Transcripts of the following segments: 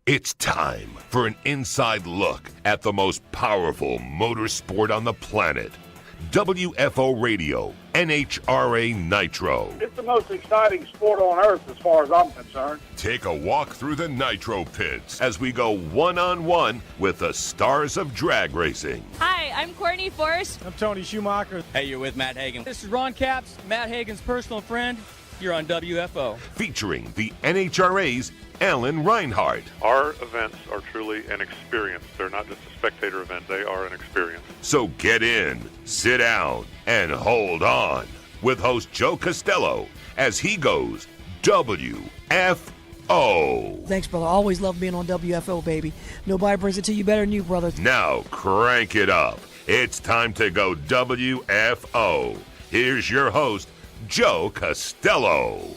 It's time for an inside look at the most powerful motorsport on the planet. WFO Radio, NHRA Nitro. It's the most exciting sport on earth as far as I'm concerned. Take a walk through the Nitro pits as we go one-on-one with the stars of drag racing. Hi, I'm Courtney Forrest. I'm Tony Schumacher. Hey, you're with Matt Hagan. This is Ron Capps, Matt Hagan's personal friend. You're on WFO. Featuring the NHRA's Alan Reinhart. Our events are truly an experience. They're not just a spectator event. They are an experience. So get in, sit down, and hold on with host Joe Castello as he goes WFO. Thanks, brother. Always love being on WFO, baby. Nobody brings it to you better than you, brother. Now crank it up. It's time to go WFO. Here's your host, Joe Castello.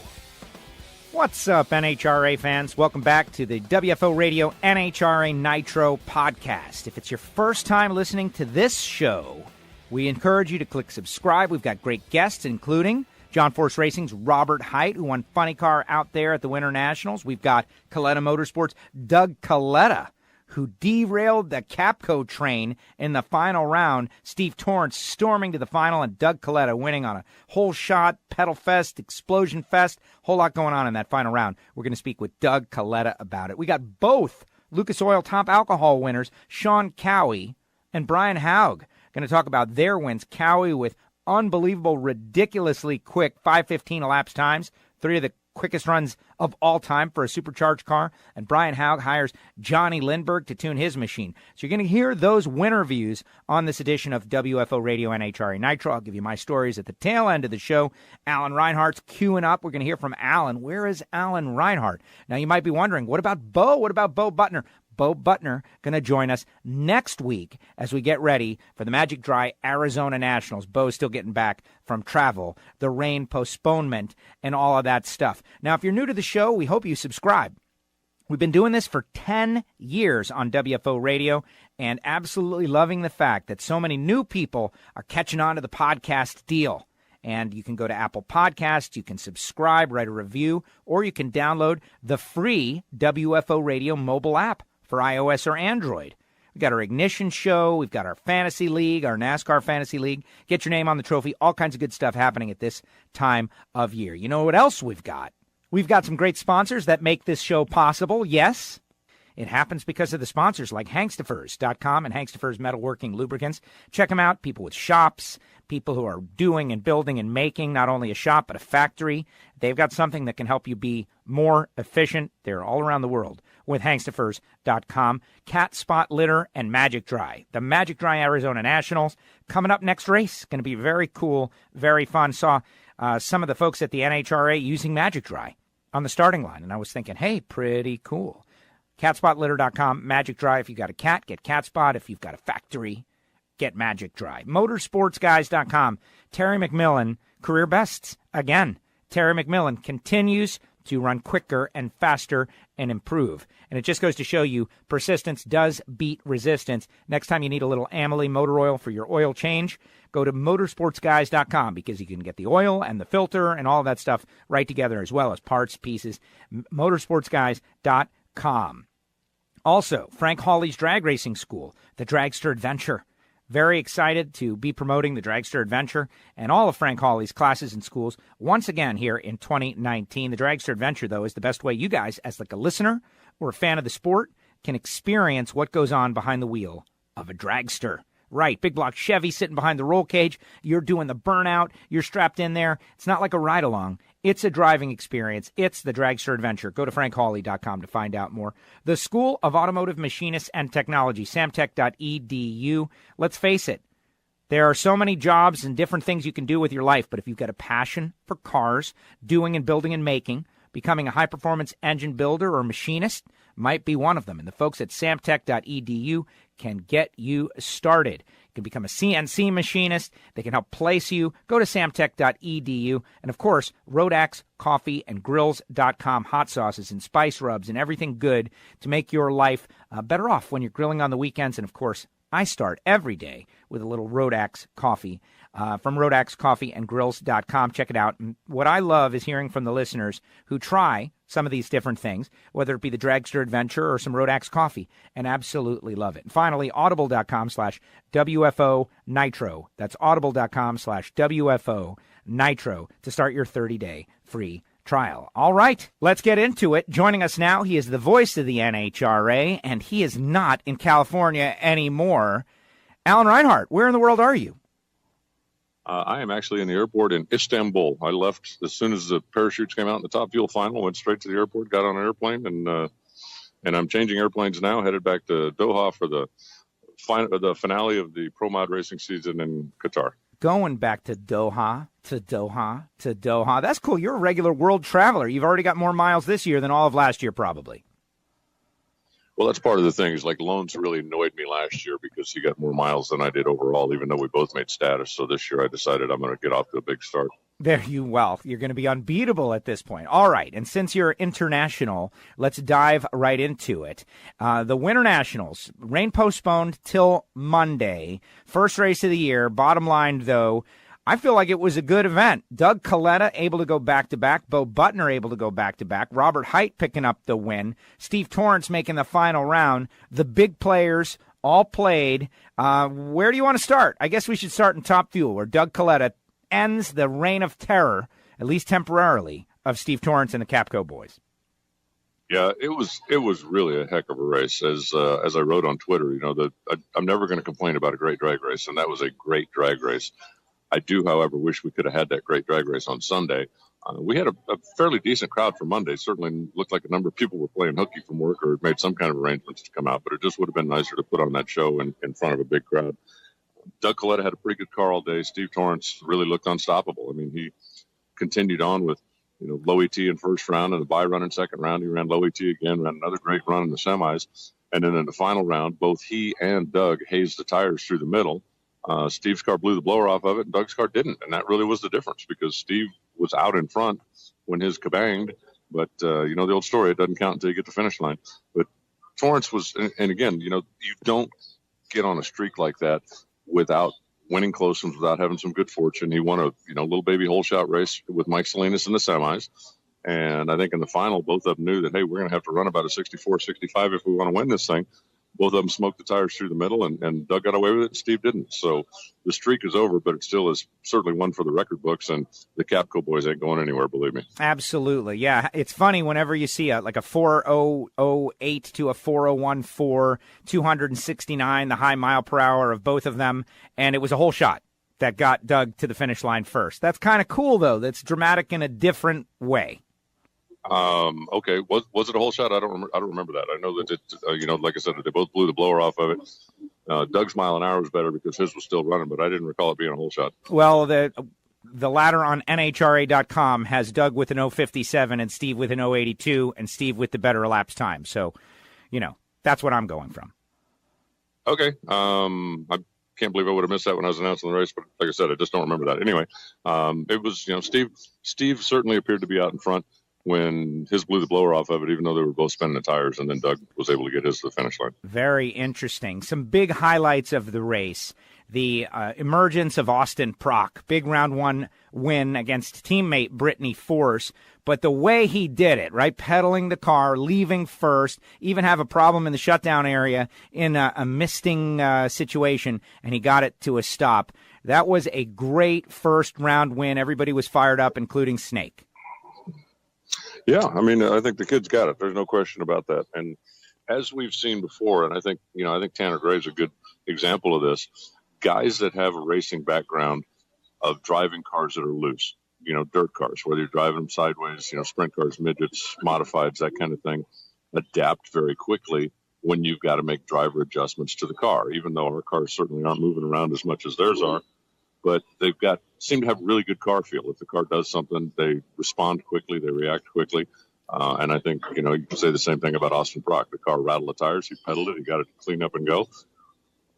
What's up, NHRA fans? Welcome back to the WFO Radio NHRA Nitro podcast. If it's your first time listening to this show, we encourage you to click subscribe. We've got great guests, including John Force Racing's Robert Hight, who won Funny Car out there at the Winter Nationals. We've got Kalitta Motorsports' Doug Kalitta, who derailed the Capco train in the final round. Steve Torrance storming to the final, and Doug Kalitta winning on a whole shot, pedal fest, explosion fest, whole lot going on in that final round. We're going to speak with Doug Kalitta about it. We got both Lucas Oil Top Alcohol winners, Shawn Cowie and Brian Hough, going to talk about their wins. Cowie with unbelievable, ridiculously quick 5:15 elapsed times, three of the quickest runs of all time for a supercharged car, and Brian Hough hires Jonnie Lindberg to tune his machine. So you're going to hear those winner views on this edition of WFO Radio NHRA Nitro. I'll give you my stories at the tail end of the show. Alan Reinhart's queuing up. We're going to hear from Alan. Where is Alan Reinhart? Now you might be wondering, what about Bo? What about Bo Butner? Bo Butner going to join us next week as we get ready for the Magic Dry Arizona Nationals. Bo's still getting back from travel, the rain postponement, and all of that stuff. Now, if you're new to the show, we hope you subscribe. We've been doing this for 10 years on WFO Radio and absolutely loving the fact that so many new people are catching on to the podcast deal. And you can go to Apple Podcasts, you can subscribe, write a review, or you can download the free WFO Radio mobile app for iOS or Android. We've got our Ignition show. We've got our Fantasy League, our NASCAR Fantasy League. Get your name on the trophy. All kinds of good stuff happening at this time of year. You know what else we've got? We've got some great sponsors that make this show possible. Yes, it happens because of the sponsors like Hangstafers.com and Hangstafers Metalworking Lubricants. Check them out. People with shops, people who are doing and building and making not only a shop but a factory. They've got something that can help you be more efficient. They're all around the world with Hangstafers.com. Cat Spot Litter and Magic Dry. The Magic Dry Arizona Nationals coming up next race. Going to be very cool, very fun. Saw some of the folks at the NHRA using Magic Dry on the starting line, and I was thinking, hey, pretty cool. CatSpotLitter.com, Magic Dry. If you've got a cat, get Cat Spot. If you've got a factory, get Magic Dry. Motorsportsguys.com, Terry McMillan, career bests. Again, Terry McMillan continues to run quicker and faster and improve. And it just goes to show you persistence does beat resistance. Next time you need a little Amalie motor oil for your oil change, go to motorsportsguys.com because you can get the oil and the filter and all that stuff right together as well as parts, pieces. Motorsportsguys.com. Also, Frank Hawley's Drag Racing School, the Dragster Adventure. Very excited to be promoting the Dragster Adventure and all of Frank Hawley's classes and schools once again here in 2019. The Dragster Adventure, though, is the best way you guys, as like a listener or a fan of the sport, can experience what goes on behind the wheel of a dragster. Right, big block Chevy sitting behind the roll cage. You're doing the burnout. You're strapped in there. It's not like a ride-along. It's a driving experience. It's the Dragster Adventure. Go to frankhawley.com to find out more. The School of Automotive Machinists and Technology, samtech.edu. Let's face it, there are so many jobs and different things you can do with your life, but if you've got a passion for cars, doing and building and making, becoming a high-performance engine builder or machinist might be one of them. And the folks at samtech.edu can get you started. You can become a CNC machinist. They can help place you. Go to samtech.edu. And, of course, Rodax Coffee and Grills.com, hot sauces and spice rubs and everything good to make your life better off when you're grilling on the weekends. And, of course, I start every day with a little Rodax coffee from RodaxCoffeeandGrills.com. Check it out. And what I love is hearing from the listeners who try some of these different things, whether it be the Dragster Adventure or some Rodax coffee, and absolutely love it. And finally, audible.com/WFO Nitro. That's audible.com/WFO Nitro to start your 30-day free trial. All right, let's get into it. Joining us now, he is the voice of the NHRA, and he is not in California anymore. Alan Reinhart, where in the world are you? I am actually in the airport in Istanbul. I left as soon as the parachutes came out in the Top Fuel final, went straight to the airport, got on an airplane, and I'm changing airplanes now, headed back to Doha for the finale of the Pro Mod racing season in Qatar. Going back to Doha, to Doha, to Doha. That's cool. You're a regular world traveler. You've already got more miles this year than all of last year, probably. Well, that's part of the thing. Is like Loans really annoyed me last year because he got more miles than I did overall, even though we both made status. So this year I decided I'm going to get off to a big start. You're going to be unbeatable at this point. All right, and since you're international, let's dive right into it. The Winternationals, rain postponed till Monday. First race of the year. Bottom line, though, I feel like it was a good event. Doug Kalitta able to go back-to-back. Bo Butner able to go back-to-back. Robert Hight picking up the win. Steve Torrence making the final round. The big players all played. Where do you want to start? I guess we should start in Top Fuel, where Doug Kalitta ends the reign of terror, at least temporarily, of Steve Torrence and the Capco boys. Yeah, it was really a heck of a race. As I wrote on Twitter, I'm never going to complain about a great drag race, and that was a great drag race. I do, however, wish we could have had that great drag race on Sunday. We had a fairly decent crowd for Monday. Certainly looked like a number of people were playing hooky from work or had made some kind of arrangements to come out, but it just would have been nicer to put on that show in front of a big crowd. Doug Kalitta had a pretty good car all day. Steve Torrence really looked unstoppable. I mean, he continued on with, low ET in first round and the bye run in second round. He ran low ET again, ran another great run in the semis. And then in the final round, both he and Doug hazed the tires through the middle. Steve's car blew the blower off of it, and Doug's car didn't. And that really was the difference because Steve was out in front when his kabanged. But, the old story, it doesn't count until you get to the finish line. But Torrence was, and again, you don't get on a streak like that without winning close ones, without having some good fortune. He won a, little baby hole shot race with Mike Salinas in the semis. And I think in the final, both of them knew that, hey, we're going to have to run about a 64, 65 if we want to win this thing. Both of them smoked the tires through the middle, and Doug got away with it, and Steve didn't. So the streak is over, but it still is certainly one for the record books, and the Capco boys ain't going anywhere, believe me. Absolutely, yeah. It's funny whenever you see a 4:08 to a 4:01.4, 269, the high mile per hour of both of them, and it was a whole shot that got Doug to the finish line first. That's kind of cool, though. That's dramatic in a different way. Okay. Was it a whole shot? I don't remember that. I know that it, like I said, they both blew the blower off of it. Doug's mile an hour was better because his was still running, but I didn't recall it being a whole shot. Well, the ladder on NHRA.com has Doug with an 0.57 and Steve with an 0.82 and Steve with the better elapsed time. So, that's what I'm going from. Okay. I can't believe I would have missed that when I was announcing the race, but like I said, I just don't remember that. Anyway, it was, Steve certainly appeared to be out in front when his blew the blower off of it, even though they were both spinning the tires, and then Doug was able to get his to the finish line. Very interesting. Some big highlights of the race. The emergence of Austin Prock, big round one win against teammate Brittany Force, but the way he did it, right, pedaling the car, leaving first, even have a problem in the shutdown area in a misting situation, and he got it to a stop. That was a great first round win. Everybody was fired up, including Snake. Yeah, I mean, I think the kid's got it. There's no question about that. And as we've seen before, and I think Tanner Gray's a good example of this, guys that have a racing background of driving cars that are loose, dirt cars, whether you're driving them sideways, sprint cars, midgets, modifieds, that kind of thing, adapt very quickly when you've got to make driver adjustments to the car, even though our cars certainly aren't moving around as much as theirs are. But they've seem to have really good car feel. If the car does something, they respond quickly, they react quickly. And I think, you can say the same thing about Austin Prock. The car rattled the tires, he pedaled it, he got it cleaned up and go.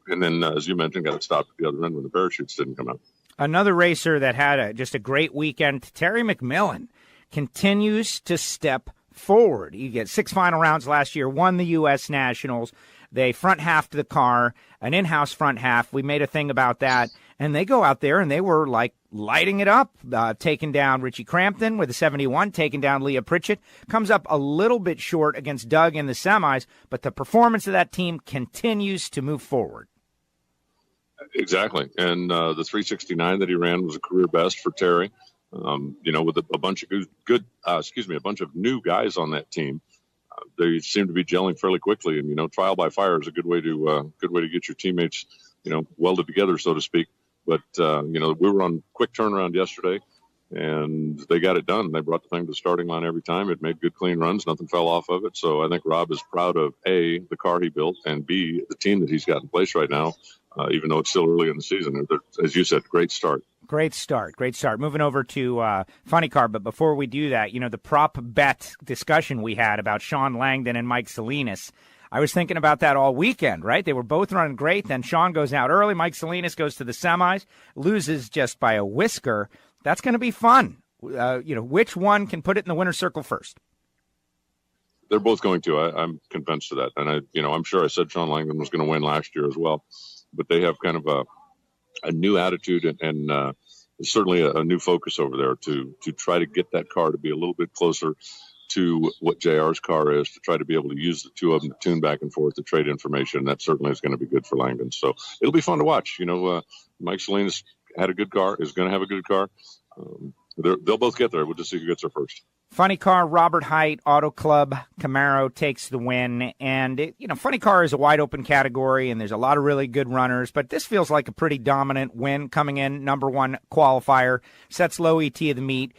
And then, as you mentioned, got it stopped at the other end when the parachutes didn't come out. Another racer that had just a great weekend, Terry McMillan, continues to step forward. He got 6 final rounds last year, won the U.S. Nationals. They front half to the car, an in-house front half. We made a thing about that. and they go out there and they were like lighting it up, taking down Richie Crampton with a 71, taking down Leah Pritchett. Comes up a little bit short against Doug in the semis, but the performance of that team continues to move forward. Exactly. And the 369 that he ran was a career best for Terry. With a bunch of a bunch of new guys on that team. They seem to be gelling fairly quickly, and trial by fire is a good way to get your teammates, welded together, so to speak. But we were on quick turnaround yesterday, and they got it done. They brought the thing to the starting line every time. It made good, clean runs. Nothing fell off of it. So I think Rob is proud of A, the car he built, and B, the team that he's got in place right now. Even though it's still early in the season, as you said, great start. Great start. Moving over to Funny Car, but before we do that, the prop bet discussion we had about Shawn Langdon and Mike Salinas, I was thinking about that all weekend, right? They were both running great. Then Shawn goes out early. Mike Salinas goes to the semis, loses just by a whisker. That's going to be fun. Which one can put it in the winner's circle first? They're both going to. I'm convinced of that. And I'm sure I said Shawn Langdon was going to win last year as well. But they have kind of a new attitude and certainly a new focus over there to try to get that car to be a little bit closer to what JR's car is, to try to be able to use the two of them to tune back and forth to trade information. That certainly is going to be good for Langdon. So it'll be fun to watch. Mike Salinas had a good car, is going to have a good car. They'll both get there. We'll just see who gets there first. Funny Car, Robert Hight, Auto Club, Camaro takes the win. And, Funny Car is a wide-open category, and there's a lot of really good runners. But this feels like a pretty dominant win coming in, number one qualifier. Sets low ET of the meet,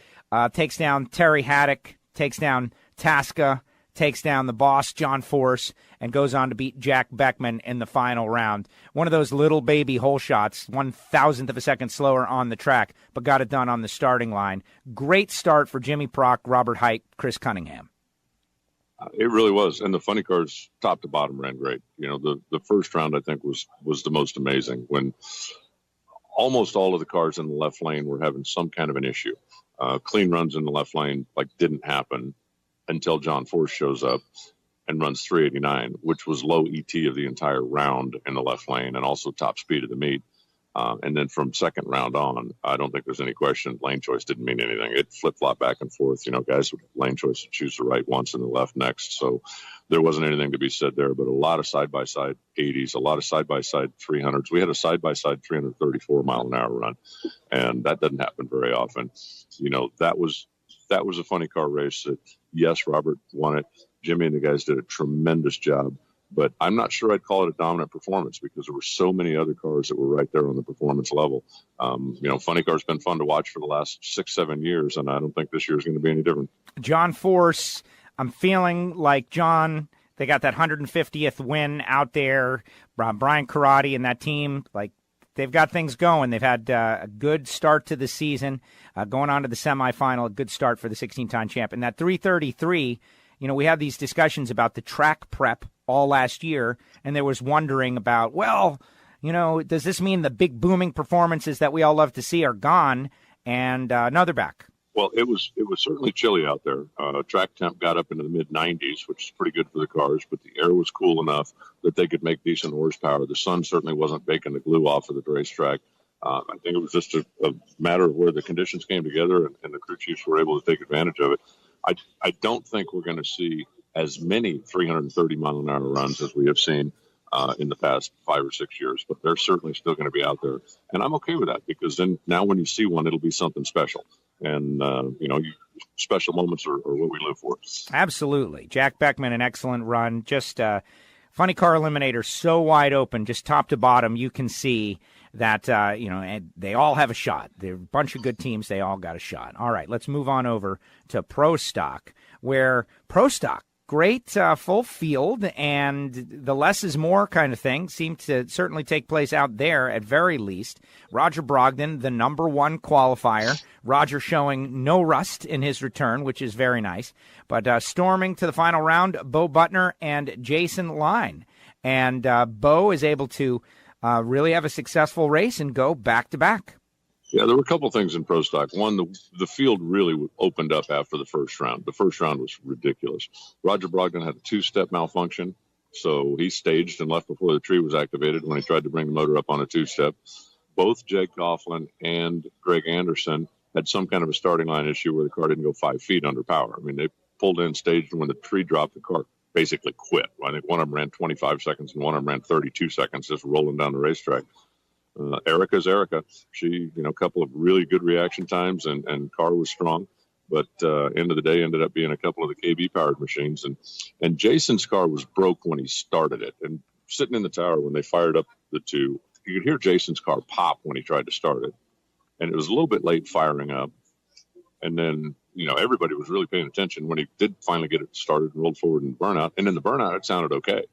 takes down Terry Haddock, takes down Tasca, takes down the boss, John Force, and goes on to beat Jack Beckman in the final round. One of those little baby hole shots, 1,000th of a second slower on the track, but got it done on the starting line. Great start for Jimmy Prock, Robert Hight, Chris Cunningham. It really was. And the Funny Cars top to bottom ran great. The first round, I think, was the most amazing when almost all of the cars in the left lane were having some kind of an issue. Clean runs in the left lane didn't happen until John Force shows up and runs 389, which was low ET of the entire round in the left lane and also top speed of the meet. And then from second round on, I don't think there's any question lane choice didn't mean anything. It flip-flopped back and forth. Guys with lane choice to choose the right once and the left next. So there wasn't anything to be said there, but a lot of side-by-side 80s, a lot of side-by-side 300s. We had a side-by-side 334-mile-an-hour run, and that doesn't happen very often. That was a Funny Car race that, yes, Robert won it. Jimmy and the guys did a tremendous job, but I'm not sure I'd call it a dominant performance because there were so many other cars that were right there on the performance level. Funny Car's been fun to watch for the last 6-7 years, and I don't think this year is going to be any different. John Force, I'm feeling like John, they got that 150th win out there. Brian Karate and that team, they've got things going. They've had a good start to the season, going on to the semifinal, a good start for the 16-time champ. And that 333, we had these discussions about the track prep all last year, and there was wondering about, does this mean the big booming performances that we all love to see are gone? And now they're back. Well, it was certainly chilly out there. Track temp got up into the mid-90s, which is pretty good for the cars, but the air was cool enough that they could make decent horsepower. The sun certainly wasn't baking the glue off of the racetrack. I think it was just a matter of where the conditions came together and the crew chiefs were able to take advantage of it. I don't think we're going to see as many 330-mile-an-hour runs as we have seen in the past 5 or 6 years, but they're certainly still going to be out there. And I'm okay with that because then now when you see one, it'll be something special. And, special moments are what we live for. Absolutely. Jack Beckman, an excellent run. Just Funny Car Eliminator, so wide open, just top to bottom. You can see that, and they all have a shot. They're a bunch of good teams. They all got a shot. All right, let's move on over to Pro Stock, where Pro Stock, great full field, and the less is more kind of thing seemed to certainly take place out there at very least. Roger Brogdon, the number one qualifier. Roger showing no rust in his return, which is very nice. But storming to the final round, Bo Butner and Jason Line. And Bo is able to really have a successful race and go back-to-back. Yeah, there were a couple things in Pro Stock. One, the field really opened up after the first round. The first round was ridiculous. Roger Brogdon had a two-step malfunction, so he staged and left before the tree was activated when he tried to bring the motor up on a two-step. both Jake Coughlin and Greg Anderson had some kind of a starting line issue where the car didn't go 5 feet under power. I mean, they pulled in staged, and when the tree dropped, the car basically quit. I think one of them ran 25 seconds and one of them ran 32 seconds just rolling down the racetrack. Erica's Erica. She, a couple of really good reaction times, and car was strong. But end of the day, ended up being a couple of the KB-powered machines. And Jason's car was broke when he started it. And sitting in the tower when they fired up the two, you could hear Jason's car pop when he tried to start it. And it was a little bit late firing up. And then, everybody was really paying attention when he did finally get it started and rolled forward in the burnout. And in the burnout, it sounded okay.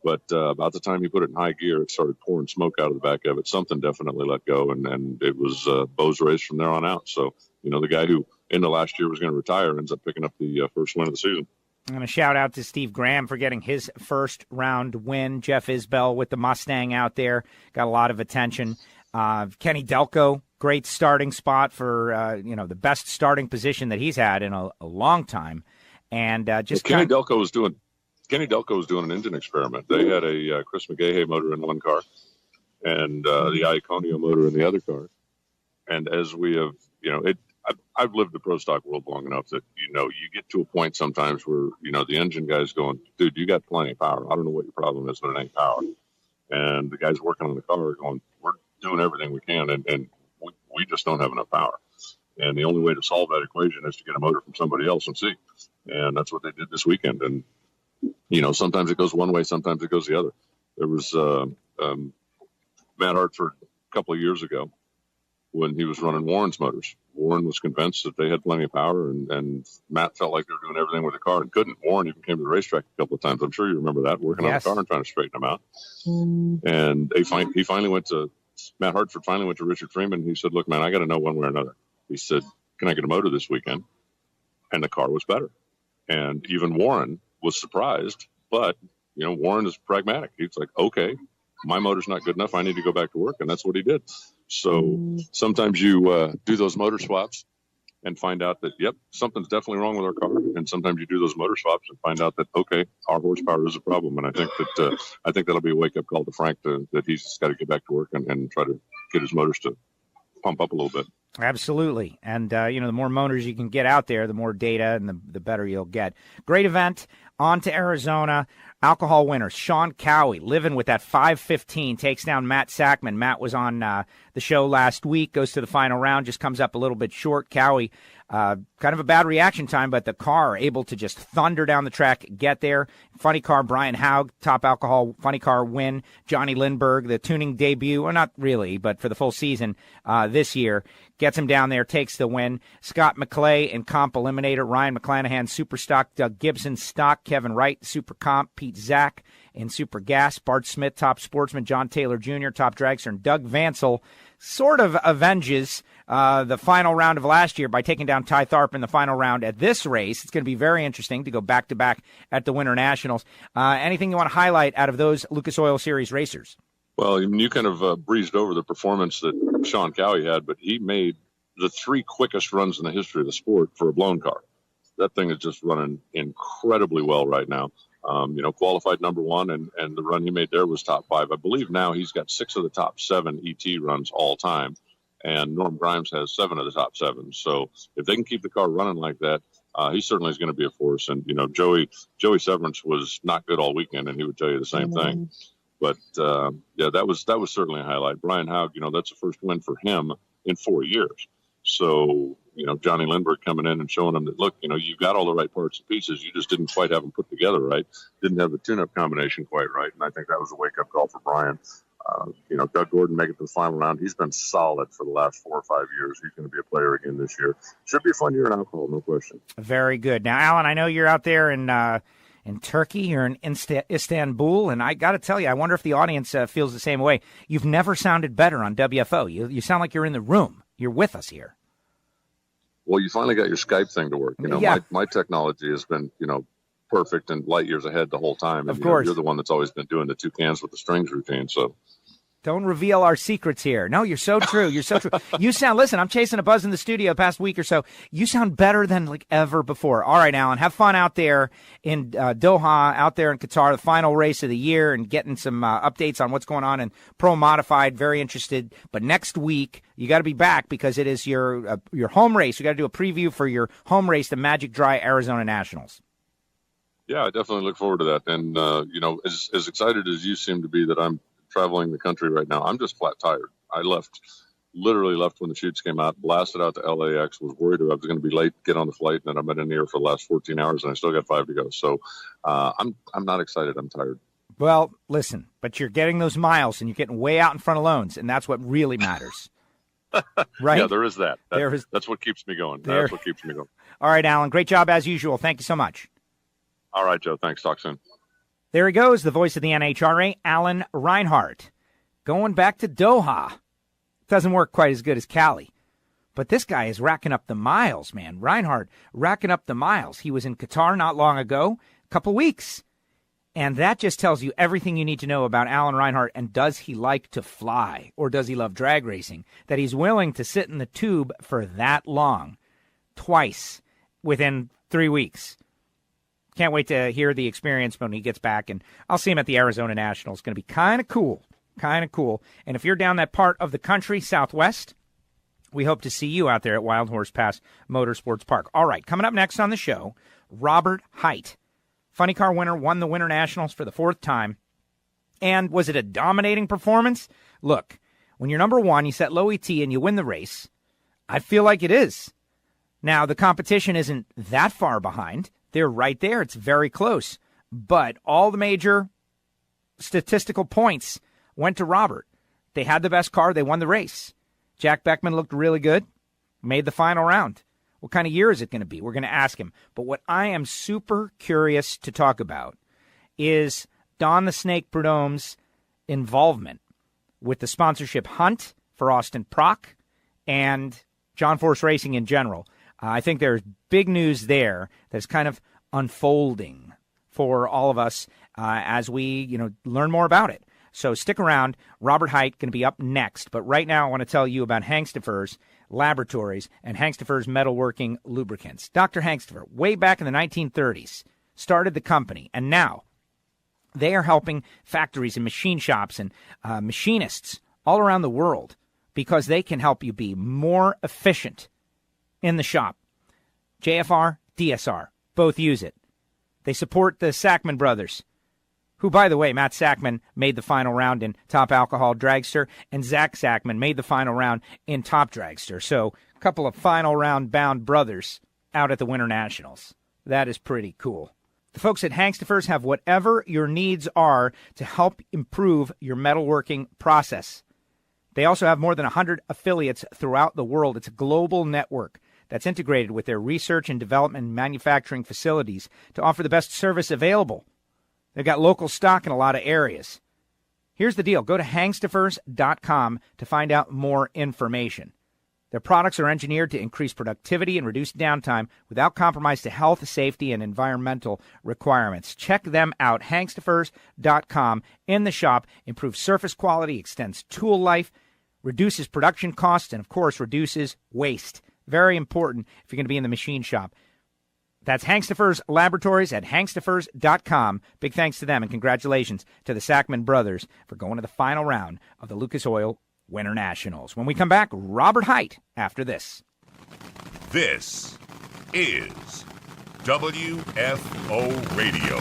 But about the time he put it in high gear, it started pouring smoke out of the back of it. Something definitely let go, and it was Bo's race from there on out. So, the guy who in the last year was going to retire ends up picking up the first win of the season. I'm going to shout out to Steve Graham for getting his first round win. Jeff Isbell with the Mustang out there got a lot of attention. Kenny Delco, great starting spot for, the best starting position that he's had in a long time. And Kenny Delco was doing an engine experiment. They had a Chris McGahey motor in one car and the Iaconio motor in the other car. And as we have, I've lived the pro stock world long enough that, you get to a point sometimes where, the engine guy's going, dude, you got plenty of power. I don't know what your problem is, but it ain't power. And the guys working on the car are going, we're doing everything we can, and we just don't have enough power. And the only way to solve that equation is to get a motor from somebody else and see. And that's what they did this weekend. And, sometimes it goes one way, sometimes it goes the other. There was Matt Hartford a couple of years ago when he was running Warren's motors. Warren was convinced that they had plenty of power, and Matt felt like they were doing everything with the car and couldn't. Warren even came to the racetrack a couple of times. I'm sure you remember that, working on the car and trying to straighten them out. And he finally went to Matt Hartford finally went to Richard Freeman. He said, look, man, I got to know one way or another. He said, can I get a motor this weekend? And the car was better. And even Warren was surprised, but, Warren is pragmatic. He's like, okay, my motor's not good enough. I need to go back to work. And that's what he did. So sometimes you do those motor swaps and find out that, yep, something's definitely wrong with our car. And sometimes you do those motor swaps and find out that, okay, our horsepower is a problem. And I think that'll be a wake-up call to Frank that he's got to get back to work and try to get his motors to pump up a little bit. Absolutely. And, the more motors you can get out there, the more data and the better you'll get. Great event. On to Arizona. Alcohol winners. Shawn Cowie, living with that 5:15, takes down Matt Sackman. Matt was on the show last week, goes to the final round, just comes up a little bit short. Cowie, kind of a bad reaction time, but the car able to just thunder down the track, get there. Funny car, Brian Hough, top alcohol funny car win. Jonnie Lindberg, the tuning debut, well, not really, but for the full season this year, gets him down there, takes the win. Scott McClay in comp eliminator. Ryan McClanahan, super stock. Doug Gibson, stock. Kevin Wright, super comp. Pete Zach in super gas. Bart Smith, top sportsman. John Taylor Jr., top dragster. And Doug Vansel sort of avenges the final round of last year by taking down Ty Tharp in the final round at this race. It's going to be very interesting to go back-to-back at the Winter Nationals. Anything you want to highlight out of those Lucas Oil Series racers? Well, you kind of breezed over the performance that Shawn Cowie had, but he made the 3 quickest runs in the history of the sport for a blown car. That thing is just running incredibly well right now. Qualified number 1, and the run he made there was top 5. I believe now he's got 6 of the top 7 ET runs all time, and Norm Grimes has 7 of the top 7. So if they can keep the car running like that, he certainly is going to be a force. And, Joey Severance was not good all weekend, and he would tell you the same thing. But, that was certainly a highlight. Brian Hough, that's the first win for him in 4 years. So, Jonnie Lindberg coming in and showing him that, look, you've got all the right parts and pieces. You just didn't quite have them put together right. Didn't have the tune-up combination quite right. And I think that was a wake-up call for Brian. Doug Gordon make it to the final round. He's been solid for the last 4 or 5 years. He's going to be a player again this year. Should be a fun year in alcohol, no question. Very good. Now, Alan, I know you're out there in Turkey, you're in Istanbul, and I got to tell you, I wonder if the audience feels the same way. You've never sounded better on WFO. You sound like you're in the room. You're with us here. Well, you finally got your Skype thing to work. My technology has been, perfect and light years ahead the whole time. And, of course. You're the one that's always been doing the 2 cans with the strings routine. So Don't reveal our secrets here. No, you're so true. You're so true. You sound, listen, I'm chasing a buzz in the studio the past week or so. You sound better than like ever before. All right, Alan, have fun out there in Doha, out there in Qatar, the final race of the year, and getting some updates on what's going on in Pro Modified. Very interested. But next week, you got to be back because it is your home race. You got to do a preview for your home race, the Magic Dry Arizona Nationals. Yeah, I definitely look forward to that. And, as excited as you seem to be that I'm traveling the country right now, I'm just flat tired. I literally left when the shoots came out, blasted out to LAX, was worried I was going to be late, get on the flight, and then I've been in the air for the last 14 hours, and I still got 5 to go. So I'm not excited. I'm tired. Well, listen, but you're getting those miles, and you're getting way out in front of loans, and that's what really matters. Right? Yeah, there is that. That's what keeps me going. That's what keeps me going. All right, Alan, great job as usual. Thank you so much. All right, Joe. Thanks. Talk soon. There he goes, the voice of the NHRA, Alan Reinhart. Going back to Doha. Doesn't work quite as good as Cali. But this guy is racking up the miles, man. Reinhart racking up the miles. He was in Qatar not long ago, a couple weeks. And that just tells you everything you need to know about Alan Reinhart. And does he like to fly? Or does he love drag racing? That he's willing to sit in the tube for that long. Twice within 3 weeks. Can't wait to hear the experience when he gets back, and I'll see him at the Arizona Nationals. It's going to be kind of cool, And if you're down that part of the country, Southwest, we hope to see you out there at Wild Horse Pass Motorsports Park. All right, coming up next on the show, Robert Hight. Funny car winner, won the Winter Nationals for the 4th time. And was it a dominating performance? Look, when you're number one, you set low ET and you win the race. I feel like it is. Now, the competition isn't that far behind. They're right there. It's very close. But all the major statistical points went to Robert. They had the best car. They won the race. Jack Beckman looked really good. Made the final round. What kind of year is it going to be? We're going to ask him. But what I am super curious to talk about is Don the Snake Prudhomme's involvement with the sponsorship hunt for Austin Prock and John Force Racing in general. I think there's big news there that's kind of unfolding for all of us as we, learn more about it. So stick around. Robert Hight going to be up next. But right now I want to tell you about Hangstifer's Laboratories and Hangstifer's Metalworking Lubricants. Dr. Hangstifer, way back in the 1930s, started the company. And now they are helping factories and machine shops and machinists all around the world because they can help you be more efficient in the shop. JFR, DSR, both use it. They support the Sackman brothers, who, by the way, Matt Sackman made the final round in Top Alcohol Dragster, and Zach Sackman made the final round in Top Dragster. So a couple of final round bound brothers out at the Winter Nationals. That is pretty cool. The folks at Hangstifer's have whatever your needs are to help improve your metalworking process. They also have more than 100 affiliates throughout the world. It's a global network that's integrated with their research and development and manufacturing facilities to offer the best service available. They've got local stock in a lot of areas. Here's the deal. Go to hangstifers.com to find out more information. Their products are engineered to increase productivity and reduce downtime without compromise to health, safety, and environmental requirements. Check them out, hangstifers.com. In the shop, improves surface quality, extends tool life, reduces production costs, and, of course, reduces waste. Very important if you're going to be in the machine shop. That's Hangstifer's Laboratories at hangstifers.com. Big thanks to them, and congratulations to the Sackman brothers for going to the final round of the Lucas Oil Winter Nationals. When we come back, Robert Hight after this. This is WFO Radio.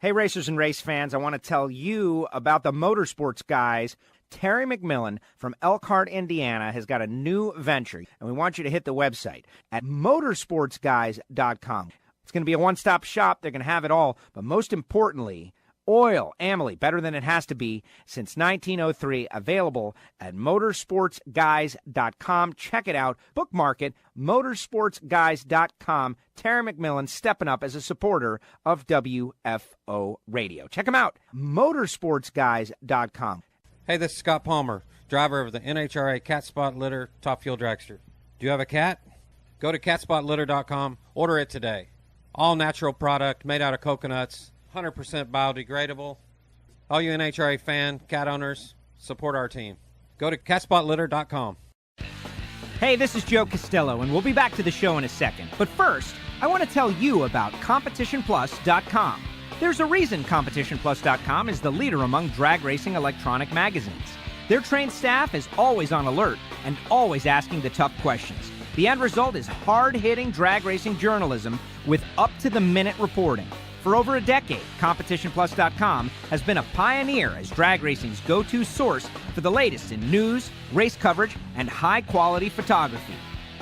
Hey, racers and race fans, I want to tell you about the motorsports guys. Terry McMillan from Elkhart, Indiana, has got a new venture, and we want you to hit the website at motorsportsguys.com. It's going to be a one-stop shop. They're going to have it all, but most importantly, oil, Amalie, better than it has to be since 1903, available at motorsportsguys.com. Check it out. Bookmark it, motorsportsguys.com. Terry McMillan stepping up as a supporter of WFO Radio. Check him out, motorsportsguys.com. Hey, this is Scott Palmer, driver of the NHRA Cat Spot Litter Top Fuel Dragster. Do you have a cat? Go to catspotlitter.com, order it today. All natural product, made out of coconuts, 100% biodegradable. All you NHRA fan, cat owners, support our team. Go to catspotlitter.com. Hey, this is Joe Castello, and we'll be back to the show in a second. But first, I want to tell you about CompetitionPlus.com. There's a reason CompetitionPlus.com is the leader among drag racing electronic magazines. Their trained staff is always on alert and always asking the tough questions. The end result is hard-hitting drag racing journalism with up-to-the-minute reporting. For over a decade, CompetitionPlus.com has been a pioneer as drag racing's go-to source for the latest in news, race coverage, and high-quality photography.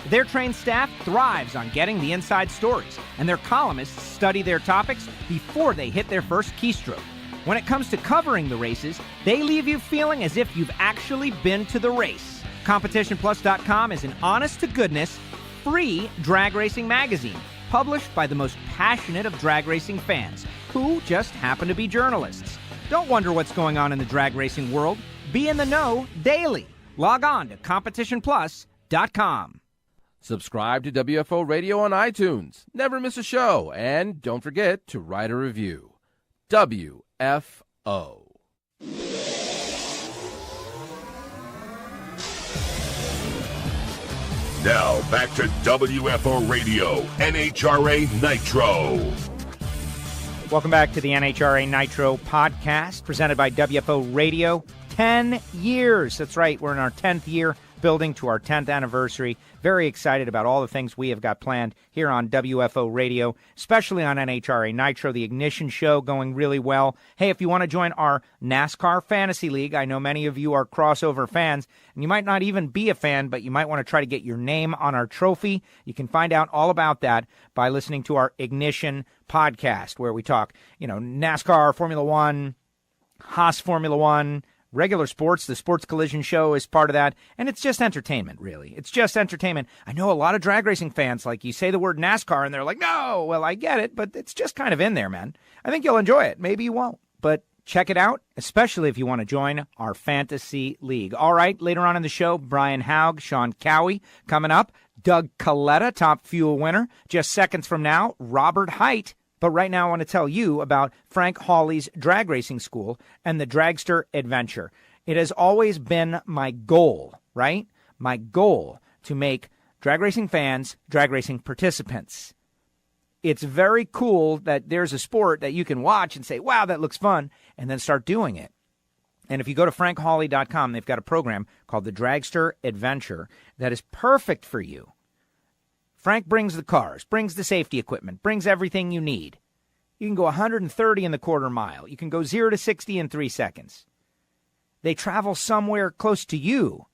Their trained staff thrives on getting the inside stories, and their columnists study their topics before they hit their first keystroke. When it comes to covering the races, they leave you feeling as if you've actually been to the race. CompetitionPlus.com is an honest-to-goodness, free drag racing magazine published by the most passionate of drag racing fans, who just happen to be journalists. Don't wonder what's going on in the drag racing world. Be in the know daily. Log on to CompetitionPlus.com. Subscribe to WFO Radio on iTunes. Never miss a show. And don't forget to write a review. WFO. Now back to WFO Radio, NHRA Nitro. Welcome back to the NHRA Nitro podcast presented by WFO Radio. 10 years. That's right. We're in our 10th year, building to our 10th anniversary. Very excited about all the things we have got planned here on WFO Radio, especially on NHRA Nitro, the Ignition Show going really well. Hey, if you want to join our NASCAR Fantasy League, I know many of you are crossover fans, and you might not even be a fan, but you might want to try to get your name on our trophy. You can find out all about that by listening to our Ignition podcast, where we talk, NASCAR, Formula One, Haas Formula One, regular sports. The Sports Collision Show is part of that, and it's just entertainment, really. It's just entertainment. I know a lot of drag racing fans, like, you say the word NASCAR, and they're like, no, well, I get it, but it's just kind of in there, man. I think you'll enjoy it. Maybe you won't, but check it out, especially if you want to join our Fantasy League. All right, later on in the show, Brian Hough, Shawn Cowie coming up, Doug Kalitta, Top Fuel winner. Just seconds from now, Robert Hight. But right now I want to tell you about Frank Hawley's drag racing school and the Dragster Adventure. It has always been my goal, right? My goal to make drag racing fans drag racing participants. It's very cool that there's a sport that you can watch and say, wow, that looks fun, and then start doing it. And if you go to frankhawley.com, they've got a program called the Dragster Adventure that is perfect for you. Frank brings the cars, brings the safety equipment, brings everything you need. You can go 130 in the quarter mile. You can go 0 to 60 in 3 seconds. They travel somewhere close to you.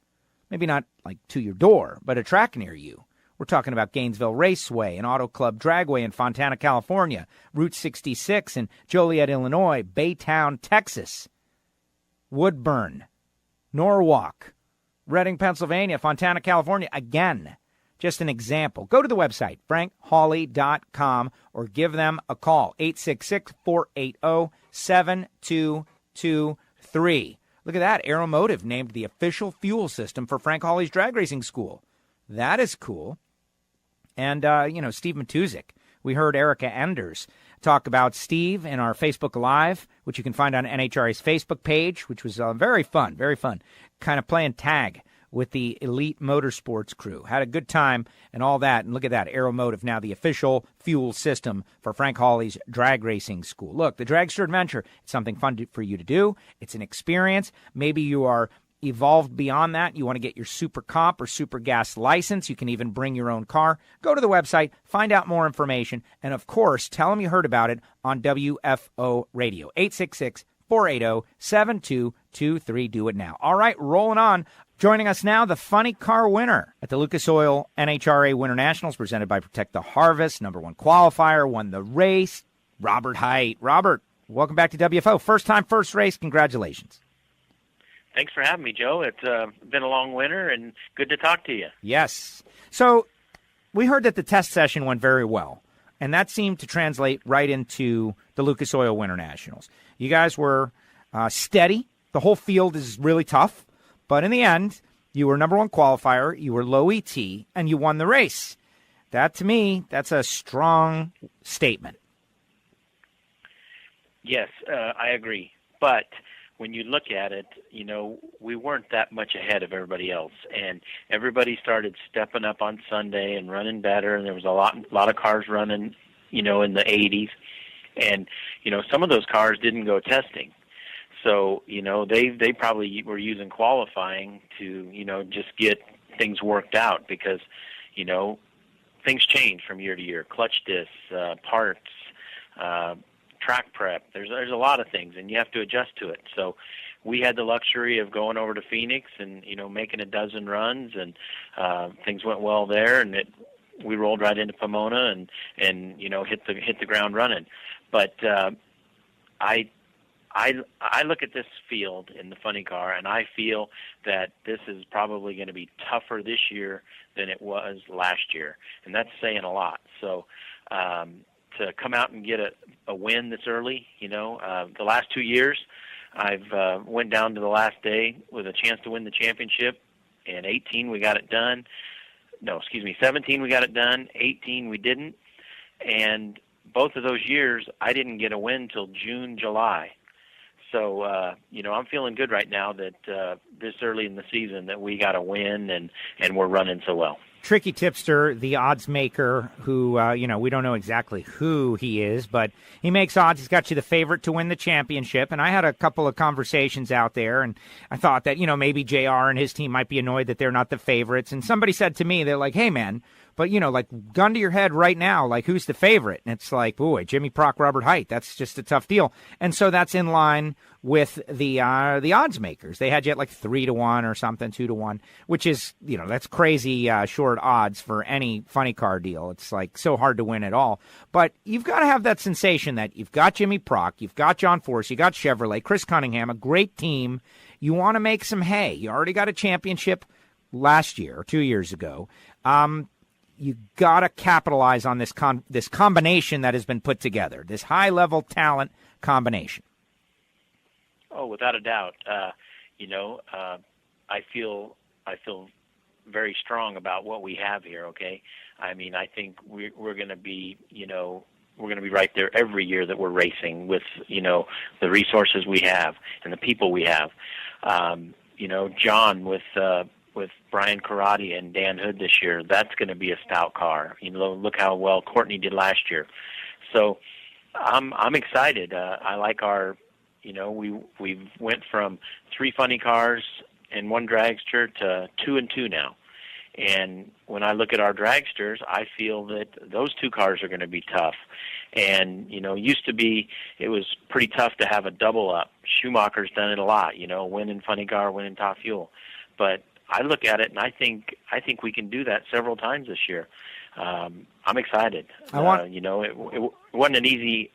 Maybe not like to your door, but a track near you. We're talking about Gainesville Raceway, an Auto Club Dragway in Fontana, California, Route 66 in Joliet, Illinois, Baytown, Texas, Woodburn, Norwalk, Reading, Pennsylvania, Fontana, California, again. Just an example. Go to the website, frankhawley.com, or give them a call, 866-480-7223. Look at that. Aeromotive named the official fuel system for Frank Hawley's drag racing school. That is cool. And, Steve Matuzik. We heard Erica Enders talk about Steve in our Facebook Live, which you can find on NHRA's Facebook page, which was very fun, kind of playing tag with the Elite Motorsports crew. Had a good time and all that. And look at that, Aeromotive, now the official fuel system for Frank Hawley's drag racing school. Look, the Dragster Adventure, it's something fun for you to do. It's an experience. Maybe you are evolved beyond that. You want to get your Super Comp or Super Gas license. You can even bring your own car. Go to the website, find out more information, and of course, tell them you heard about it on WFO Radio. 866-480-7223. Do it now. All right, rolling on. Joining us now, the funny car winner at the Lucas Oil NHRA Winter Nationals, presented by Protect the Harvest, #1 qualifier, won the race, Robert Hight. Robert, welcome back to WFO. First time, first race. Congratulations. Thanks for having me, Joe. It's been a long winter, and good to talk to you. Yes. So we heard that the test session went very well, and that seemed to translate right into the Lucas Oil Winter Nationals. You guys were steady. The whole field is really tough. But in the end, you were #1 qualifier, you were low ET, and you won the race. That, to me, that's a strong statement. Yes, I agree. But when you look at it, we weren't that much ahead of everybody else, and everybody started stepping up on Sunday and running better. And there was a lot of cars running, in the 80s, and some of those cars didn't go testing. So they probably were using qualifying to just get things worked out because things change from year to year. Clutch discs, parts. Track prep. There's a lot of things, and you have to adjust to it. So we had the luxury of going over to Phoenix and making a dozen runs, and things went well there, and we rolled right into Pomona and hit the ground running. But I look at this field in the funny car, and I feel that this is probably going to be tougher this year than it was last year, and that's saying a lot. So. To come out and get a win this early, the last 2 years, I've went down to the last day with a chance to win the championship. In 18, we got it done. 17, we got it done. 18, we didn't. And both of those years, I didn't get a win till June, July. So, I'm feeling good right now that this early in the season that we got a win and we're running so well. Tricky Tipster, the odds maker, who, we don't know exactly who he is, but he makes odds. He's got you the favorite to win the championship. And I had a couple of conversations out there, and I thought that, maybe JR and his team might be annoyed that they're not the favorites. And somebody said to me, they're like, hey, man, but, gun to your head right now, who's the favorite? And it's like, boy, Jimmy Prock, Robert Hight. That's just a tough deal. And so that's in line with the odds makers. They had you at 3-1 or something, 2-1, which is, that's crazy short odds for any funny car deal. It's so hard to win at all. But you've got to have that sensation that you've got Jimmy Prock, you've got John Force, you got Chevrolet, Chris Cunningham, a great team. You want to make some hay. You already got a championship last year or 2 years ago. You got to capitalize on this combination that has been put together, this high-level talent combination. Oh, without a doubt. I feel very strong about what we have here. Okay, I mean, I think we're going to be, we're going to be right there every year that we're racing with, the resources we have and the people we have. John with Brian Karate and Dan Hood this year, that's going to be a stout car. Look how well Courtney did last year. So I'm excited. I like our, we went from 3 funny cars and 1 dragster to 2 and 2 now. And when I look at our dragsters, I feel that those 2 cars are going to be tough. And, used to be, it was pretty tough to have a double up. Schumacher's done it a lot, winning funny car, winning top fuel. But I look at it and I think we can do that several times this year. I'm excited. It wasn't an easy,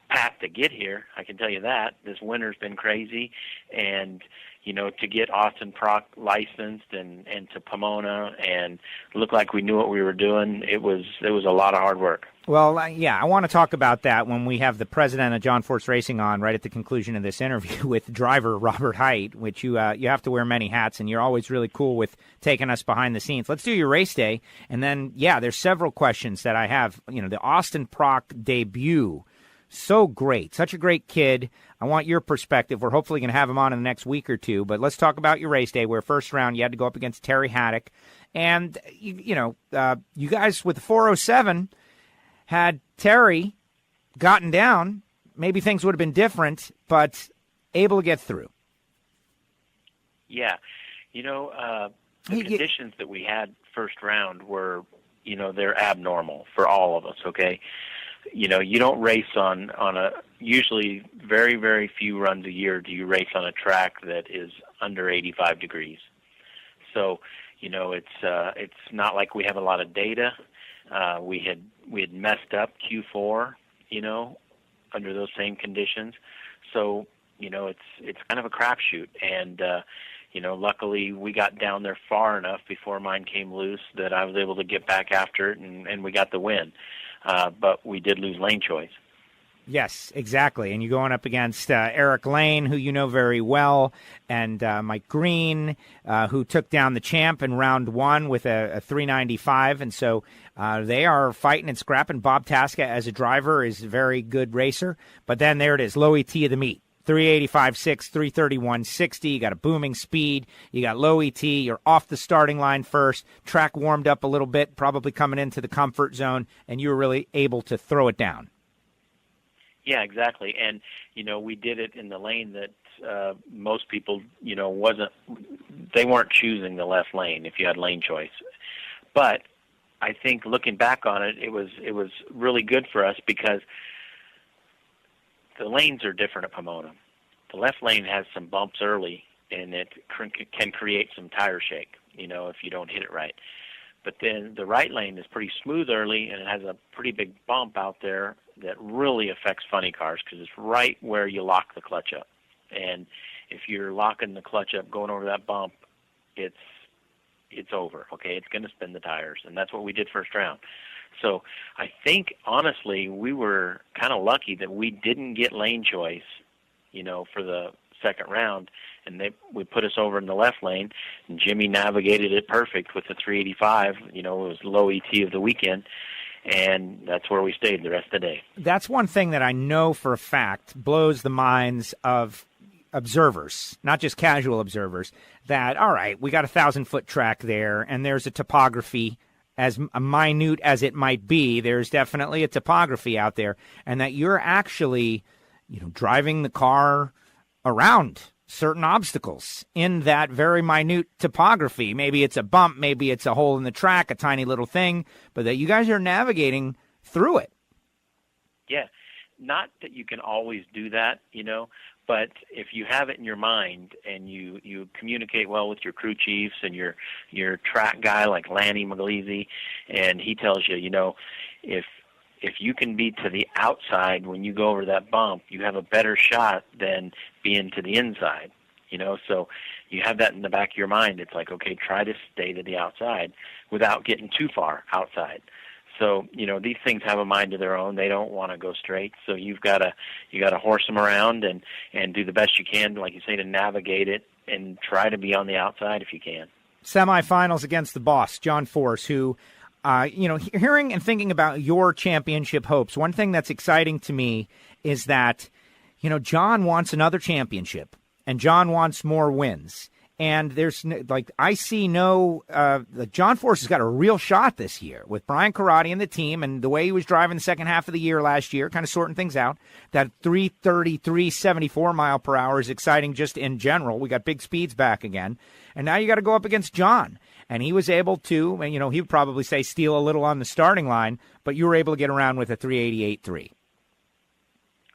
path to get here. I can tell you that. This winter's been crazy, and to get Austin Prock licensed and to Pomona and look like we knew what we were doing, it was a lot of hard work. Well, I want to talk about that when we have the president of John Force Racing on right at the conclusion of this interview with driver Robert Hight, which you have to wear many hats, and you're always really cool with taking us behind the scenes. Let's do your race day, and then, there's several questions that I have. The Austin Prock debut, so great, such a great kid. I want your perspective. We're hopefully going to have him on in the next week or two, but let's talk about your race day where first round you had to go up against Terry Haddock, and, you guys with the 407 – had Terry gotten down, maybe things would have been different, but able to get through. Yeah. The conditions that we had first round were, they're abnormal for all of us, okay? You don't race on a, usually very, very few runs a year do you race on a track that is under 85 degrees. So, it's not like we have a lot of data. We had messed up Q4, under those same conditions. So, it's kind of a crapshoot. And, luckily we got down there far enough before mine came loose that I was able to get back after it, and we got the win. But we did lose lane choice. Yes, exactly. And you're going up against Eric Lane, who you know very well, and Mike Green, who took down the champ in round one with a 395. And so they are fighting and scrapping. Bob Tasca, as a driver, is a very good racer. But then there it is, low ET of the meet. 385.6, 331.60. You got a booming speed. You got low ET. You're off the starting line first. Track warmed up a little bit, probably coming into the comfort zone, and you were really able to throw it down. Yeah, exactly. And, we did it in the lane that most people, they weren't choosing the left lane if you had lane choice. But I think looking back on it, it was really good for us because the lanes are different at Pomona. The left lane has some bumps early, and it can create some tire shake, if you don't hit it right. But then the right lane is pretty smooth early, and it has a pretty big bump out there that really affects funny cars because it's right where you lock the clutch up. And if you're locking the clutch up going over that bump, it's over, okay? It's going to spin the tires, and that's what we did first round. So I think, honestly, we were kind of lucky that we didn't get lane choice, for the second round, and they would put us over in the left lane, and Jimmy navigated it perfect with the 385. It was low ET of the weekend, and that's where we stayed the rest of the day. That's one thing that I know for a fact blows the minds of observers, not just casual observers, that, all right, we got a 1,000-foot track there, and there's a topography. As minute as it might be, there's definitely a topography out there, and that you're actually, driving the car around certain obstacles in that very minute topography. Maybe it's a bump, maybe it's a hole in the track, a tiny little thing, but that you guys are navigating through it. Yeah, not that you can always do that, but if you have it in your mind and you communicate well with your crew chiefs and your track guy like Lanny Maglisi, and he tells you, if you can be to the outside when you go over that bump, you have a better shot than being to the inside, so you have that in the back of your mind. It's like, okay, try to stay to the outside without getting too far outside. So, these things have a mind of their own. They don't want to go straight. So you got to horse them around and do the best you can, like you say, to navigate it and try to be on the outside if you can. Semifinals against the boss, John Force, who, hearing and thinking about your championship hopes, one thing that's exciting to me is that, John wants another championship and John wants more wins. And there's I see John Force has got a real shot this year with Brian Karate and the team, and the way he was driving the second half of the year last year, kind of sorting things out. That 330, 374 mile per hour is exciting just in general. We got big speeds back again. And now you got to go up against John. And he was able to, he would probably say steal a little on the starting line, but you were able to get around with a 388.3.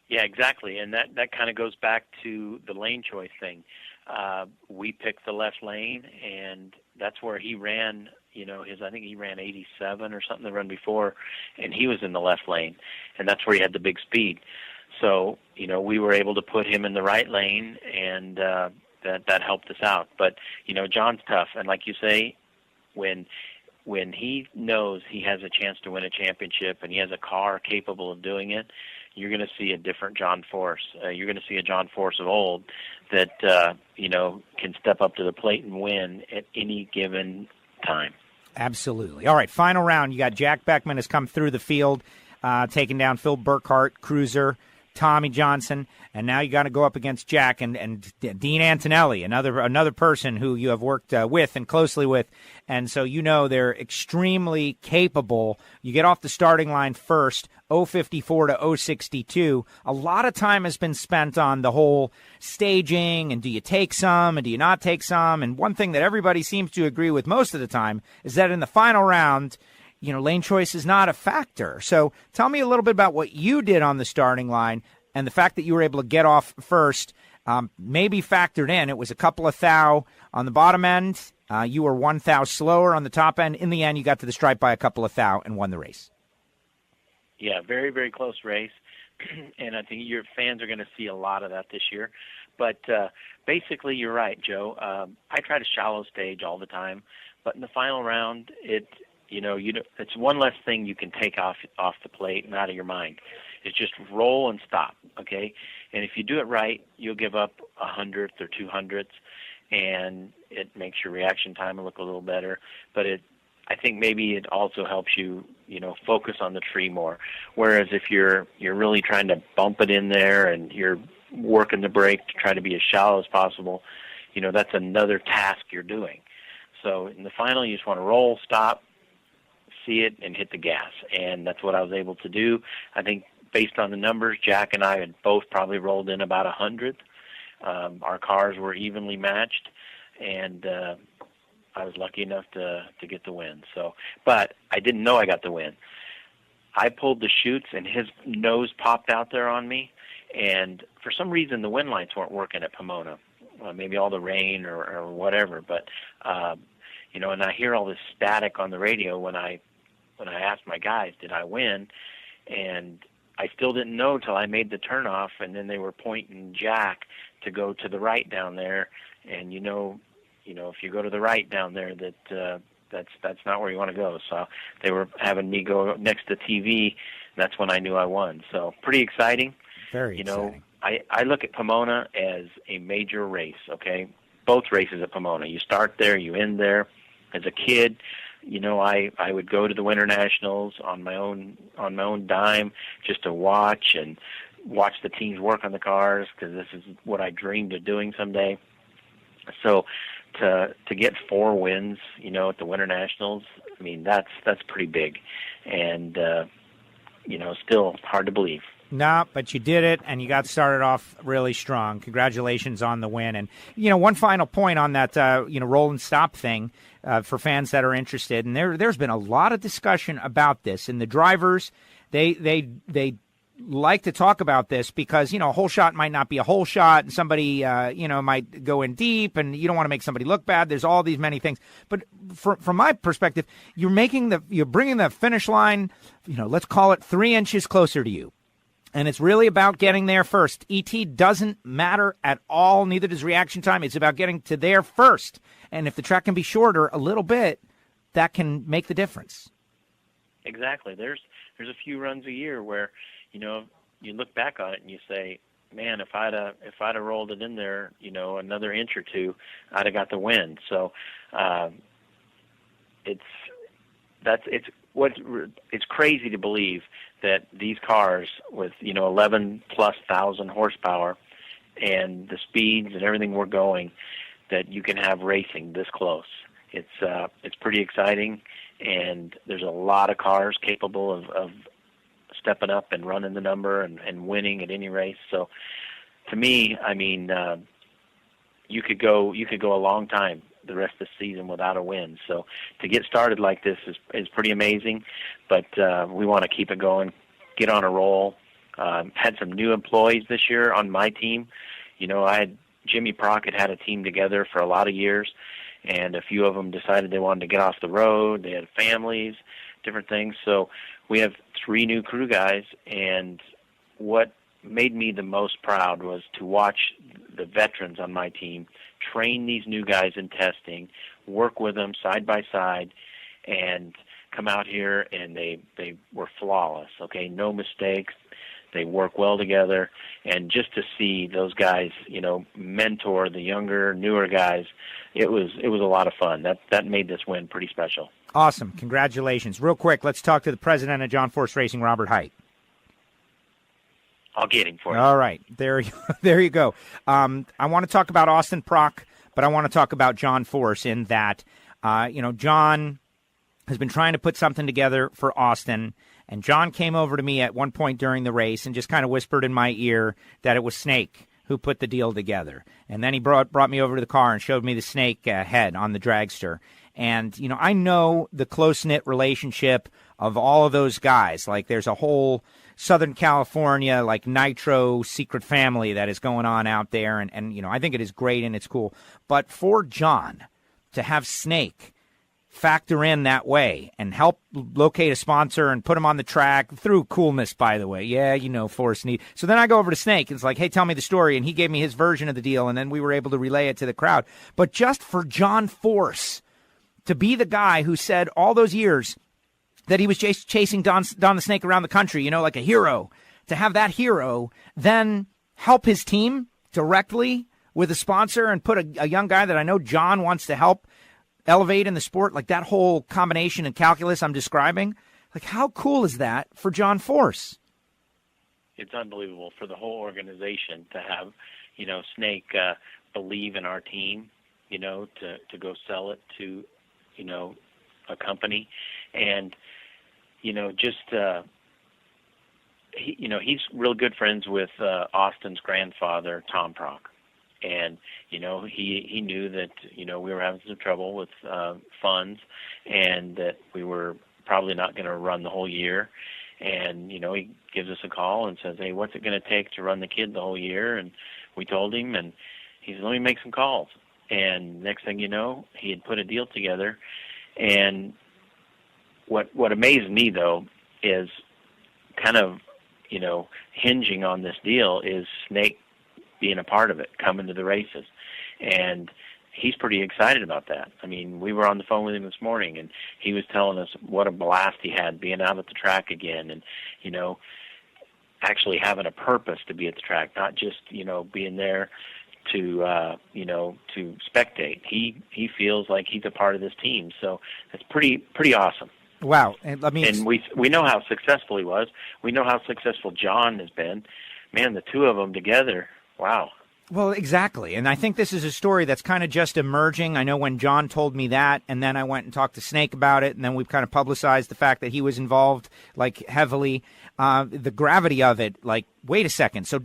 Yeah, exactly. And that kind of goes back to the lane choice thing. We picked the left lane, and that's where he ran, I think he ran 87 or something the run before, and he was in the left lane, and that's where he had the big speed. So, we were able to put him in the right lane, and that helped us out. But, John's tough, and like you say, when he knows he has a chance to win a championship and he has a car capable of doing it, you're going to see a different John Force. You're going to see a John Force of old that, can step up to the plate and win at any given time. Absolutely. All right, final round. You got Jack Beckman has come through the field, taking down Phil Burkhart, Cruiser, Tommy Johnson, and now you got to go up against Jack and Dean Antonelli, another person who you have worked with and closely with, and so they're extremely capable. You get off the starting line first, 054 to 062. A lot of time has been spent on the whole staging, and do you take some, and do you not take some, and one thing that everybody seems to agree with most of the time is that in the final round, lane choice is not a factor. So tell me a little bit about what you did on the starting line and the fact that you were able to get off first, maybe factored in. It was a couple of thou on the bottom end. You were 1 thou slower on the top end. In the end, you got to the stripe by a couple of thou and won the race. Yeah, very, very close race. And I think your fans are going to see a lot of that this year. But basically, you're right, Joe. I try to shallow stage all the time. But in the final round, it's one less thing you can take off the plate and out of your mind. It's just roll and stop, okay? And if you do it right, you'll give up 100th or 200ths, and it makes your reaction time look a little better. But I think maybe it also helps you, focus on the tree more. Whereas if you're really trying to bump it in there and you're working the brake to try to be as shallow as possible, that's another task you're doing. So in the final, you just want to roll, stop, see it, and hit the gas. And that's what I was able to do. I think based on the numbers, Jack and I had both probably rolled in about 100th. Our cars were evenly matched, and I was lucky enough to get the win. But I didn't know I got the win. I pulled the chutes, and his nose popped out there on me, and for some reason the wind lights weren't working at Pomona. Maybe all the rain or whatever, but and I hear all this static on the radio when I asked my guys, did I win? And I still didn't know till I made the turnoff, and then they were pointing Jack to go to the right down there, and if you go to the right down there, that's not where you want to go. So they were having me go next to TV. That's when I knew I won. So pretty exciting. Very exciting. I look at Pomona as a major race, okay? Both races at Pomona. You start there, you end there. As a kid, I would go to the Winter Nationals on my own dime just to watch the teams work on the cars, because this is what I dreamed of doing someday. So to get 4 wins, at the Winter Nationals, I mean, that's pretty big, and still hard to believe. No, but you did it, and you got started off really strong. Congratulations on the win. And, one final point on that, roll and stop thing for fans that are interested. And there's been a lot of discussion about this. And the drivers, they like to talk about this because, a whole shot might not be a whole shot, and somebody, might go in deep, and you don't want to make somebody look bad. There's all these many things. But from my perspective, you're bringing the finish line, let's call it 3 inches closer to you. And it's really about getting there first. ET doesn't matter at all. Neither does reaction time. It's about getting to there first. And if the track can be shorter a little bit, that can make the difference. Exactly. There's a few runs a year where, you look back on it and you say, man, if I'd have rolled it in there, another inch or two, I'd have got the win. So it's crazy to believe that these cars with 11,000+ horsepower and the speeds and everything we're going, that you can have racing this close. It's pretty exciting, and there's a lot of cars capable of stepping up and running the number and winning at any race. So to me, I mean, you could go a long time the rest of the season without a win. So to get started like this is pretty amazing, but we want to keep it going, get on a roll. Had some new employees this year on my team. Jimmy Prock had a team together for a lot of years, and a few of them decided they wanted to get off the road. They had families, different things. So we have 3 new crew guys, and what made me the most proud was to watch the veterans on my team train these new guys in testing, work with them side by side, and come out here, and they were flawless, okay? No mistakes. They work well together, and just to see those guys, mentor the younger, newer guys, it was a lot of fun. That made this win pretty special. Awesome. Congratulations. Real quick, let's talk to the president of John Force Racing, Robert Hight. I'll get him for you. All right. There you go. I want to talk about Austin Prock, but I want to talk about John Force in that, John has been trying to put something together for Austin, and John came over to me at one point during the race and just kind of whispered in my ear that it was Snake who put the deal together. And then he brought me over to the car and showed me the Snake head on the dragster. And, I know the close-knit relationship of all of those guys. Like, there's a whole Southern California, like, Nitro secret family that is going on out there. And I think it is great and it's cool. But for John to have Snake factor in that way and help locate a sponsor and put him on the track through coolness, by the way. Yeah, Force need. So then I go over to Snake. And it's like, hey, tell me the story. And he gave me his version of the deal. And then we were able to relay it to the crowd. But just for John Force to be the guy who said all those years that he was chasing Don the Snake around the country, like a hero, to have that hero then help his team directly with a sponsor and put a young guy that I know John wants to help elevate in the sport, like that whole combination and calculus I'm describing. Like, how cool is that for John Force? It's unbelievable for the whole organization to have, Snake believe in our team, to go sell it to, a company. And, he's real good friends with Austin's grandfather, Tom Prock. And, he knew that, we were having some trouble with funds and that we were probably not going to run the whole year. And, he gives us a call and says, hey, what's it going to take to run the kid the whole year? And we told him, and he said, let me make some calls. And next thing you know, he had put a deal together. And what amazed me, though, is kind of, hinging on this deal is Snake being a part of it, coming to the races. And he's pretty excited about that. I mean, we were on the phone with him this morning, and he was telling us what a blast he had being out at the track again and, actually having a purpose to be at the track, not just, being there to, to spectate. He feels like he's a part of this team. So it's pretty awesome. Wow. And we know how successful he was. We know how successful John has been. Man, the two of them together, wow. Well, exactly. And I think this is a story that's kind of just emerging. I know when John told me that, and then I went and talked to Snake about it, and then we've kind of publicized the fact that he was involved, heavily. The gravity of it, wait a second. So,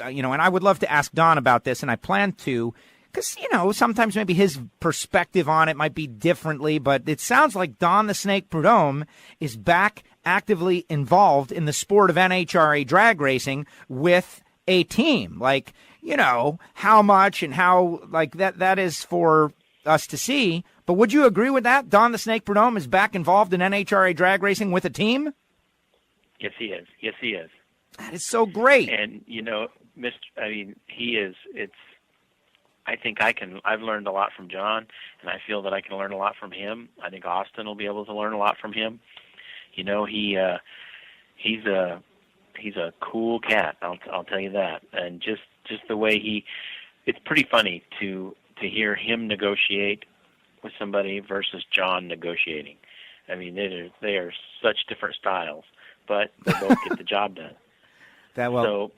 and I would love to ask Don about this, and I plan to, because, sometimes maybe his perspective on it might be differently, but it sounds like Don the Snake Prudhomme is back actively involved in the sport of NHRA drag racing with a team. How much and how, that is for us to see. But would you agree with that? Don the Snake Prudhomme is back involved in NHRA drag racing with a team? Yes, he is. Yes, he is. That is so great. And, he is, I think I've learned a lot from John, and I feel that I can learn a lot from him. I think Austin will be able to learn a lot from him. He's a cool cat. I'll tell you that. And just the way it's pretty funny to hear him negotiate with somebody versus John negotiating. I mean, they are such different styles, but they both get the job done. So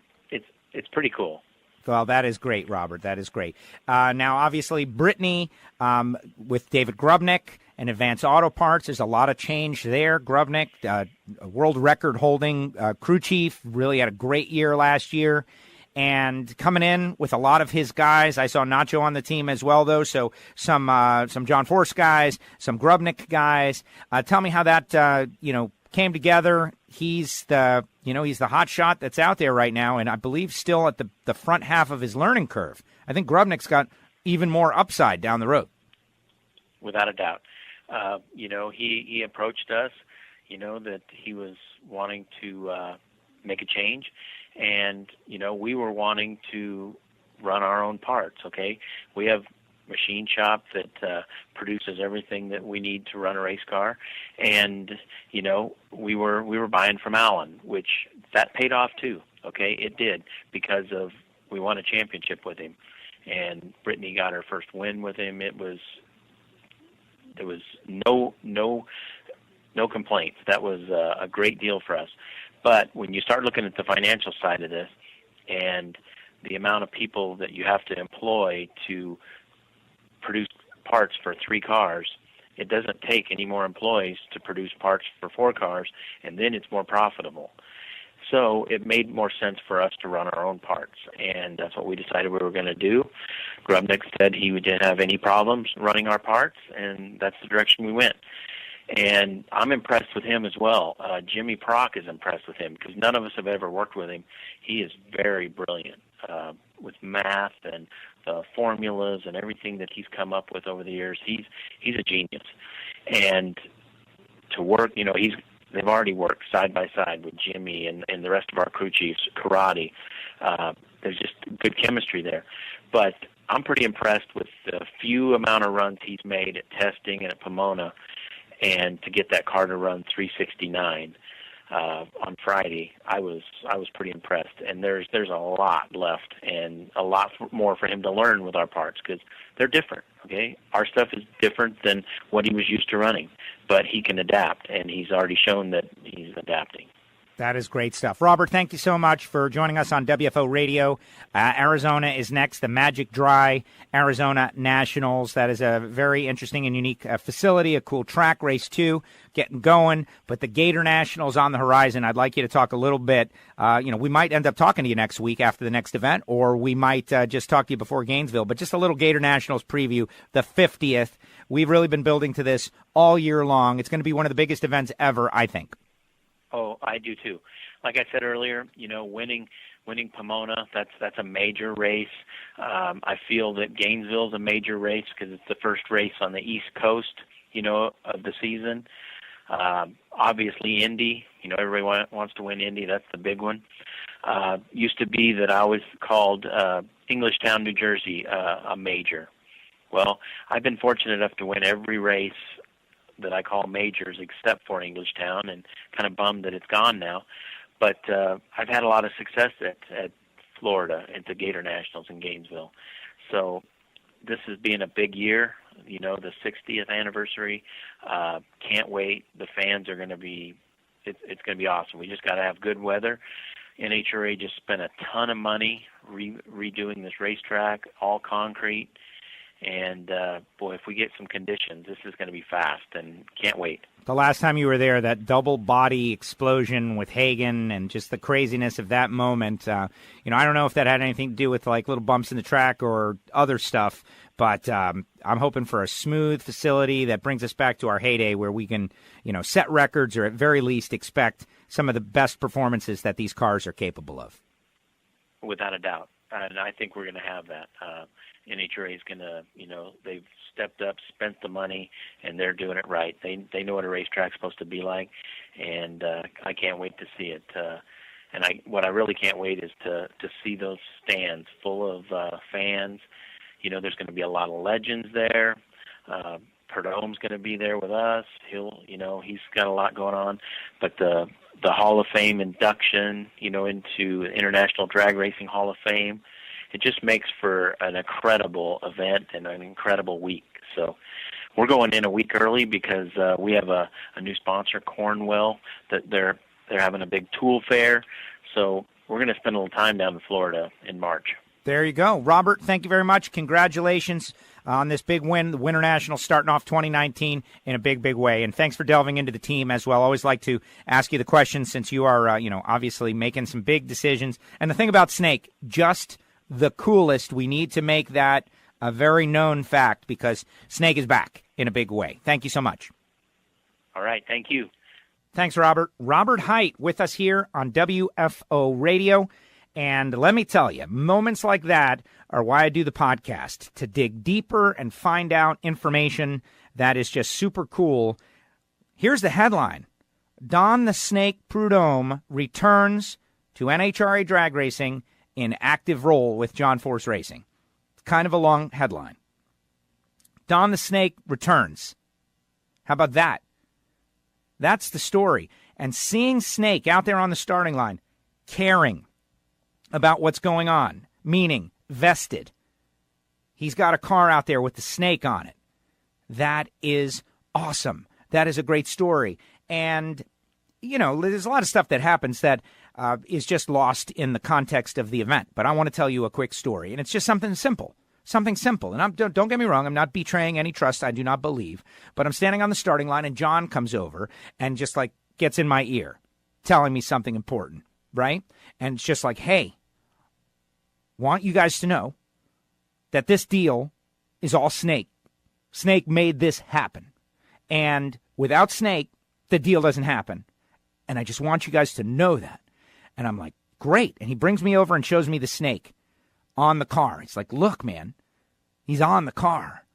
it's pretty cool. Well, that is great, Robert. That is great. Now, obviously, Brittany with David Grubnick and Advance Auto Parts, there's a lot of change there. Grubnick, a world record-holding crew chief, really had a great year last year. And coming in with a lot of his guys, I saw Nacho on the team as well, though. So some John Force guys, some Grubnick guys. Tell me how that came together. He's the hot shot that's out there right now, and I believe still at the front half of his learning curve. I think Grubnick's got even more upside down the road. Without a doubt. He approached us, that he was wanting to make a change. And, we were wanting to run our own parts, okay? We have a machine shop that produces everything that we need to run a race car. And, we were buying from Allen, which that paid off too, okay? It did, because we won a championship with him. And Brittany got her first win with him. There was no complaints. That was a great deal for us. But when you start looking at the financial side of this and the amount of people that you have to employ to produce parts for 3 cars, it doesn't take any more employees to produce parts for 4 cars, and then it's more profitable. So it made more sense for us to run our own parts, and that's what we decided we were going to do. Grubnick said he didn't have any problems running our parts, and that's the direction we went. And I'm impressed with him as well. Jimmy Prock is impressed with him because none of us have ever worked with him. He is very brilliant with math and the formulas and everything that he's come up with over the years. He's a genius. And to work, they've already worked side by side with Jimmy and the rest of our crew chiefs, karate. There's just good chemistry there. But I'm pretty impressed with the few amount of runs he's made at testing and at Pomona, and to get that car to run 369 on Friday, I was pretty impressed. And there's a lot left, and a lot more for him to learn with our parts, because they're different. Okay, our stuff is different than what he was used to running, but he can adapt, and he's already shown that he's adapting. That is great stuff. Robert, thank you so much for joining us on WFO Radio. Arizona is next, the Magic Dry Arizona Nationals. That is a very interesting and unique facility, a cool track, race 2, getting going. But the Gator Nationals on the horizon. I'd like you to talk a little bit. We might end up talking to you next week after the next event, or we might just talk to you before Gainesville. But just a little Gator Nationals preview, the 50th. We've really been building to this all year long. It's going to be one of the biggest events ever, I think. Oh, I do too. Like I said earlier, winning Pomona, that's a major race. I feel that Gainesville is a major race because it's the first race on the East Coast, of the season. Obviously, Indy, everybody wants to win Indy. That's the big one. Used to be that I always called Englishtown, New Jersey, a major. Well, I've been fortunate enough to win every race that I call majors except for Englishtown, and kind of bummed that it's gone now. But I've had a lot of success at Florida, at the Gator Nationals in Gainesville. So this is being a big year, the 60th anniversary. Can't wait. The fans are going to be, it's going to be awesome. We just got to have good weather. NHRA just spent a ton of money redoing this racetrack, all concrete. And, boy, if we get some conditions, this is going to be fast, and can't wait. The last time you were there, that double body explosion with Hagen and just the craziness of that moment, I don't know if that had anything to do with, like, little bumps in the track or other stuff, but I'm hoping for a smooth facility that brings us back to our heyday where we can, set records or at very least expect some of the best performances that these cars are capable of. Without a doubt. And I think we're going to have that. NHRA is going to, they've stepped up, spent the money, and they're doing it right. They know what a racetrack's supposed to be like, and I can't wait to see it. And what I really can't wait is to see those stands full of fans. There's going to be a lot of legends there. Prudhomme's going to be there with us. He's got a lot going on. But the Hall of Fame induction, into International Drag Racing Hall of Fame, it just makes for an incredible event and an incredible week. So we're going in a week early because we have a new sponsor, Cornwell, that they're having a big tool fair. So we're going to spend a little time down in Florida in March. There you go. Robert, thank you very much. Congratulations on this big win, the Winter Nationals starting off 2019 in a big, big way. And thanks for delving into the team as well. Always like to ask you the question since you are, obviously making some big decisions. And the thing about Snake, just the coolest. We need to make that a very known fact because Snake is back in a big way. Thank you so much. All right. Thank you. Thanks, Robert. Robert Hight with us here on WFO Radio. And let me tell you, moments like that are why I do the podcast, to dig deeper and find out information that is just super cool. Here's the headline. Don the Snake Prudhomme returns to NHRA drag racing in active role with John Force Racing. It's kind of a long headline. Don the Snake returns. How about that? That's the story. And seeing Snake out there on the starting line, caring about what's going on, meaning vested. He's got a car out there with the snake on it. That is awesome. That is a great story. And, there's a lot of stuff that happens that is just lost in the context of the event. But I want to tell you a quick story. And it's just something simple. Something simple. And don't get me wrong, I'm not betraying any trust I do not believe. But I'm standing on the starting line, and John comes over and just, gets in my ear, telling me something important, right? And it's just like, hey, want you guys to know that this deal is all Snake. Snake made this happen. And without Snake, the deal doesn't happen. And I just want you guys to know that. And I'm like, great. And he brings me over and shows me the snake on the car. He's like, look, man, he's on the car.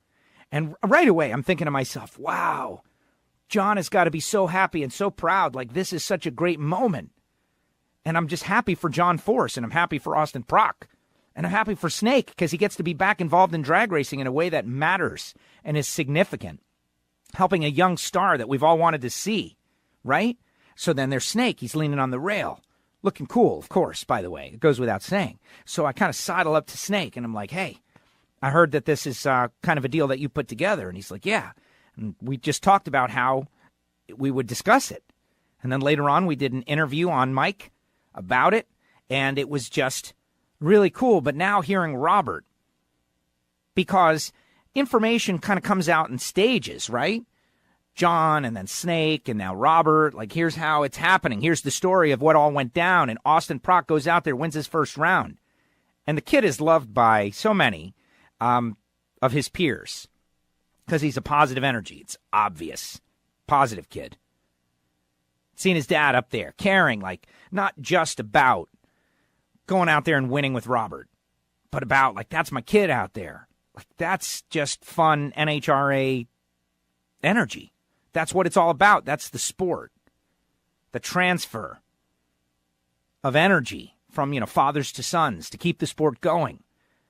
And right away, I'm thinking to myself, wow, John has got to be so happy and so proud. This is such a great moment. And I'm just happy for John Force, and I'm happy for Austin Prock And I'm happy for Snake because he gets to be back involved in drag racing in a way that matters and is significant, helping a young star that we've all wanted to see, right? So then there's Snake. He's leaning on the rail. Looking cool, of course, by the way. It goes without saying. So I kind of sidle up to Snake, and I'm like, hey, I heard that this is kind of a deal that you put together. And he's like, yeah. And we just talked about how we would discuss it. And then later on, we did an interview on mic about it, and it was just really cool. But now hearing Robert, because information kind of comes out in stages, right? John and then Snake and now Robert. Like, here's how it's happening. Here's the story of what all went down. And Austin Prock goes out there, wins his first round. And the kid is loved by so many of his peers because he's a positive energy. It's obvious. Positive kid. Seeing his dad up there, caring, like, not just about going out there and winning with Robert, but about, like, that's my kid out there. Like, that's just fun NHRA energy. That's what it's all about. That's the sport. The transfer of energy from, fathers to sons to keep the sport going.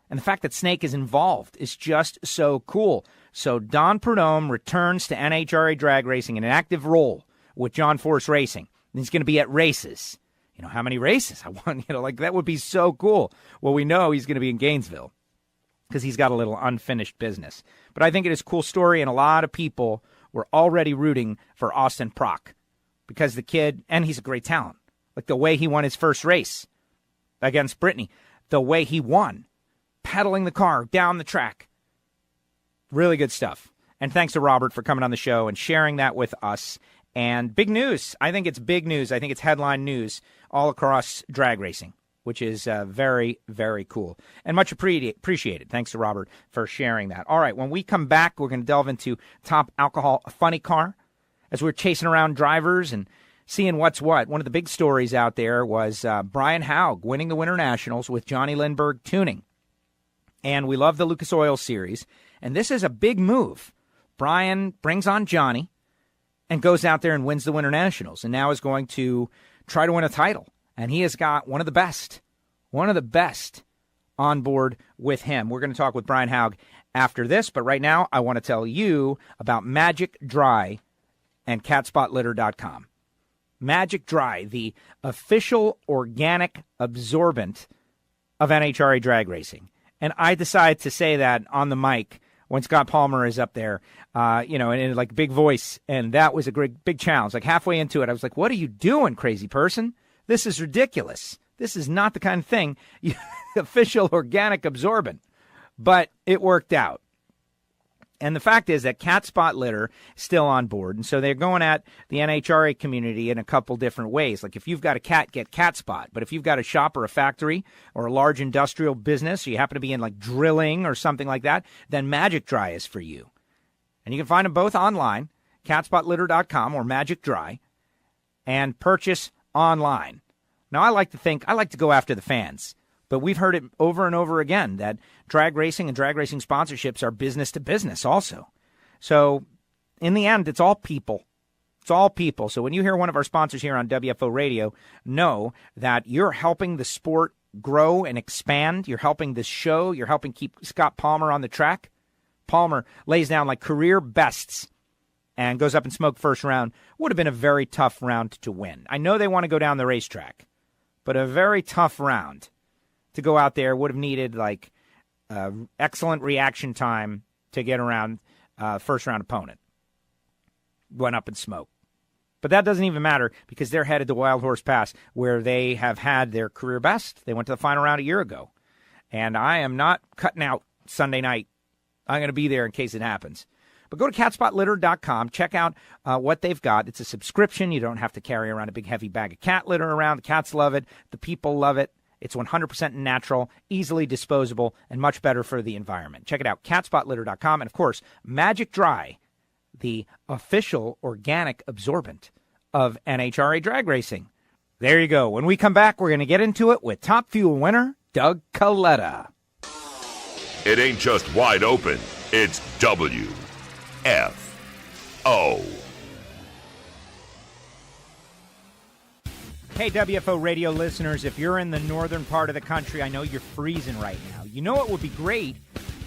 And the fact that Snake is involved is just so cool. So Don Prudhomme returns to NHRA drag racing in an active role with John Force Racing. And he's going to be at races. How many races? I want, that would be so cool. Well, we know he's going to be in Gainesville because he's got a little unfinished business. But I think it is a cool story, and a lot of people were already rooting for Austin Prock because the kid, and he's a great talent. Like the way he won his first race against Brittany, the way he won, pedaling the car down the track. Really good stuff. And thanks to Robert for coming on the show and sharing that with us. And big news. I think it's big news. I think it's headline news all across drag racing, which is very, very cool. And much appreciated. Thanks to Robert for sharing that. All right, when we come back, we're going to delve into Top Alcohol Funny Car as we're chasing around drivers and seeing what's what. One of the big stories out there was Brian Hough winning the Winter Nationals with Jonnie Lindberg tuning. And we love the Lucas Oil Series. And this is a big move. Brian brings on Jonnie and goes out there and wins the Winter Nationals and now is going to try to win a title. And he has got one of the best on board with him. We're going to talk with Brian Hough after this, but right now I want to tell you about Magic Dry and CatSpotLitter.com. Magic Dry, the official organic absorbent of NHRA drag racing. And I decided to say that on the mic when Scott Palmer is up there, in like big voice, and that was a great big challenge. Like halfway into it, I was like, what are you doing, crazy person? This is ridiculous. This is not the kind of thing, official organic absorbent. But it worked out. And the fact is that Cat Spot Litter is still on board. And so they're going at the NHRA community in a couple different ways. Like if you've got a cat, get Cat Spot. But if you've got a shop or a factory or a large industrial business, or you happen to be in like drilling or something like that, then Magic Dry is for you. And you can find them both online, CatSpotLitter.com or Magic Dry, and purchase online. Now, I like to go after the fans. But we've heard it over and over again that drag racing and drag racing sponsorships are business to business also. So in the end, it's all people. It's all people. So when you hear one of our sponsors here on WFO Radio, know that you're helping the sport grow and expand. You're helping this show. You're helping keep Scott Palmer on the track. Palmer lays down like career bests and goes up and smoked first round. Would have been a very tough round to win. I know they want to go down the racetrack, but a very tough round to go out there. Would have needed like excellent reaction time to get around first round opponent. Went up and smoked. But that doesn't even matter because they're headed to Wild Horse Pass where they have had their career best. They went to the final round a year ago. And I am not cutting out Sunday night. I'm going to be there in case it happens. But go to CatSpotLitter.com. Check out what they've got. It's a subscription. You don't have to carry around a big heavy bag of cat litter around. The cats love it. The people love it. It's 100% natural, easily disposable, and much better for the environment. Check it out, CatSpotLitter.com. And, of course, Magic Dry, the official organic absorbent of NHRA drag racing. There you go. When we come back, we're going to get into it with Top Fuel winner Doug Kalitta. It ain't just wide open. It's WFO. Hey, WFO radio listeners, if you're in the northern part of the country, I know you're freezing right now. You know what would be great?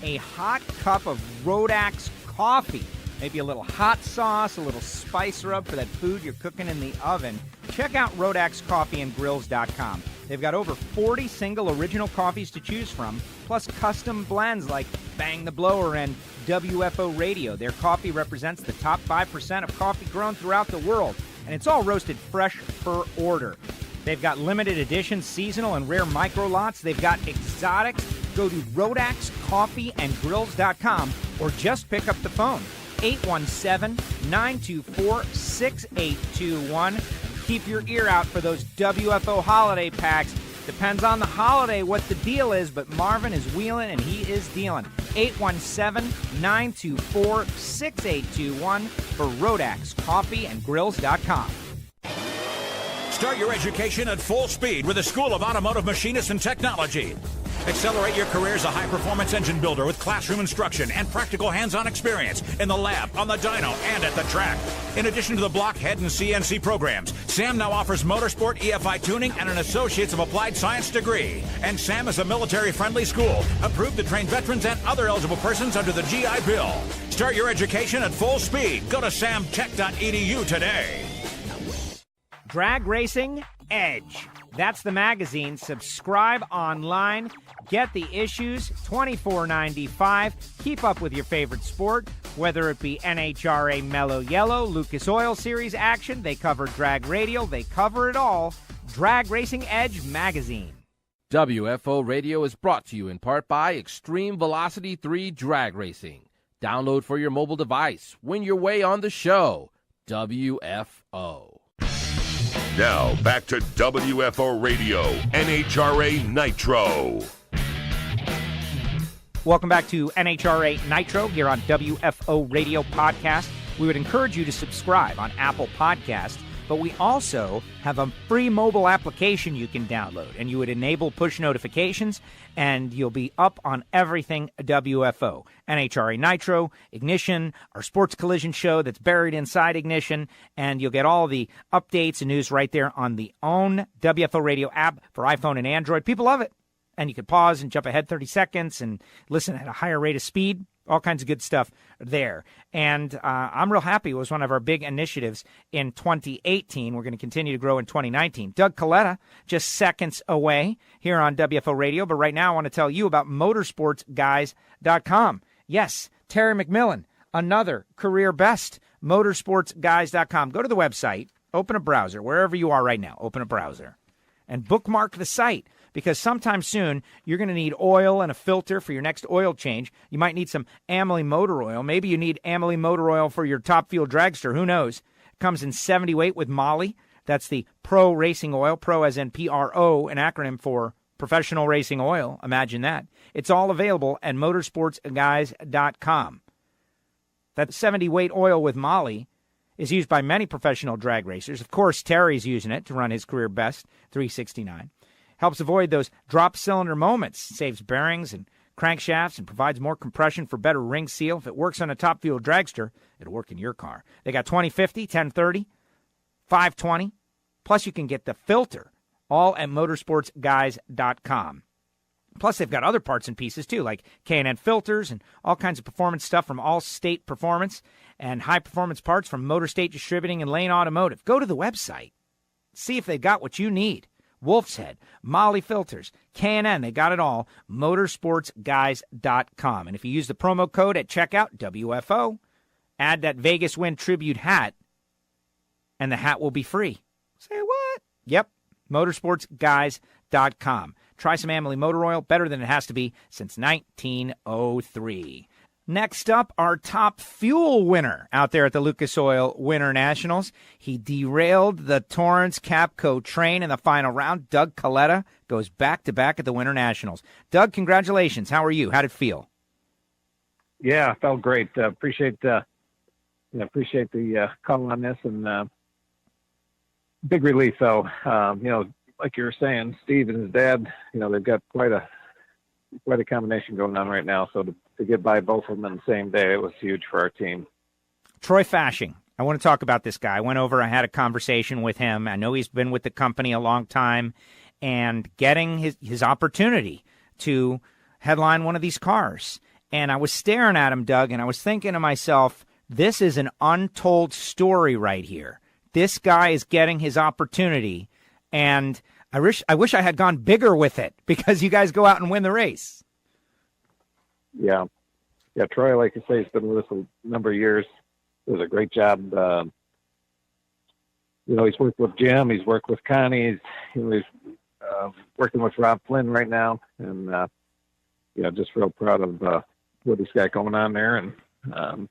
A hot cup of Rodax coffee. Maybe a little hot sauce, a little spice rub for that food you're cooking in the oven. Check out RodaxCoffeeandGrills.com. They've got over 40 single original coffees to choose from, plus custom blends like Bang the Blower and WFO Radio. Their coffee represents the top 5% of coffee grown throughout the world, and it's all roasted fresh per order. They've got limited edition, seasonal, and rare micro lots. They've got exotics. Go to RodaxCoffeeandGrills.com or just pick up the phone, 817-924-6821. Keep your ear out for those WFO holiday packs. Depends on the holiday what the deal is, but Marvin is wheeling and he is dealing. 817-924-6821 for RodaxCoffeeandGrills.com. Start your education at full speed with the School of Automotive Machinists and Technology. Accelerate your career as a high-performance engine builder with classroom instruction and practical hands-on experience in the lab, on the dyno, and at the track. In addition to the block, head, and CNC programs, SAM now offers motorsport, EFI tuning, and an Associates of Applied Science degree. And SAM is a military-friendly school, approved to train veterans and other eligible persons under the GI Bill. Start your education at full speed. Go to samtech.edu today. Drag Racing Edge. That's the magazine. Subscribe online. Get the issues, $24.95. Keep up with your favorite sport, whether it be NHRA Mellow Yellow, Lucas Oil Series action. They cover drag radial. They cover it all. Drag Racing Edge magazine. WFO Radio is brought to you in part by Extreme Velocity 3 Drag Racing. Download for your mobile device. Win your way on the show. WFO. Now, back to WFO Radio, NHRA Nitro. Welcome back to NHRA Nitro here on WFO Radio Podcast. We would encourage you to subscribe on Apple Podcasts, but we also have a free mobile application you can download, and you would enable push notifications, and you'll be up on everything WFO. NHRA Nitro, Ignition, our sports collision show that's buried inside Ignition, and you'll get all the updates and news right there on the own WFO Radio app for iPhone and Android. People love it. And you can pause and jump ahead 30 seconds and listen at a higher rate of speed. All kinds of good stuff there. And I'm real happy. It was one of our big initiatives in 2018. We're going to continue to grow in 2019. Doug Kalitta, just seconds away here on WFO Radio. But right now I want to tell you about motorsportsguys.com. Yes, Terry McMillan, another career best, motorsportsguys.com. Go to the website, open a browser, wherever you are right now, open a browser, and bookmark the site. Because sometime soon, you're going to need oil and a filter for your next oil change. You might need some Amalie motor oil. Maybe you need Amalie motor oil for your Top Fuel dragster. Who knows? It comes in 70 weight with Molly. That's the Pro Racing Oil. Pro as in P-R-O, an acronym for Professional Racing Oil. Imagine that. It's all available at motorsportsguys.com. That 70 weight oil with Molly is used by many professional drag racers. Of course, Terry's using it to run his career best, 369. Helps avoid those drop cylinder moments, saves bearings and crankshafts, and provides more compression for better ring seal. If it works on a Top Fuel dragster, it'll work in your car. They got 2050, 1030, 520. Plus, you can get the filter, all at motorsportsguys.com. Plus, they've got other parts and pieces, too, like K&N filters and all kinds of performance stuff from All-State Performance and high-performance parts from Motor State Distributing and Lane Automotive. Go to the website. See if they've got what you need. Wolf's Head, Molly Filters, K&N, they got it all, motorsportsguys.com. And if you use the promo code at checkout, WFO, add that Vegas Win Tribute hat, and the hat will be free. Say what? Yep, motorsportsguys.com. Try some Amalie motor oil, better than it has to be since 1903. Next up, our top fuel winner out there at the Lucas Oil Winternationals. He derailed the Torrance Capco train in the final round. Doug Kalitta goes back-to-back at the Winternationals. Doug, congratulations. How are you? How did it feel? Yeah, it felt great. Appreciate the call on this, and big relief, though. Like you were saying, Steve and his dad, they've got quite a combination going on right now. So to get by both of them in the same day, it was huge for our team. Troy Fashing, I want to talk about this guy. I went over, I had a conversation with him. I know he's been with the company a long time, and getting his opportunity to headline one of these cars. And I was staring at him, Doug, and I was thinking to myself, this is an untold story right here. This guy is getting his opportunity, and I wish I had gone bigger with it, because you guys go out and win the race. Yeah. Yeah, Troy, like you say, he's been with us a number of years. Does a great job. He's worked with Jim. He's worked with Connie. He's working with Rob Flynn right now. And, just real proud of what he's got going on there. And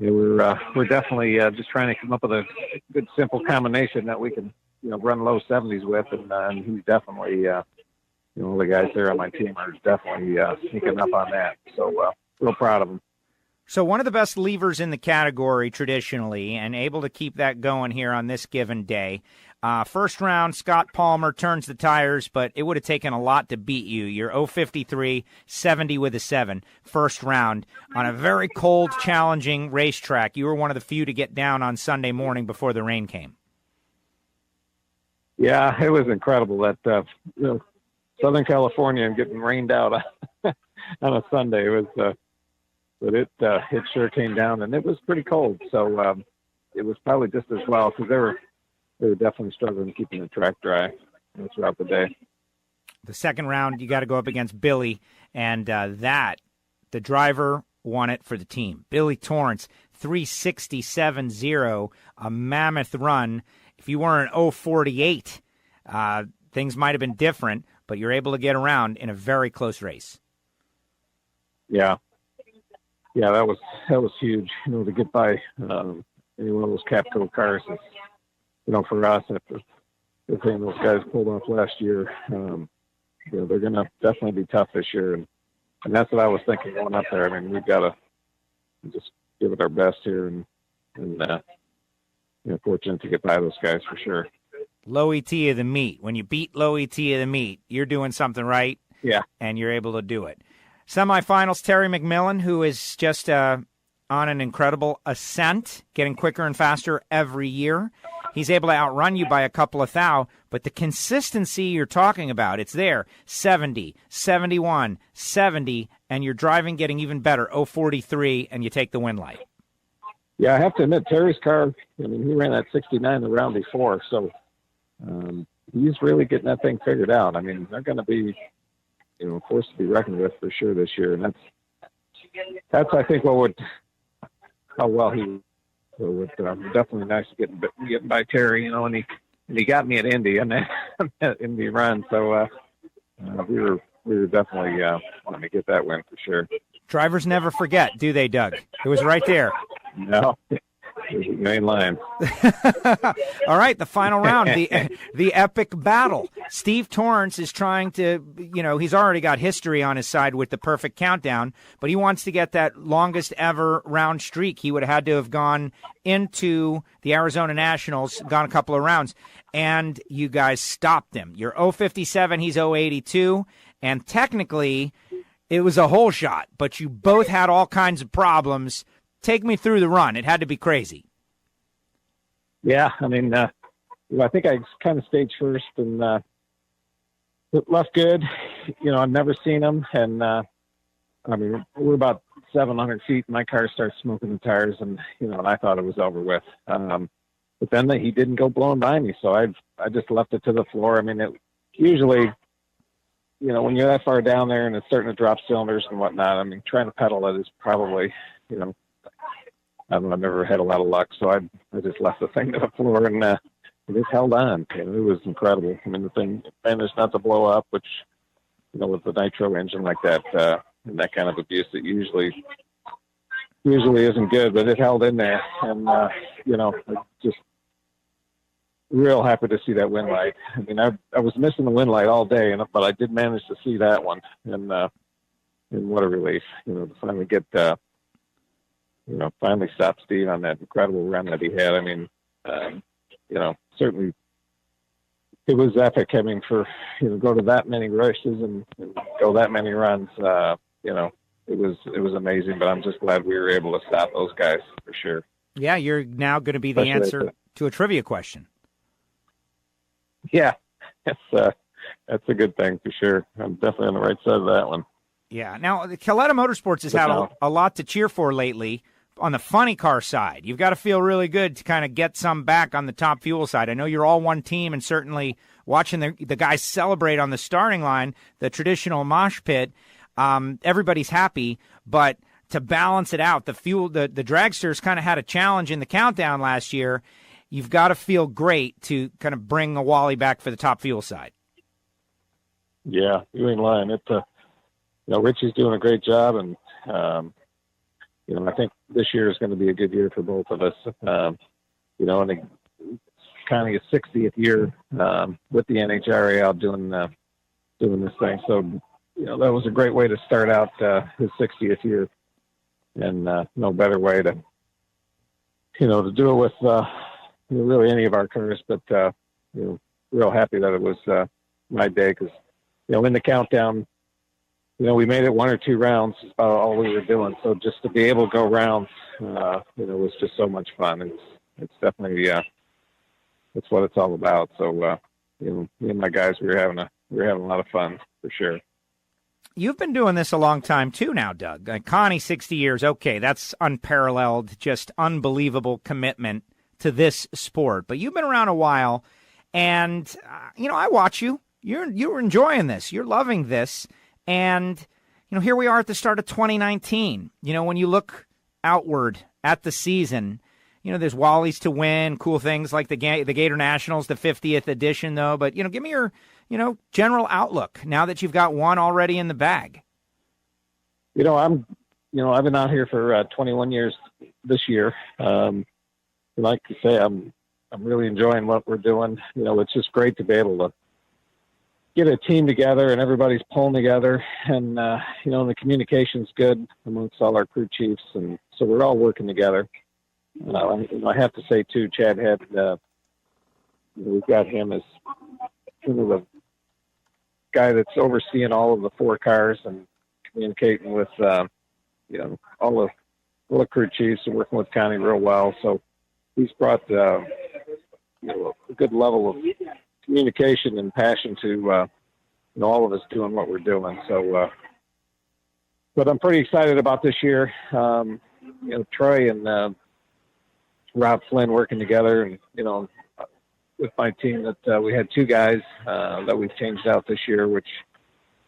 we're definitely just trying to come up with a good, simple combination that we can, run low 70s with. And he's definitely, the guys there on my team are definitely sneaking up on that. So real proud of him. So one of the best levers in the category traditionally, and able to keep that going here on this given day. First round, Scott Palmer turns the tires, but it would have taken a lot to beat you. You're 053, 70 with a 7, first round on a very cold, challenging racetrack. You were one of the few to get down on Sunday morning before the rain came. Yeah, it was incredible that Southern California and getting rained out on a Sunday. It was. But it sure came down, and it was pretty cold. So it was probably just as well, because they were definitely struggling keeping the track dry throughout the day. The second round, you got to go up against Billy, and the driver won it for the team. Billy Torrance, 367.0, a mammoth run. If you were an 048, things might have been different, but you're able to get around in a very close race. Yeah. Yeah, that was huge. To get by any one of those Capco cars. Is, for us, after the thing those guys pulled off last year, they're going to definitely be tough this year, and that's what I was thinking going up there. I mean, we've got to just give it our best here, and fortunate to get by those guys for sure. Low ET of the meet. When you beat low ET of the meet, you're doing something right. Yeah, and you're able to do it. Semifinals, Terry McMillan, who is just on an incredible ascent, getting quicker and faster every year. He's able to outrun you by a couple of thou, but the consistency you're talking about, it's there. 70, 71, 70, and you're driving getting even better. 043, and you take the win light. Yeah, I have to admit, Terry's car, he ran that 69 the round before, so he's really getting that thing figured out. I mean, they're going to be forced to be reckoned with for sure this year. And that's I think, how well he would definitely nice to get by Terry, and he got me at Indy and at Indy run. So we were definitely wanting to get that win for sure. Drivers never forget, do they, Doug? It was right there. No. You ain't lying. All right, the final round, the epic battle. Steve Torrance is trying to, he's already got history on his side with the perfect countdown, but he wants to get that longest ever round streak. He would have had to have gone into the Arizona Nationals, gone a couple of rounds, and you guys stopped him. You're 057, he's 082, and technically it was a hole shot, but you both had all kinds of problems. Take me through the run. It had to be crazy. Yeah, I mean, I think I kind of staged first and it left good. I've never seen him, and we're about 700 feet. My car starts smoking the tires, and and I thought it was over with. But then he didn't go blowing by me, so I just left it to the floor. I mean, it usually, when you're that far down there and it's starting to drop cylinders and whatnot, I mean, trying to pedal it is probably, I've never had a lot of luck, so I just left the thing to the floor and it just held on. It was incredible. I mean, the thing managed not to blow up, which, with the Nitro engine like that, and that kind of abuse, it usually isn't good, but it held in there. And, just real happy to see that win light. I mean, I was missing the win light all day, but I did manage to see that one, and what a relief, to finally get, finally stopped Steve on that incredible run that he had. I mean, certainly it was epic. I mean, for, go to that many races and go that many runs, it was amazing, but I'm just glad we were able to stop those guys for sure. Yeah, you're now going to be the answer to a trivia question. Yeah, that's a good thing for sure. I'm definitely on the right side of that one. Yeah. Now, the Kalitta Motorsports has had a lot to cheer for lately on the funny car side. You've got to feel really good to kind of get some back on the Top Fuel side. I know you're all one team, and certainly watching the guys celebrate on the starting line, the traditional mosh pit, everybody's happy, but to balance it out, the dragsters kind of had a challenge in the countdown last year. You've got to feel great to kind of bring a Wally back for the Top Fuel side. Yeah, you ain't lying. Richie's doing a great job, and I think this year is going to be a good year for both of us. And it's kind of his 60th year with the NHRA out doing this thing. So, that was a great way to start out his 60th year, and no better way to do it with really any of our cars. But real happy that it was my day, because in the countdown, we made it 1 or 2 rounds, is about all we were doing. So just to be able to go rounds, was just so much fun. It's definitely, that's what it's all about. So, me and my guys, we were having a lot of fun for sure. You've been doing this a long time too now, Doug. Connie, 60 years. Okay, that's unparalleled, just unbelievable commitment to this sport. But you've been around a while, and I watch you. You're enjoying this. You're loving this. And, here we are at the start of 2019. When you look outward at the season, there's Wallies to win, cool things like the Gator Nationals, the 50th edition, though. But, give me your, general outlook now that you've got one already in the bag. I've been out here for 21 years this year. Like you say, I'm really enjoying what we're doing. It's just great to be able to get a team together and everybody's pulling together, and the communication's good amongst all our crew chiefs, and so we're all working together. I have to say too, Chad had we've got him as the guy that's overseeing all of the 4 cars and communicating with all the crew chiefs and working with Connie real well. So he's brought a good level of communication and passion to all of us doing what we're doing. So, but I'm pretty excited about this year. Troy and Rob Flynn working together, and with my team, that we had 2 guys that we've changed out this year, which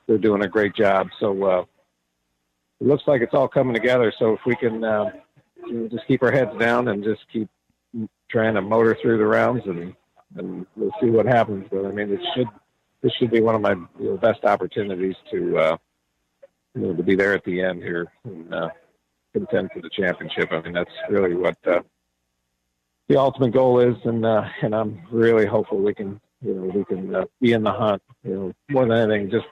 they're doing a great job. So it looks like it's all coming together. So if we can just keep our heads down and just keep trying to motor through the rounds, and we'll see what happens. But I mean, this should be one of my best opportunities to be there at the end here and contend for the championship. I mean, that's really what the ultimate goal is, and I'm really hopeful we can be in the hunt. More than anything,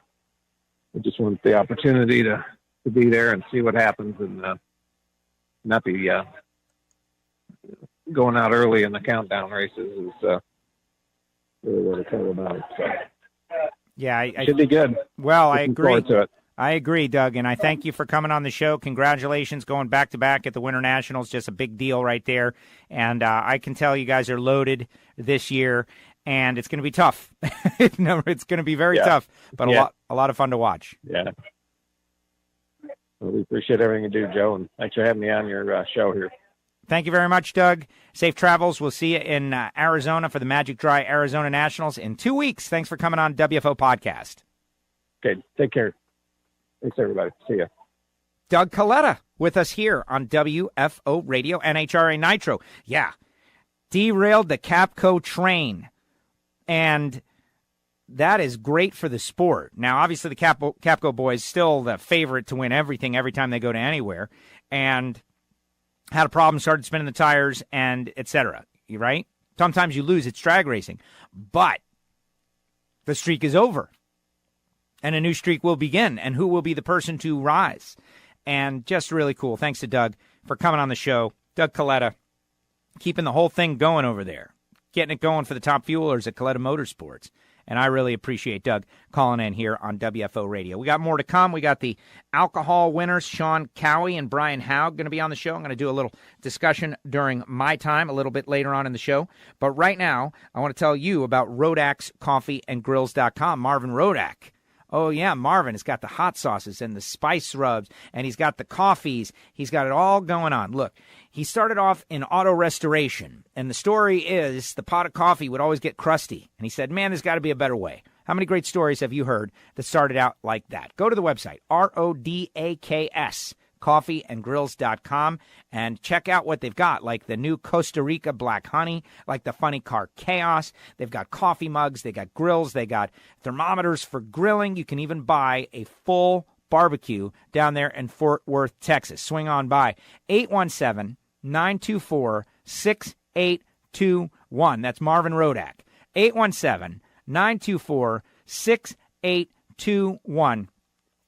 I just want the opportunity to be there and see what happens, and not be going out early in the countdown races is really what it's all about. So, yeah, it should be good. Well, Looking I agree. forward to it. I agree, Doug, and I thank you for coming on the show. Congratulations, going back-to-back at the Winter Nationals, just a big deal right there. And I can tell you guys are loaded this year, and it's going to be tough. It's going to be very tough, but a lot of fun to watch. Yeah. Well, we appreciate everything you do, Joe, and thanks for having me on your show here. Thank you very much, Doug. Safe travels. We'll see you in Arizona for the Magic Dry Arizona Nationals in 2 weeks. Thanks for coming on WFO Podcast. Okay, take care. Thanks, everybody. See ya. Doug Kalitta with us here on WFO Radio, NHRA Nitro. Yeah, derailed the Capco train, and that is great for the sport. Now, obviously, the Capco boys still the favorite to win everything every time they go to anywhere, and had a problem, started spinning the tires, and etc. You right? Sometimes you lose. It's drag racing, but the streak is over. And a new streak will begin, and who will be the person to rise? And just really cool. Thanks to Doug for coming on the show. Doug Kalitta, keeping the whole thing going over there, getting it going for the top fuelers at Kalitta Motorsports. and I really appreciate Doug calling in here on WFO Radio. We got more to come. We got the alcohol winners, Shawn Cowie and Brian Hough, going to be on the show. I'm going to do a little discussion during my time a little bit later on in the show. But right now, I want to tell you about RodakCoffeeandGrills.com. Marvin Rodak. Oh, yeah, Marvin has got the hot sauces and the spice rubs, and he's got the coffees. He's got it all going on. Look, he started off in auto restoration, and the story is the pot of coffee would always get crusty. And he said, man, there's got to be a better way. How many great stories have you heard that started out like that? Go to the website, RODAKS, coffeeandgrills.com, and check out what they've got, like the new Costa Rica Black Honey, like the Funny Car Chaos. They've got coffee mugs, they got grills, they got thermometers for grilling. You can even buy a full barbecue down there in Fort Worth, Texas. Swing on by. 817-924-6821. That's Marvin Rodak. 817-924-6821.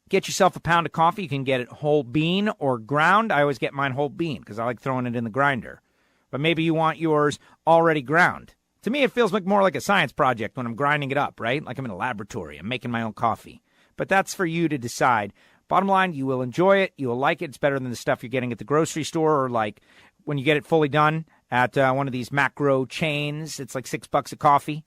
Get yourself a pound of coffee. You can get it whole bean or ground. I always get mine whole bean because I like throwing it in the grinder. But maybe you want yours already ground. To me, it feels more like a science project when I'm grinding it up, right? Like I'm in a laboratory. I'm making my own coffee. But that's for you to decide. Bottom line, you will enjoy it. You will like it. It's better than the stuff you're getting at the grocery store or like when you get it fully done at one of these macro chains. It's like $6 a coffee.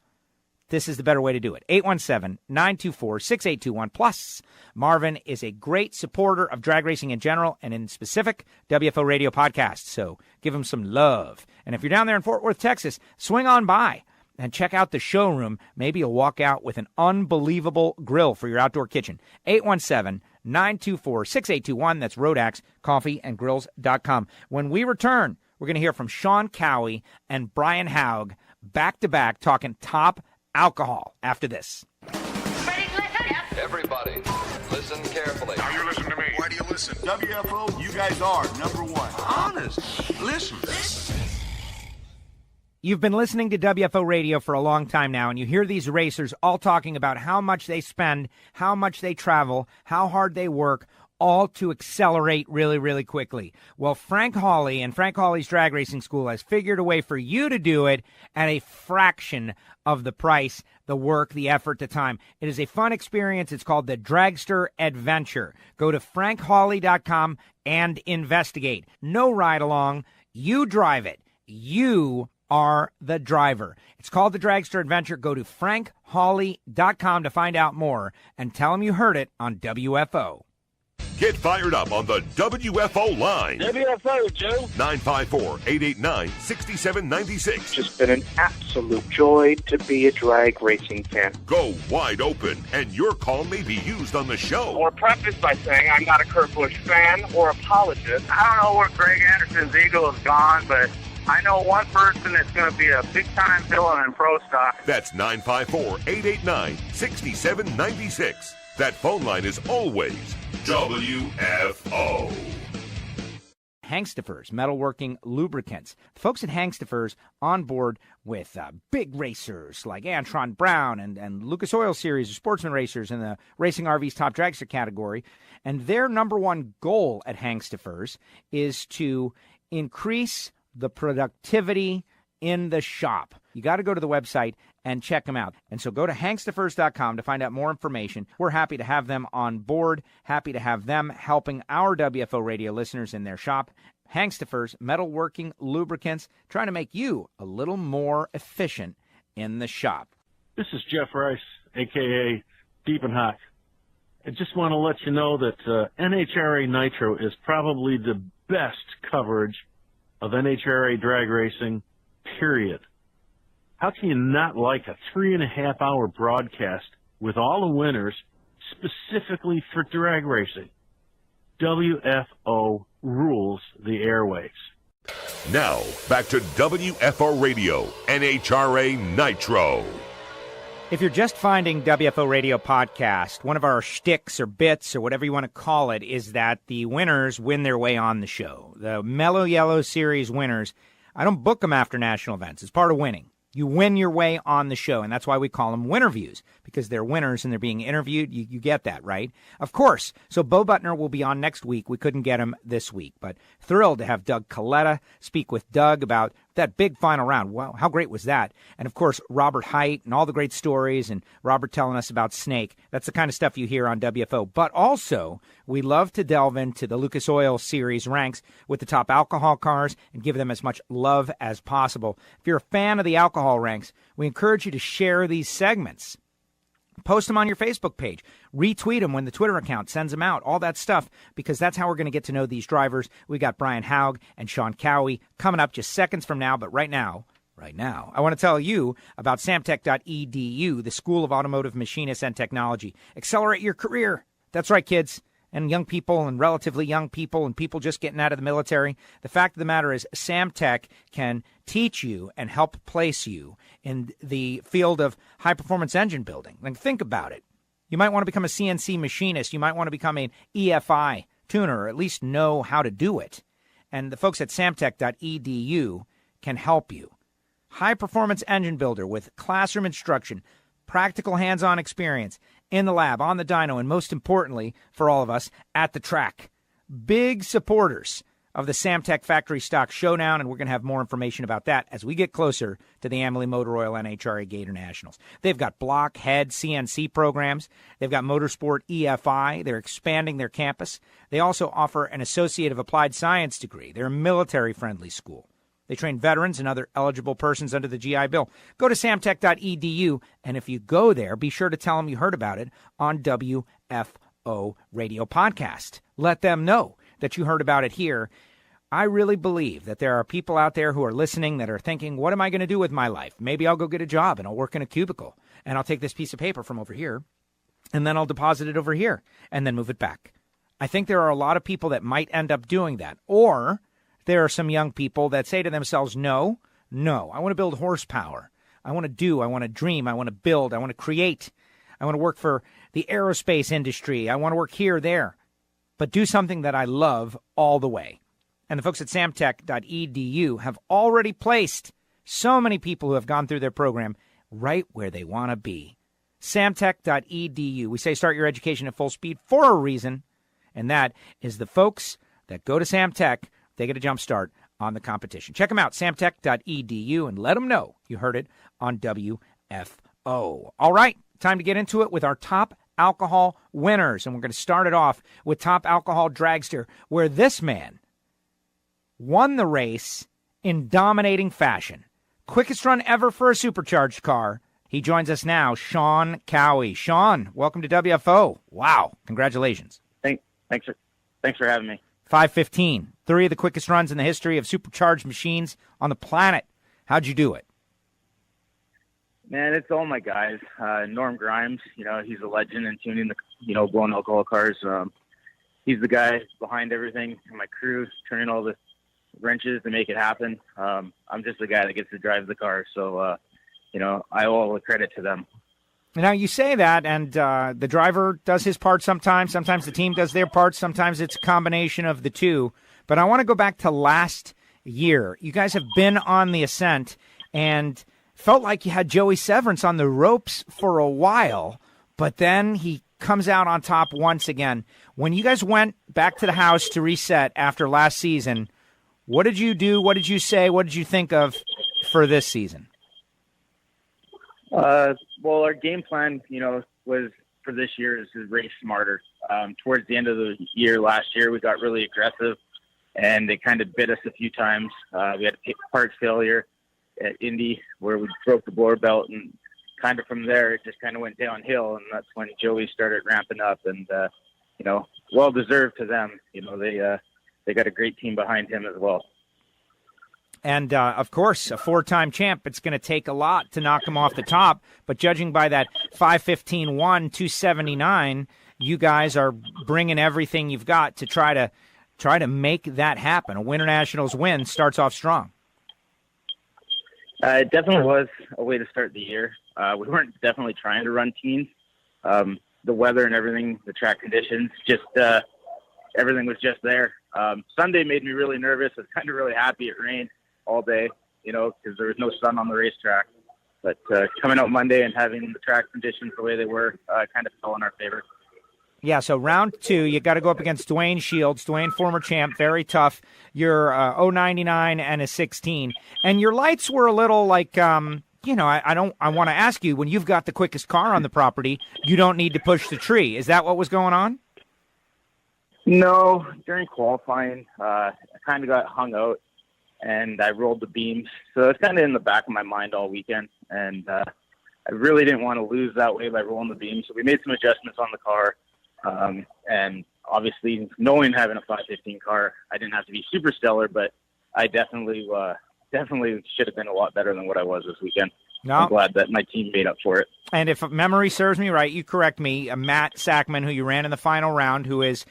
This is the better way to do it. 817-924-6821. Plus, Marvin is a great supporter of drag racing in general and in specific WFO Radio podcasts. So give him some love. And if you're down there in Fort Worth, Texas, swing on by and check out the showroom. Maybe you'll walk out with an unbelievable grill for your outdoor kitchen. 817-924-6821. That's Rodax, coffeeandgrills.com. When we return, we're going to hear from Shawn Cowie and Brian Hough back-to-back talking top alcohol after this. Everybody, listen carefully. Now you listen to me. Why do you listen? WFO, you guys are number one. Honest. Listen. You've been listening to WFO Radio for a long time now, and you hear these racers all talking about how much they spend, how much they travel, how hard they work, all to accelerate really, really quickly. Well, Frank Hawley and Frank Hawley's Drag Racing School has figured a way for you to do it at a fraction of the price, the work, the effort, the time. It is a fun experience. It's called the Dragster Adventure. Go to frankhawley.com and investigate. No ride along. You drive it. You are the driver. It's called the Dragster Adventure. Go to frankhawley.com to find out more and tell them you heard it on WFO. Get fired up on the WFO line. WFO, Joe. 954-889-6796. It's been an absolute joy to be a drag racing fan. Go wide open, and your call may be used on the show. Or preface by saying I'm not a Kurt Busch fan or apologist. I don't know where Greg Anderson's ego has gone, but I know one person that's going to be a big-time villain in pro stock. That's 954-889-6796. That phone line is always WFO. Hangstifer's metalworking lubricants. The folks at Hangstifer's on board with big racers like Antron Brown and Lucas Oil Series or sportsman racers in the Racing RV's Top Dragster category. And their number one goal at Hangstifer's is to increase the productivity in the shop. You got to go to the website and check them out. And so go to hankstiffers.com to find out more information. We're happy to have them on board, happy to have them helping our WFO radio listeners in their shop. Hangstiffers, metalworking lubricants, trying to make you a little more efficient in the shop. This is Jeff Rice, a.k.a. Deep and Hot. I just want to let you know that NHRA Nitro is probably the best coverage of NHRA drag racing, period. How can you not like a 3.5-hour broadcast with all the winners specifically for drag racing? WFO rules the airwaves. Now, back to WFO Radio, NHRA Nitro. If you're just finding WFO Radio Podcast, one of our shticks or bits or whatever you want to call it is that the winners win their way on the show. The Mellow Yellow Series winners, I don't book them after national events. It's part of winning. You win your way on the show, and that's why we call them winterviews, because they're winners and they're being interviewed. You get that, right? Of course. So Bo Butner will be on next week. We couldn't get him this week, but thrilled to have Doug Kalitta speak with Doug about that big final round. Wow, how great was that? And, of course, Robert Hight and all the great stories, and Robert telling us about Snake. That's the kind of stuff you hear on WFO. But also, we love to delve into the Lucas Oil Series ranks with the top alcohol cars and give them as much love as possible. If you're a fan of the alcohol ranks, we encourage you to share these segments. Post them on your Facebook page. Retweet them when the Twitter account sends them out. All that stuff, because that's how we're going to get to know these drivers. We got Brian Hough and Shawn Cowie coming up just seconds from now. But right now, I want to tell you about samtech.edu, the School of Automotive Machinists and Technology. Accelerate your career. That's right, kids. And young people and relatively young people and people just getting out of the military. The fact of the matter is Samtech can teach you and help place you in the field of high-performance engine building. Like, think about it. You might want to become a CNC machinist. You might want to become an EFI tuner, or at least know how to do it. And the folks at samtech.edu can help you. High-performance engine builder with classroom instruction, practical hands-on experience in the lab, on the dyno, and most importantly, for all of us, at the track. Big supporters of the Samtech Factory Stock Showdown, and we're going to have more information about that as we get closer to the Amalie Motor Oil NHRA Gator Nationals. They've got block, head, CNC programs. They've got Motorsport EFI. They're expanding their campus. They also offer an Associate of Applied Science degree. They're a military-friendly school. They train veterans and other eligible persons under the GI Bill. Go to samtech.edu, and if you go there, be sure to tell them you heard about it on WFO Radio Podcast. Let them know that you heard about it here. I really believe that there are people out there who are listening that are thinking, what am I going to do with my life? Maybe I'll go get a job and I'll work in a cubicle, and I'll take this piece of paper from over here, and then I'll deposit it over here, and then move it back. I think there are a lot of people that might end up doing that. Or there are some young people that say to themselves, no, I want to build horsepower. I want to dream, I want to build, I want to create. I want to work for the aerospace industry. I want to work here, there, but do something that I love all the way. And the folks at samtech.edu have already placed so many people who have gone through their program right where they want to be. Samtech.edu. We say start your education at full speed for a reason, and that is the folks that go to Samtech, they get a jump start on the competition. Check them out, samtech.edu, and let them know you heard it on WFO. All right, time to get into it with our top alcohol winners, and we're going to start it off with top alcohol dragster, where this man won the race in dominating fashion. Quickest run ever for a supercharged car. He joins us now, Shawn Cowie. Shawn, welcome to WFO. Wow, congratulations. Thanks for having me. 5:15, 3 of the quickest runs in the history of supercharged machines on the planet. How'd you do it? Man, it's all my guys. Norm Grimes, he's a legend in tuning the, blown alcohol cars. He's the guy behind everything. My crew turning all the wrenches to make it happen. I'm just the guy that gets to drive the car. So, I owe all the credit to them. Now, you say that, and the driver does his part sometimes. Sometimes the team does their part. Sometimes it's a combination of the two. But I want to go back to last year. You guys have been on the ascent, and felt like you had Joey Severance on the ropes for a while, but then he comes out on top once again. When you guys went back to the house to reset after last season, what did you do? What did you say? What did you think of for this season? Well, our game plan, was for this year is to race smarter. Towards the end of the year last year, we got really aggressive, and they kind of bit us a few times. We had a parts failure at Indy where we broke the blower belt, and kind of from there it just kind of went downhill, and that's when Joey started ramping up, and well deserved to them. They got a great team behind him as well. And, of course, a 4-time champ, it's going to take a lot to knock him off the top. But judging by that 5:15.1, 279, you guys are bringing everything you've got to try to make that happen. A Winternationals win starts off strong. It definitely was a way to start the year. We weren't definitely trying to run teams. The weather and everything, the track conditions, just everything was just there. Sunday made me really nervous. I was kind of really happy it rained all day, because there was no sun on the racetrack. But coming out Monday and having the track conditions the way they were kind of fell in our favor. Yeah, so round 2, you got to go up against Dwayne Shields. Dwayne, former champ, very tough. You're 0.99 and a 16. And your lights were a little like, I want to ask you, when you've got the quickest car on the property, you don't need to push the tree. Is that what was going on? No, during qualifying, I kind of got hung out, and I rolled the beams. So it's kind of in the back of my mind all weekend, and I really didn't want to lose that way by rolling the beams. So we made some adjustments on the car, and obviously, knowing having a 515 car, I didn't have to be super stellar, but I definitely should have been a lot better than what I was this weekend. No. I'm glad that my team made up for it. And if memory serves me right, you correct me, Matt Sackman, who you ran in the final round, who is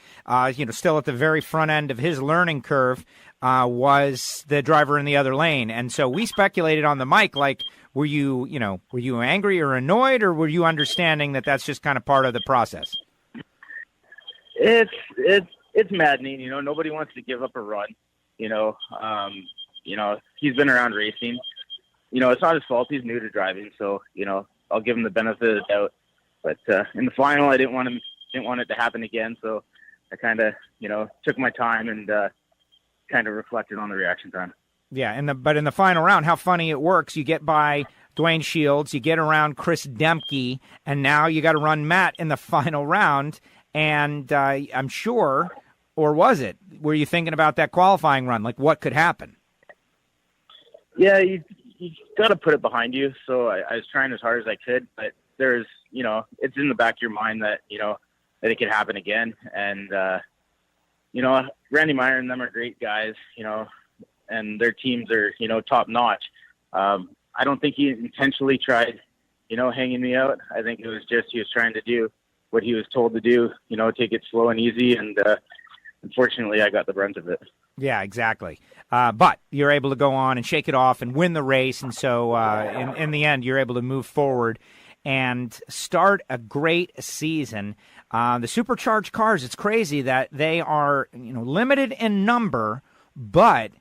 still at the very front end of his learning curve, was the driver in the other lane. And so we speculated on the mic, like, were you angry or annoyed, or were you understanding that that's just kind of part of the process? It's maddening. Nobody wants to give up a run. He's been around racing. It's not his fault. He's new to driving, so I'll give him the benefit of the doubt. But in the final, I didn't want it to happen again, so I kind of took my time and kind of reflected on the reaction time. Yeah, but in the final round, how funny it works. You get by Dwayne Shields, you get around Chris Dempke, and now you got to run Matt in the final round. And I'm sure, or was it? Were you thinking about that qualifying run, like what could happen? Yeah, you got to put it behind you. So I was trying as hard as I could, but there's, it's in the back of your mind that, that it could happen again. And, Randy Meyer and them are great guys, and their teams are, top notch. I don't think he intentionally tried, hanging me out. I think it was just, he was trying to do what he was told to do, take it slow and easy. And, unfortunately I got the brunt of it. Yeah, exactly. But you're able to go on and shake it off and win the race. And so in the end, you're able to move forward and start a great season. The supercharged cars, it's crazy that they are limited in number, but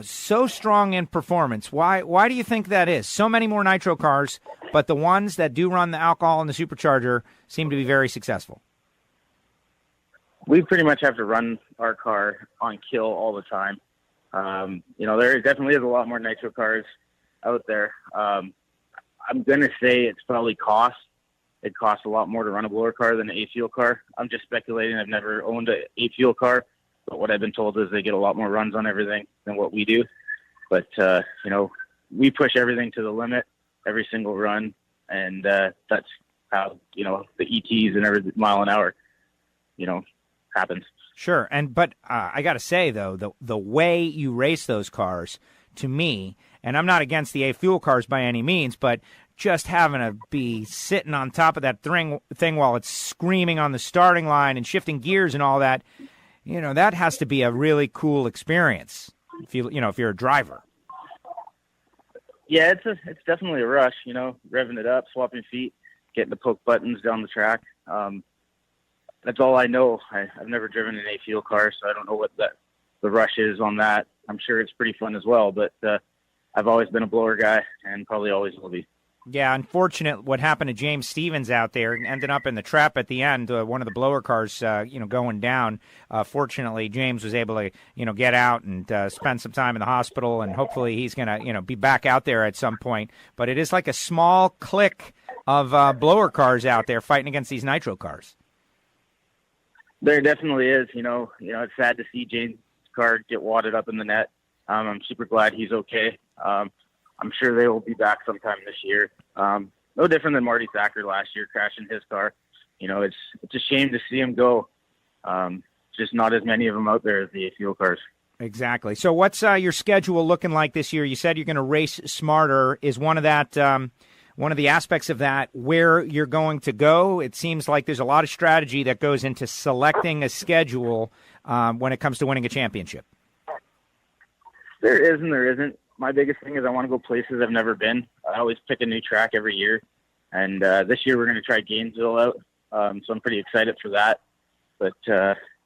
so strong in performance. Why do you think that is? So many more Nitro cars, but the ones that do run the alcohol and the supercharger seem to be very successful. We pretty much have to run our car on kill all the time. There definitely is a lot more Nitro cars out there. I'm going to say it's probably cost. It costs a lot more to run a blower car than an A-fuel car. I'm just speculating. I've never owned an A-fuel car, but what I've been told is they get a lot more runs on everything than what we do. But, we push everything to the limit every single run, and that's how, the ETs and every mile an hour, happens. Sure. But I got to say, though, the way you race those cars, to me, and I'm not against the A-fuel cars by any means, but just having to be sitting on top of that thing while it's screaming on the starting line and shifting gears and all that, that has to be a really cool experience if you're a driver. Yeah, it's definitely a rush, revving it up, swapping feet, getting to poke buttons down the track. That's all I know. I've never driven an A-fuel car, so I don't know what the rush is on that. I'm sure it's pretty fun as well, but I've always been a blower guy and probably always will be. Yeah, unfortunate what happened to James Stevens out there, ended up in the trap at the end, one of the blower cars, going down. Fortunately, James was able to, get out and spend some time in the hospital, and hopefully he's going to, be back out there at some point. But it is like a small clique of blower cars out there fighting against these Nitro cars. There definitely is. It's sad to see James' car get wadded up in the net. I'm super glad he's okay. I'm sure they will be back sometime this year. No different than Marty Thacker last year crashing his car. It's a shame to see him go. Just not as many of them out there as the A-fuel cars. Exactly. So what's your schedule looking like this year? You said you're going to race smarter. Is one of the aspects of that where you're going to go? It seems like there's a lot of strategy that goes into selecting a schedule when it comes to winning a championship. There is and there isn't. My biggest thing is I want to go places I've never been. I always pick a new track every year. And this year we're going to try Gainesville out. So I'm pretty excited for that. But,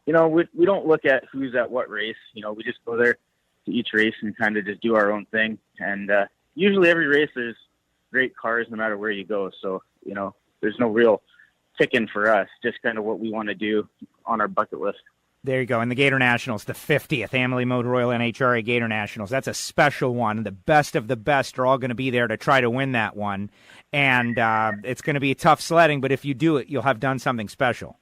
we don't look at who's at what race. We just go there to each race and kind of just do our own thing. And usually every race there's great cars no matter where you go. So, there's no real ticking for us, just kind of what we want to do on our bucket list. There you go. And the Gator Nationals, the 50th Amalie Motor Oil NHRA Gator Nationals. That's a special one. The best of the best are all going to be there to try to win that one. And it's going to be tough sledding, but if you do it, you'll have done something special.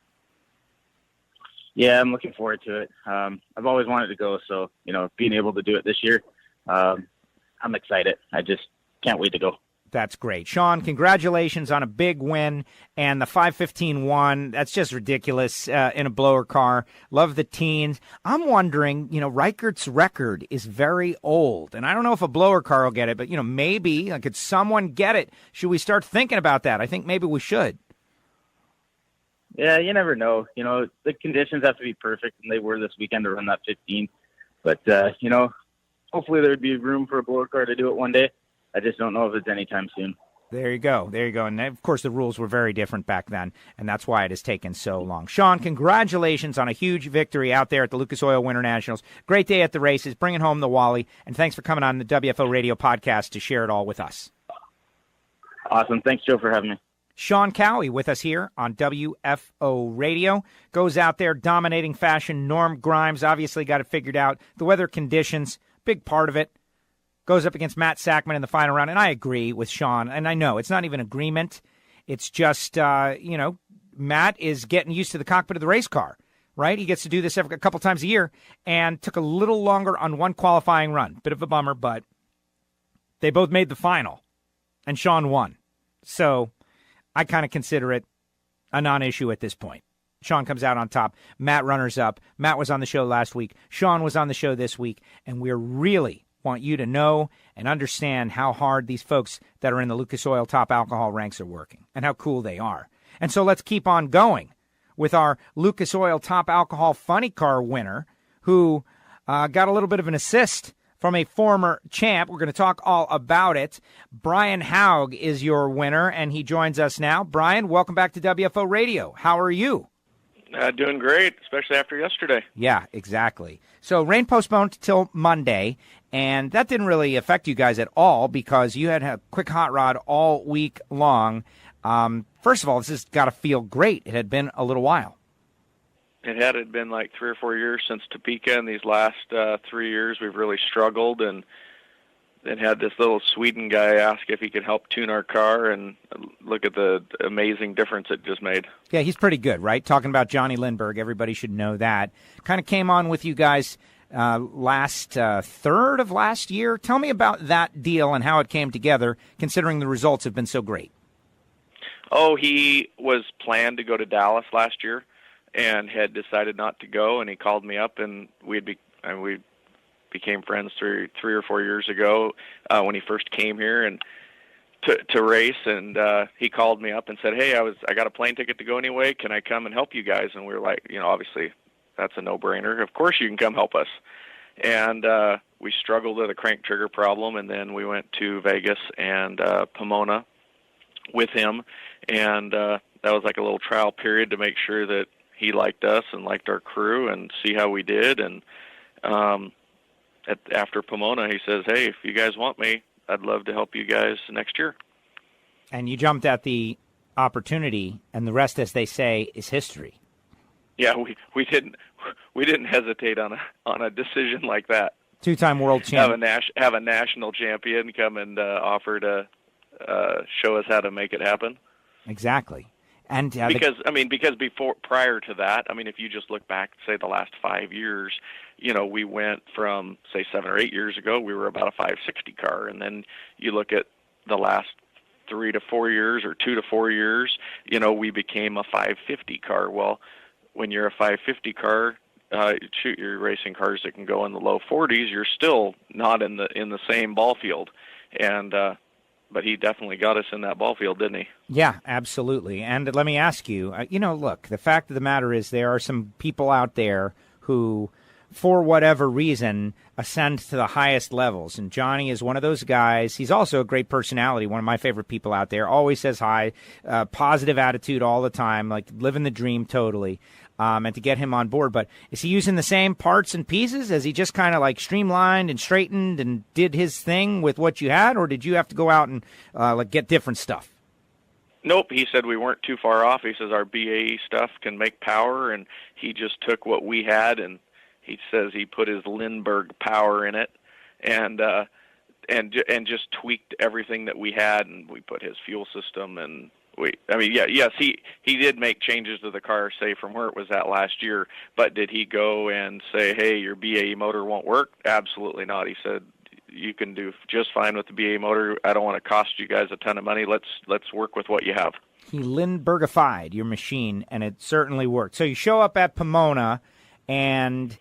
Yeah, I'm looking forward to it. I've always wanted to go, so, being able to do it this year, I'm excited. I just can't wait to go. That's great. Shawn, congratulations on a big win, and the 5:15.1, that's just ridiculous in a blower car. Love the teens. I'm wondering, Reichert's record is very old, and I don't know if a blower car will get it, but, maybe, could someone get it? Should we start thinking about that? I think maybe we should. Yeah, you never know. The conditions have to be perfect, and they were this weekend to run that 15. But, hopefully there would be room for a blower car to do it one day. I just don't know if it's anytime soon. There you go. And, of course, the rules were very different back then, and that's why it has taken so long. Shawn, congratulations on a huge victory out there at the Lucas Oil Winternationals. Great day at the races, bringing home the Wally, and thanks for coming on the WFO Radio podcast to share it all with us. Awesome. Thanks, Joe, for having me. Shawn Cowie with us here on WFO Radio. Goes out there, dominating fashion. Norm Grimes obviously got it figured out. The weather conditions, big part of it. Goes up against Matt Sackman in the final round, and I agree with Shawn. And I know it's not even agreement. It's just, Matt is getting used to the cockpit of the race car, right? He gets to do this a couple times a year, and took a little longer on one qualifying run. Bit of a bummer, but they both made the final, and Shawn won. So I kind of consider it a non-issue at this point. Shawn comes out on top. Matt runners up. Matt was on the show last week. Shawn was on the show this week, and we're really want you to know and understand how hard these folks that are in the Lucas Oil top alcohol ranks are working and how cool they are. And so let's keep on going with our Lucas Oil top alcohol funny car winner who got a little bit of an assist from a former champ. We're going to talk all about it. Brian Hough is your winner, and he joins us now. Brian, welcome back to WFO Radio. How are you? Doing great, especially after yesterday. Yeah, exactly. So rain postponed till Monday, and that didn't really affect you guys at all because you had a quick hot rod all week long. First of all, this has got to feel great. It had been a little while. It had been like 3 or 4 years since Topeka, and these last 3 years we've really struggled, and then had this little Sweden guy ask if he could help tune our car, and look at the amazing difference it just made. Yeah, he's pretty good, right? Talking about Jonnie Lindberg, everybody should know that. Kind of came on with you guys last third of last year. Tell me about that deal and how it came together, considering the results have been so great. Oh, he was planned to go to Dallas last year and had decided not to go, and he called me up, and we became friends 3 or 4 years ago when he first came here and to race, and he called me up and said, hey, I got a plane ticket to go anyway, can I come and help you guys? And we were like, obviously that's a no-brainer, of course you can come help us. And we struggled with a crank trigger problem, and then we went to Vegas and Pomona with him, and that was like a little trial period to make sure that he liked us and liked our crew and see how we did. And after Pomona, he says, hey, if you guys want me, I'd love to help you guys next year. And you jumped at the opportunity, and the rest, as they say, is history. Yeah, we didn't hesitate on a decision like that. Two-time world champ. Have a national champion come and offer to show us how to make it happen. Exactly. And because prior to that, if you just look back, say the last 5 years, we went from, say, 7 or 8 years ago, we were about a 560 car, and then you look at the last 3 to 4 years or 2 to 4 years, we became a 550 car. Well, when you're a 550 car, you're racing cars that can go in the low 40s. You're still not in the same ball field, and but he definitely got us in that ball field, didn't he? Yeah, absolutely. And let me ask you, look, the fact of the matter is there are some people out there who, for whatever reason, ascend to the highest levels. And Jonnie is one of those guys. He's also a great personality, one of my favorite people out there, always says hi, positive attitude all the time, like living the dream totally. And to get him on board. But is he using the same parts and pieces? Has he just kind of like streamlined and straightened and did his thing with what you had? Or did you have to go out and get different stuff? Nope, he said we weren't too far off. He says our BAE stuff can make power, and he just took what we had, and he says he put his Lindberg power in it, and just tweaked everything that we had, and we put his fuel system, and he did make changes to the car, say from where it was at last year, but did he go and say, hey, your BAE motor won't work? Absolutely not. He said, you can do just fine with the BA motor. I don't want to cost you guys a ton of money. Let's work with what you have. He Lindbergified your machine, and it certainly worked. So you show up at Pomona, and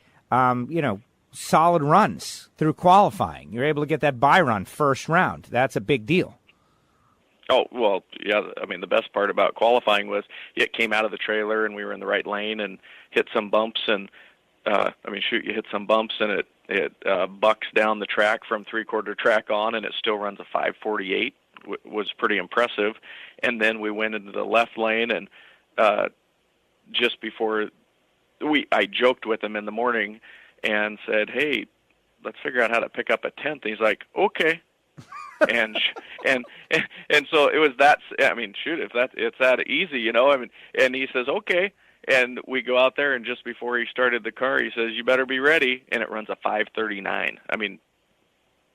solid runs through qualifying. You're able to get that bye run first round. That's a big deal. Oh, well, yeah. I mean, the best part about qualifying was it came out of the trailer, and we were in the right lane and hit some bumps, and you hit some bumps, and it bucks down the track from three-quarter track on, and it still runs a 548. Was pretty impressive. And then we went into the left lane, and just before I joked with him in the morning and said, hey, let's figure out how to pick up a 10th. And he's like, okay. and so it was that. I mean, shoot, it's that easy, and he says, okay. And we go out there, and just before he started the car, he says, you better be ready. And it runs a 539. I mean,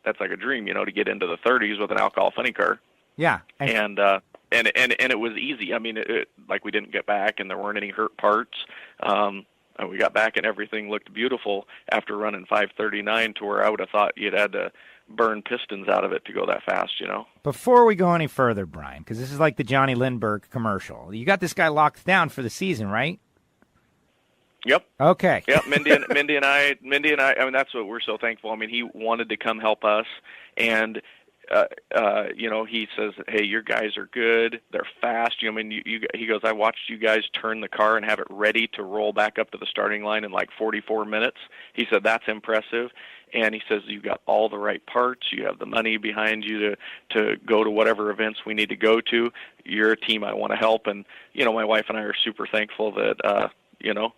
that's like a dream, to get into the 30s with an alcohol funny car. Yeah. And it was easy. I mean, like we didn't get back, and there weren't any hurt parts. And we got back, and everything looked beautiful after running 539 to where I would have thought you'd had to burn pistons out of it to go that fast, Before we go any further, Brian, because this is like the Jonnie Lindberg commercial. You got this guy locked down for the season, right? Yep. Okay. Yep. Mindy and I. I mean, that's what we're so thankful. I mean, he wanted to come help us, and he says, "Hey, your guys are good. They're fast." He goes, "I watched you guys turn the car and have it ready to roll back up to the starting line in like 44 minutes." He said, "That's impressive." And he says, "You've got all the right parts. You have the money behind you to go to whatever events we need to go to. You're a team I want to help." And my wife and I are super thankful that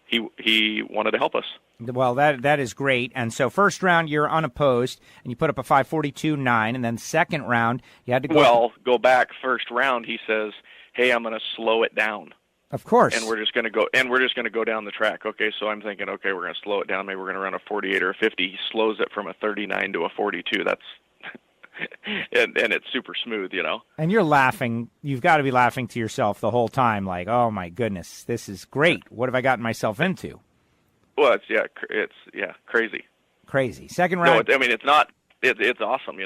he wanted to help us. Well, that is great. And so first round, you're unopposed, and you put up a 542.9, and then second round, you had to go. Well, go back first round. He says, "Hey, I'm going to slow it down." Of course. And we're just going to go down the track. Okay, so I'm thinking, okay, we're going to slow it down. Maybe we're going to run a 48 or a 50. He slows it from a 39 to a 42. That's and it's super smooth, And you're laughing. You've got to be laughing to yourself the whole time, like, "Oh my goodness, this is great. What have I gotten myself into?" Well, it's crazy. Crazy. Second round. No, it's not. It's awesome,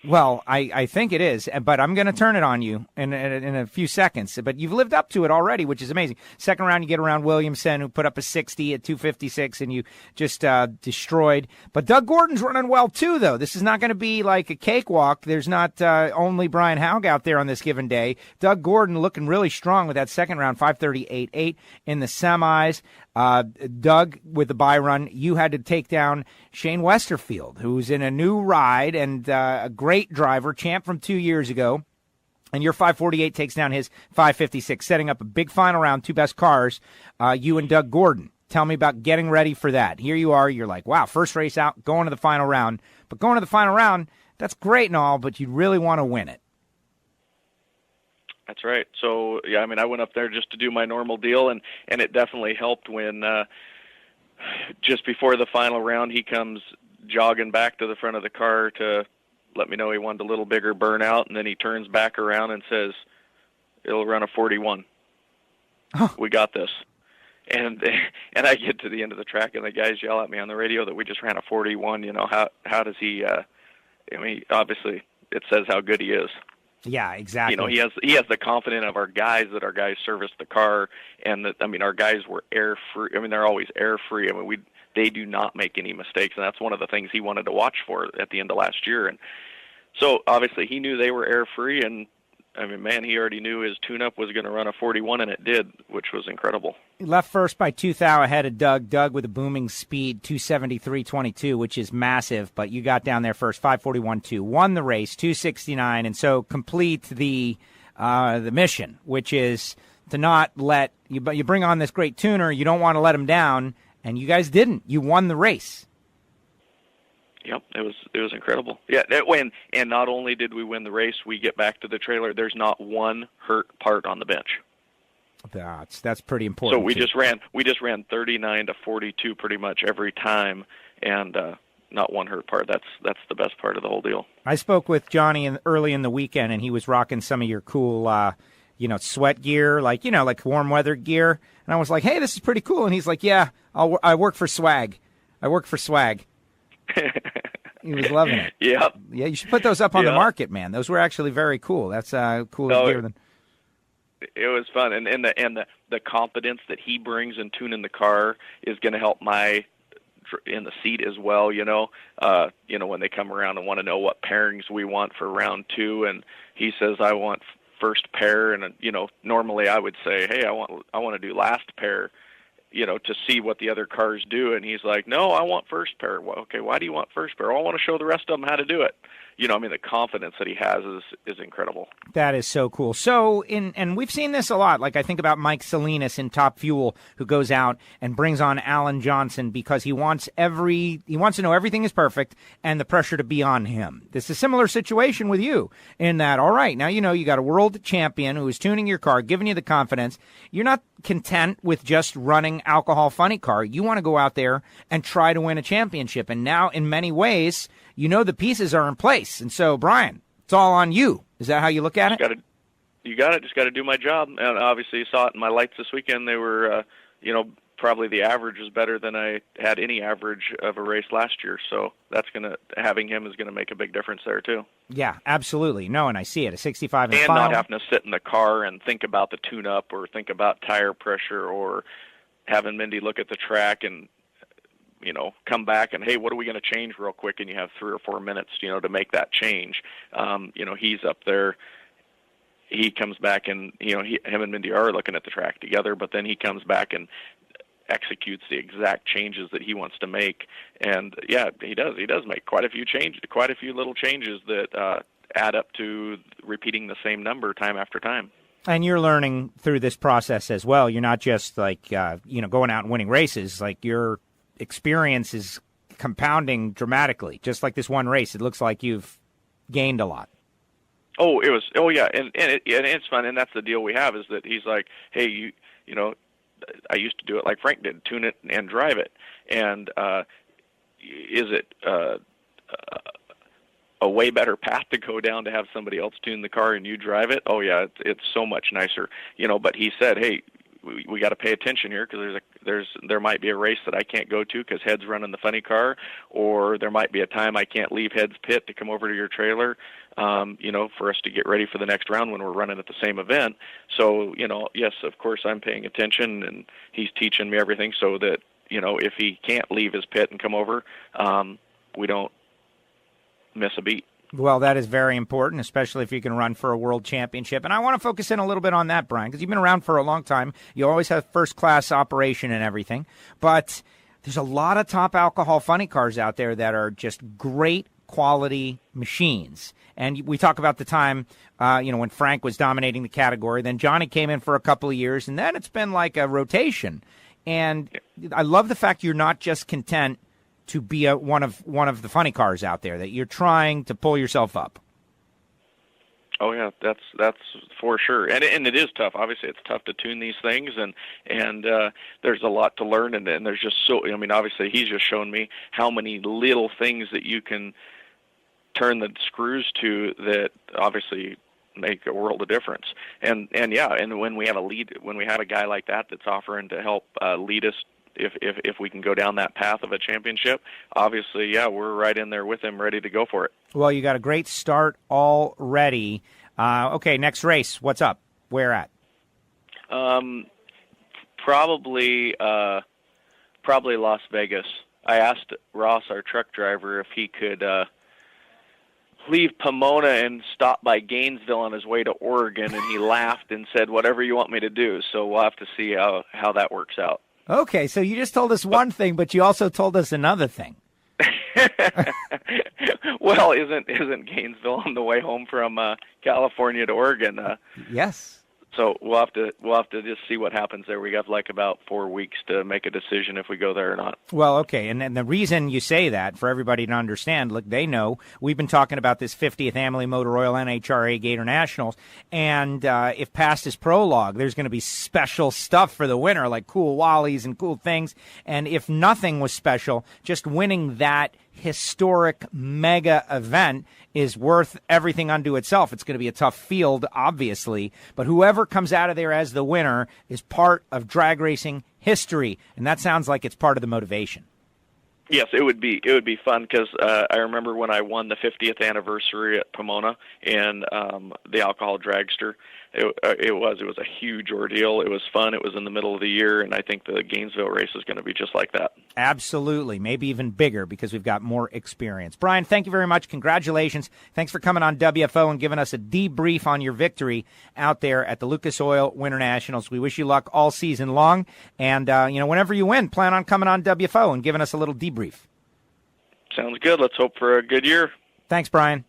Well, I think it is, but I'm going to turn it on you in a few seconds. But you've lived up to it already, which is amazing. Second round, you get around Williamson, who put up a 60 at 256, and you just destroyed. But Doug Gordon's running well, too, though. This is not going to be like a cakewalk. There's not only Brian Hough out there on this given day. Doug Gordon looking really strong with that second round, 538.8 in the semis. Doug, with the bye run, you had to take down Shane Westerfield, who's in a new ride and a great driver, champ from 2 years ago. And your 548 takes down his 556, setting up a big final round, two best cars, you and Doug Gordon. Tell me about getting ready for that. Here you are. You're like, wow, first race out, going to the final round. But going to the final round, that's great and all, but you really want to win it. That's right. So, I went up there just to do my normal deal, and it definitely helped when just before the final round, he comes jogging back to the front of the car to let me know he wanted a little bigger burnout, and then he turns back around and says, "It'll run a 41. Oh. We got this." And I get to the end of the track, and the guys yell at me on the radio that we just ran a 41. How does he? Obviously, it says how good he is. Yeah, exactly. He has the confidence of our guys that our guys service the car, and that our guys were air free. They're always air free. They do not make any mistakes, and that's one of the things he wanted to watch for at the end of last year. And so obviously he knew they were air free, and he already knew his tune-up was going to run a 41, and it did, which was incredible. He left first by 2 thou ahead of Doug. Doug with a booming speed, 273.22, which is massive, but you got down there first, 541.2. Won the race, 269, and so complete the mission, which is to not let you bring on this great tuner. You don't want to let him down, and you guys didn't. You won the race. Yep, it was incredible. Yeah, and not only did we win the race, we get back to the trailer. There's not one hurt part on the bench. That's pretty important. So we just ran 39 to 42 pretty much every time, and not one hurt part. That's the best part of the whole deal. I spoke with Jonnie early in the weekend, and he was rocking some of your cool, sweat gear, like warm weather gear. And I was like, "Hey, this is pretty cool." And he's like, "Yeah, I work for swag. I work for swag." He was loving it. Yeah. Yeah, you should put those up on the market, man. Those were actually very cool. That's cool gear. It was fun, and the confidence that he brings in tuning the car is going to help in the seat as well. When they come around and want to know what pairings we want for round 2, and he says, "I want first pair," and normally I would say, "Hey, I want to do last pair." To see what the other cars do. And he's like, "No, I want first pair." Well, okay, why do you want first pair? Well, I want to show the rest of them how to do it. The confidence that he has is incredible. That is so cool. So, and we've seen this a lot. Like, I think about Mike Salinas in Top Fuel, who goes out and brings on Alan Johnson because he wants to know everything is perfect and the pressure to be on him. This is a similar situation with you in that, all right, now you got a world champion who is tuning your car, giving you the confidence. You're not content with just running alcohol funny car. You want to go out there and try to win a championship. And now, in many ways, the pieces are in place. And so, Brian, it's all on you. Is that how you look at it? You got it. Just got to do my job. And obviously, you saw it in my lights this weekend. They were, probably the average is better than I had any average of a race last year. So having him is going to make a big difference there too. Yeah, absolutely. No, and I see it. A 65 and not having to sit in the car and think about the tune-up or think about tire pressure or having Mindy look at the track and come back and, hey, what are we going to change real quick? And you have 3 or 4 minutes, to make that change. He's up there. He comes back and, him and Mindy are looking at the track together, but then he comes back and executes the exact changes that he wants to make. And yeah, he does make quite a few little changes that add up to repeating the same number time after time. And you're learning through this process as well. You're not just like, going out and winning races. Like, your experience is compounding dramatically. Just like this one race, it looks like you've gained a lot. Oh, yeah. And it's fun. And that's the deal we have, is that he's like, hey, I used to do it like Frank did, tune it and drive it. And is it a way better path to go down to have somebody else tune the car and you drive it? Oh, yeah, it's so much nicer. But he said, hey, we got to pay attention here, because there might be a race that I can't go to because Head's running the funny car, or there might be a time I can't leave Head's pit to come over to your trailer, for us to get ready for the next round when we're running at the same event. So, yes, of course I'm paying attention, and he's teaching me everything so that, if he can't leave his pit and come over, we don't miss a beat. Well, that is very important, especially if you can run for a world championship. And I want to focus in a little bit on that, Brian, because you've been around for a long time. You always have first-class operation and everything. But there's a lot of top alcohol funny cars out there that are just great quality machines. And we talk about the time, when Frank was dominating the category. Then Jonnie came in for a couple of years, and then it's been like a rotation. And I love the fact you're not just content to be one of the funny cars out there, that you're trying to pull yourself up. Oh yeah, that's for sure, and it is tough. Obviously, it's tough to tune these things, and there's a lot to learn, and there's just obviously he's just shown me how many little things that you can turn the screws to that obviously make a world of difference. And when we have a guy like that that's offering to help lead us. If we can go down that path of a championship, obviously, yeah, we're right in there with him, ready to go for it. Well, you got a great start already. Okay, next race. What's up? Where at? Probably Las Vegas. I asked Ross, our truck driver, if he could leave Pomona and stop by Gainesville on his way to Oregon, and he laughed and said, "Whatever you want me to do." So we'll have to see how that works out. Okay, so you just told us one thing, but you also told us another thing. Well, isn't Gainesville on the way home from California to Oregon? Yes. So we'll have to just see what happens there. We have like about 4 weeks to make a decision if we go there or not. Well, okay, and the reason you say that, for everybody to understand, look, they know we've been talking about this 50th Amalie Motor Oil NHRA Gator Nationals, and if past is prologue, there's going to be special stuff for the winner, like cool wallies and cool things, and if nothing was special, just winning that historic mega event is worth everything unto itself. It's going to be a tough field, obviously, but whoever comes out of there as the winner is part of drag racing history, and that sounds like it's part of the motivation. Yes, it would be fun because I remember when I won the 50th anniversary at Pomona in the Alcohol Dragster. It was a huge ordeal. It was fun. It was in the middle of the year, and I think the Gainesville race is going to be just like that. Absolutely, maybe even bigger because we've got more experience. Brian, thank you very much. Congratulations. Thanks for coming on WFO and giving us a debrief on your victory out there at the Lucas Oil Winternationals. We wish you luck all season long, and whenever you win, plan on coming on WFO and giving us a little debrief. Sounds good. Let's hope for a good year. Thanks, Brian.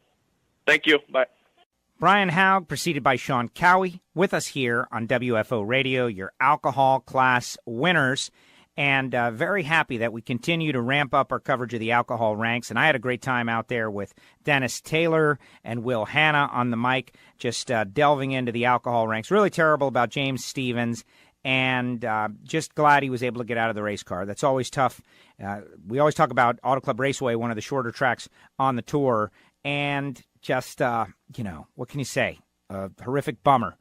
Thank you. Bye. Brian Hough, preceded by Shawn Cowie, with us here on WFO Radio, your alcohol class winners. And very happy that we continue to ramp up our coverage of the alcohol ranks. And I had a great time out there with Dennis Taylor and Will Hanna on the mic, just delving into the alcohol ranks. Really terrible about James Stevens, and just glad he was able to get out of the race car. That's always tough. We always talk about Auto Club Raceway, one of the shorter tracks on the tour, and just, what can you say? A horrific bummer.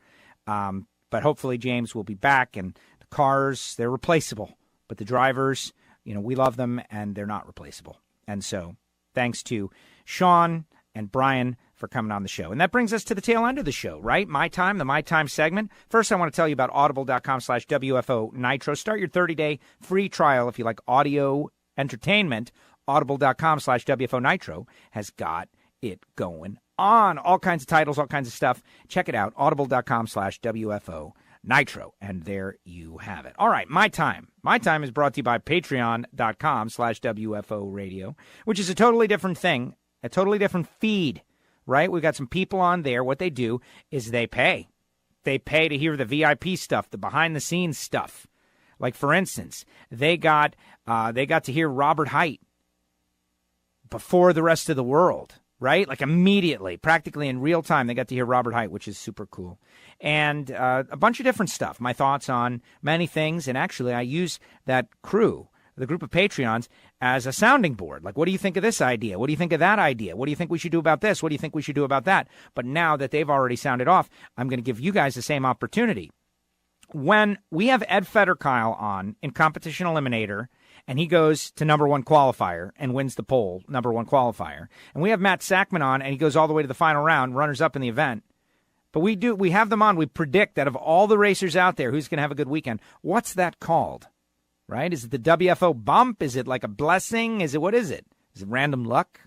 But hopefully James will be back, and the cars, they're replaceable. But the drivers, we love them, and they're not replaceable. And so thanks to Shawn and Brian for coming on the show. And that brings us to the tail end of the show, right? My Time, the My Time segment. First, I want to tell you about audible.com/WFO Nitro. Start your 30-day free trial if you like audio entertainment. Audible.com/WFO Nitro has got it going on. All kinds of titles, all kinds of stuff. Check it out. Audible.com/WFO Nitro. And there you have it. All right, My Time. My Time is brought to you by Patreon.com/WFO Radio, which is a totally different thing, a totally different feed, right? We've got some people on there. What they do is they pay. They pay to hear the VIP stuff, the behind-the-scenes stuff. Like, for instance, they got to hear Robert Hight before the rest of the world, right? Like immediately, practically in real time, they got to hear Robert Hight, which is super cool. And a bunch of different stuff, my thoughts on many things. And actually, I use that crew, the group of Patreons, as a sounding board. Like, what do you think of this idea? What do you think of that idea? What do you think we should do about this? What do you think we should do about that? But now that they've already sounded off, I'm going to give you guys the same opportunity. When we have Ed Federkyle on in Competition Eliminator, and he goes to number one qualifier and wins the poll, number one qualifier, and we have Matt Sackman on, and he goes all the way to the final round, runners-up in the event. But we have them on, we predict that of all the racers out there, who's going to have a good weekend. What's that called? Right? Is it the WFO bump? Is it like a blessing? What is it? Is it random luck?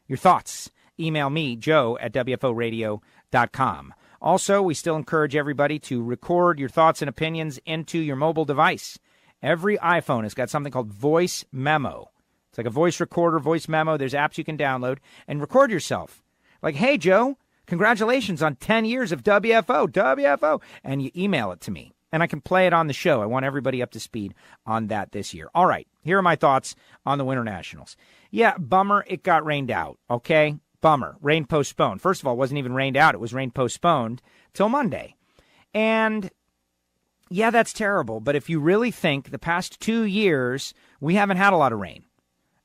Your thoughts. Email me, joe@WFOradio.com. Also, we still encourage everybody to record your thoughts and opinions into your mobile device. Every iPhone has got something called Voice Memo. It's like a voice recorder, voice memo. There's apps you can download and record yourself. Like, hey, Joe, congratulations on 10 years of WFO. And you email it to me, and I can play it on the show. I want everybody up to speed on that this year. All right, here are my thoughts on the Winter Nationals. Yeah, bummer, it got rained out, okay? Bummer. Rain postponed. First of all, it wasn't even rained out. It was rain postponed till Monday. And, yeah, that's terrible. But if you really think the past 2 years, we haven't had a lot of rain.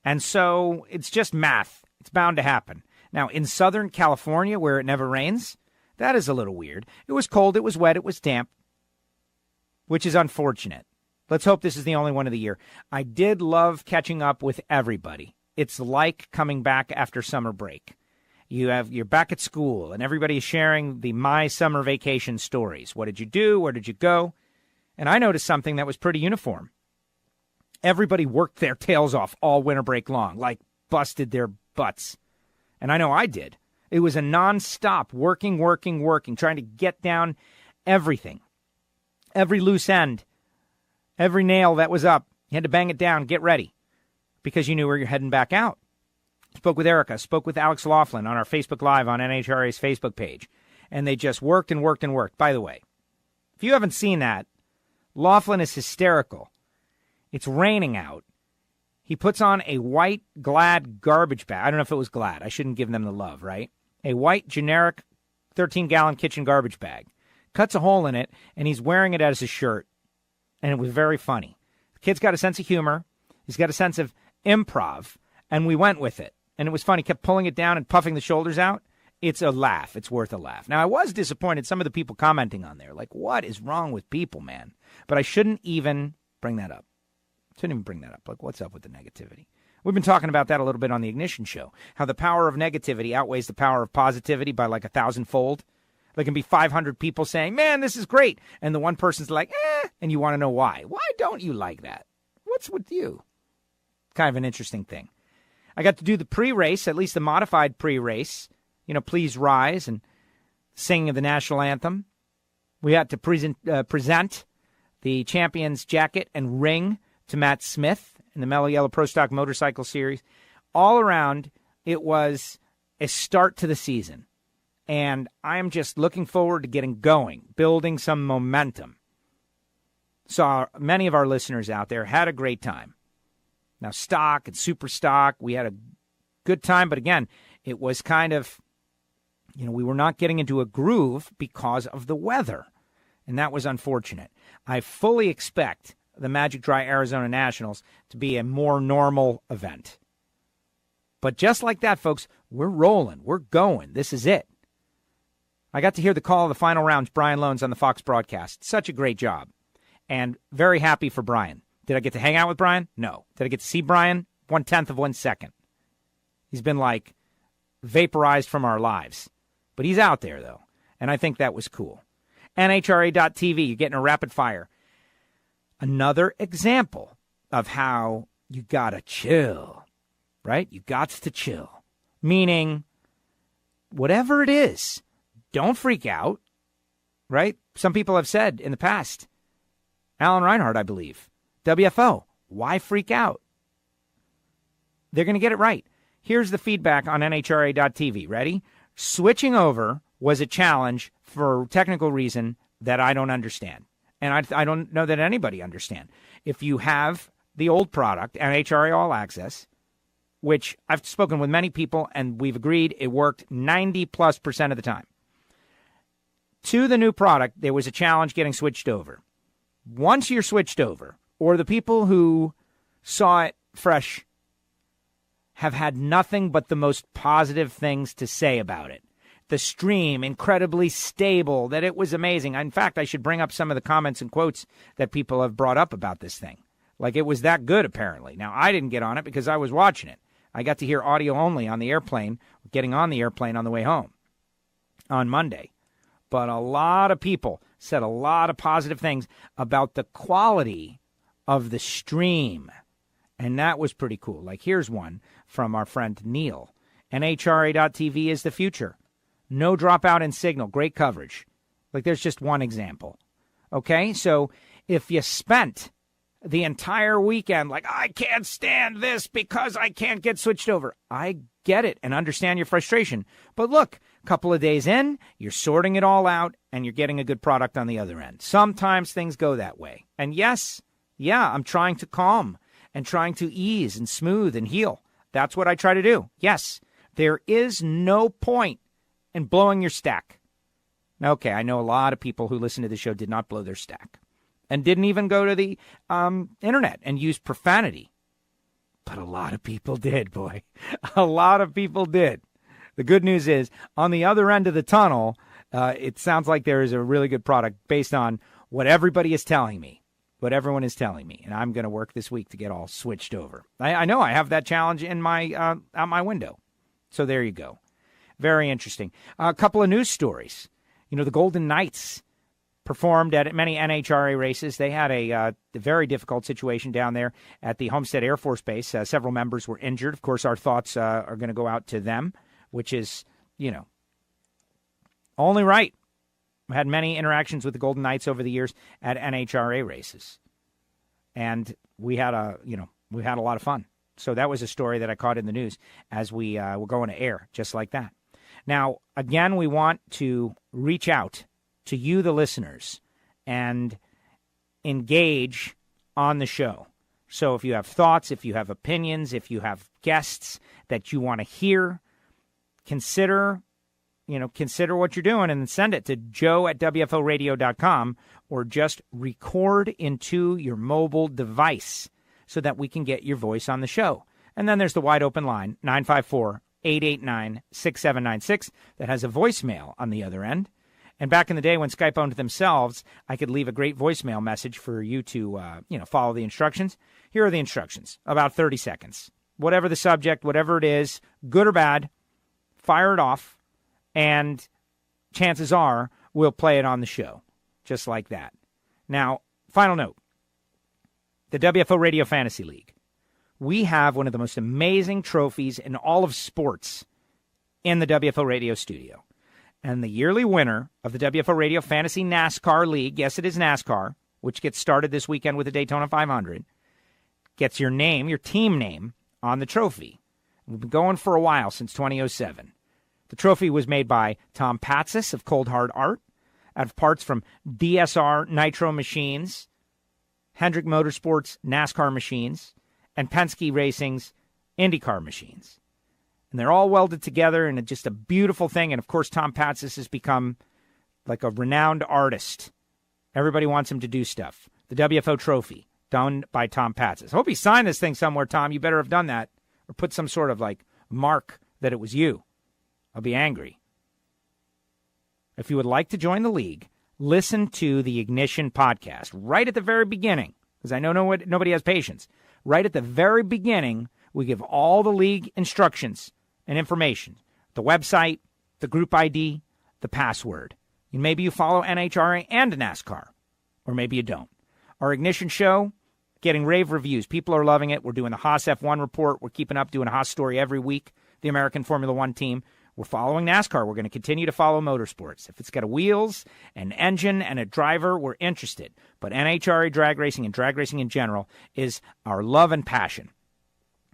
And so it's just math. It's bound to happen. Now, in Southern California, where it never rains, that is a little weird. It was cold. It was wet. It was damp, which is unfortunate. Let's hope this is the only one of the year. I did love catching up with everybody. It's like coming back after summer break. You're back at school, and everybody is sharing the My Summer Vacation stories. What did you do? Where did you go? And I noticed something that was pretty uniform. Everybody worked their tails off all winter break long, like busted their butts. And I know I did. It was a nonstop working, trying to get down everything. Every loose end, every nail that was up, you had to bang it down, get ready, because you knew where you're heading back out. Spoke with Erica, spoke with Alex Laughlin on our Facebook Live on NHRA's Facebook page. And they just worked and worked and worked. By the way, If you haven't seen that, Laughlin is hysterical. It's raining out. He puts on a white Glad garbage bag. I don't know if it was Glad. I shouldn't give them the love, right? A white generic 13-gallon kitchen garbage bag. Cuts a hole in it, and he's wearing it as a shirt. And it was very funny. The kid's got a sense of humor. He's got a sense of improv. And we went with it. And it was funny. He kept pulling it down and puffing the shoulders out. It's a laugh. It's worth a laugh. Now, I was disappointed. Some of the people commenting on there, like, what is wrong with people, man? But I shouldn't even bring that up. Shouldn't even bring that up. Like, what's up with the negativity? We've been talking about that a little bit on the Ignition Show, how the power of negativity outweighs the power of positivity by like 1,000-fold. There can be 500 people saying, man, this is great. And the one person's like, and you want to know why. Why don't you like that? What's with you? Kind of an interesting thing. I got to do the pre-race, at least the modified pre-race. Please rise and singing of the national anthem. We had to present the champion's jacket and ring to Matt Smith in the Mellow Yellow Pro Stock Motorcycle Series. All around, it was a start to the season. And I'm just looking forward to getting going, building some momentum. So many of our listeners out there had a great time. Now, stock and super stock, we had a good time. But again, it was kind of, we were not getting into a groove because of the weather. And that was unfortunate. I fully expect the Magic Dry Arizona Nationals to be a more normal event. But just like that, folks, we're rolling. We're going. This is it. I got to hear the call of the final rounds, Brian Lohnes, on the Fox broadcast. Such a great job. And very happy for Brian. Did I get to hang out with Brian? No. Did I get to see Brian? 1/10 of 1 second. He's been like vaporized from our lives. But he's out there, though. And I think that was cool. NHRA.TV, you're getting a rapid fire. Another example of how you got to chill, right? You got to chill. Meaning, whatever it is, don't freak out, right? Some people have said in the past, Alan Reinhart, I believe, WFO, why freak out? They're going to get it right. Here's the feedback on NHRA.TV. Ready? Switching over was a challenge for a technical reason that I don't understand. And I don't know that anybody understands. If you have the old product, NHRA All Access, which I've spoken with many people and we've agreed it worked 90+% of the time. To the new product, there was a challenge getting switched over. Once you're switched over, or the people who saw it fresh have had nothing but the most positive things to say about it. The stream, incredibly stable, that it was amazing. In fact, I should bring up some of the comments and quotes that people have brought up about this thing. Like it was that good, apparently. Now, I didn't get on it because I was watching it. I got to hear audio only on the airplane, getting on the airplane on the way home on Monday. But a lot of people said a lot of positive things about the quality of the stream. And that was pretty cool. Like here's one from our friend Neil. NHRA.TV is the future. No dropout in signal. Great coverage. Like there's just one example. Okay, so if you spent the entire weekend like, I can't stand this because I can't get switched over. I get it and understand your frustration. But look, a couple of days in, you're sorting it all out and you're getting a good product on the other end. Sometimes things go that way. And yes, I'm trying to calm and trying to ease and smooth and heal. That's what I try to do. Yes, there is no point in blowing your stack. Okay, I know a lot of people who listen to the show did not blow their stack and didn't even go to the internet and use profanity. But a lot of people did, boy. A lot of people did. The good news is, on the other end of the tunnel, it sounds like there is a really good product based on what everybody is telling me, what everyone is telling me. And I'm going to work this week to get all switched over. I know I have that challenge in my out my window. So there you go. Very interesting. A couple of news stories. You know, the Golden Knights performed at many NHRA races. They had a very difficult situation down there at the Homestead Air Force Base. Several members were injured. Of course, our thoughts are going to go out to them, which is, only right. I had many interactions with the Golden Knights over the years at NHRA races. And we had a lot of fun. So that was a story that I caught in the news as we were going to air, just like that. Now, again, we want to reach out to you, the listeners, and engage on the show. So if you have thoughts, if you have opinions, if you have guests that you want to hear, consider what you're doing and send it to joe@wforadio.com or just record into your mobile device so that we can get your voice on the show. And then there's the wide open line, 954-889-6796, that has a voicemail on the other end. And back in the day when Skype owned themselves, I could leave a great voicemail message for you to, follow the instructions. Here are the instructions, about 30 seconds. Whatever the subject, whatever it is, good or bad, fire it off, and chances are we'll play it on the show, just like that. Now, final note, the WFO Radio Fantasy League. We have one of the most amazing trophies in all of sports in the WFO Radio studio. And the yearly winner of the WFO Radio Fantasy NASCAR League, yes, it is NASCAR, which gets started this weekend with the Daytona 500, gets your name, your team name, on the trophy. We've been going for a while, since 2007. The trophy was made by Tom Patsis of Cold Hard Art, out of parts from DSR Nitro machines, Hendrick Motorsports NASCAR machines, and Penske Racing's IndyCar machines. And they're all welded together in just a beautiful thing. And, of course, Tom Patsis has become like a renowned artist. Everybody wants him to do stuff. The WFO trophy, done by Tom Patsis. I hope he signed this thing somewhere, Tom. You better have done that. Or put some sort of, mark that it was you. I'll be angry. If you would like to join the league, listen to the Ignition podcast right at the very beginning, because I know nobody has patience. Right at the very beginning, we give all the league instructions and information. The website, the group ID, the password. And maybe you follow NHRA and NASCAR, or maybe you don't. Our Ignition show, getting rave reviews. People are loving it. We're doing the Haas F1 report. We're keeping up, doing a Haas story every week. The American Formula One team. We're following NASCAR. We're going to continue to follow motorsports. If it's got a wheels, an engine, and a driver, we're interested. But NHRA drag racing and drag racing in general is our love and passion.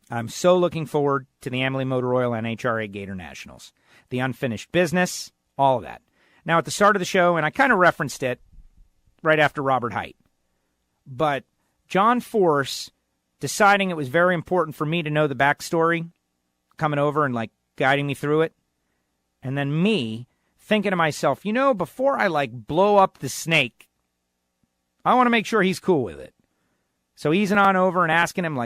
I'm so looking forward to the Amalie Motor Oil NHRA Gator Nationals. The unfinished business, all of that. Now, at the start of the show, and I kind of referenced it right after Robert Hight, but John Force deciding it was very important for me to know the backstory, coming over and, guiding me through it, and then me thinking to myself, before I, blow up the snake, I want to make sure he's cool with it. So easing on over and asking him,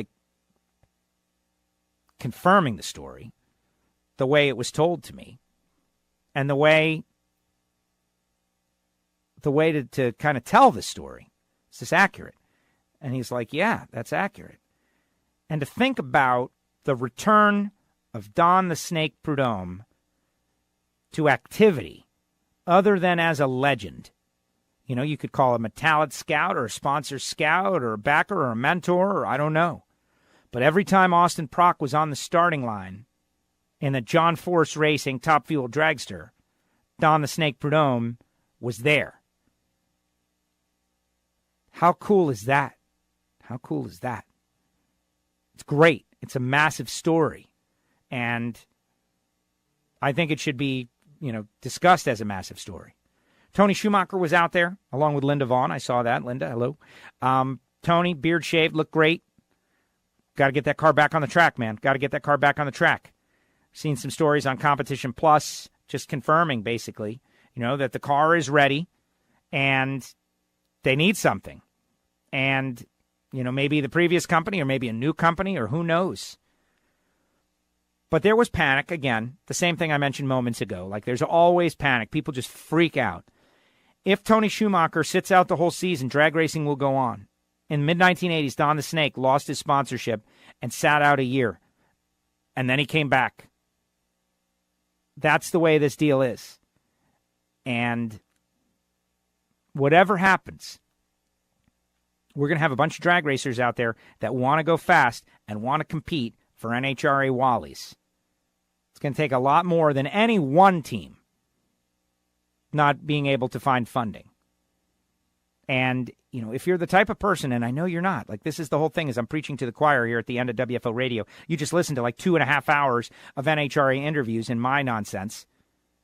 confirming the story, the way it was told to me, and the way to kind of tell the story. Is this accurate? And he's like, yeah, that's accurate. And to think about the return of Don the Snake Prudhomme to activity other than as a legend. You could call him a talent scout or a sponsor scout or a backer or a mentor or I don't know. But every time Austin Prock was on the starting line in the John Force Racing Top Fuel Dragster, Don the Snake Prudhomme was there. How cool is that? How cool is that? It's great. It's a massive story. And I think it should be, discussed as a massive story. Tony Schumacher was out there, along with Linda Vaughn. I saw that. Linda, hello. Tony, beard shaved, looked great. Got to get that car back on the track, man. Got to get that car back on the track. Seen some stories on Competition Plus, just confirming, basically, that the car is ready and they need something. And, maybe the previous company or maybe a new company or who knows. But there was panic, again, the same thing I mentioned moments ago. There's always panic. People just freak out. If Tony Schumacher sits out the whole season, drag racing will go on. In the mid-1980s, Don the Snake lost his sponsorship and sat out a year. And then he came back. That's the way this deal is. And whatever happens, we're going to have a bunch of drag racers out there that want to go fast and want to compete for NHRA Wallies. It's going to take a lot more than any one team not being able to find funding. And, if you're the type of person, and I know you're not, this is the whole thing is I'm preaching to the choir here at the end of WFO Radio. You just listened to 2.5 hours of NHRA interviews and my nonsense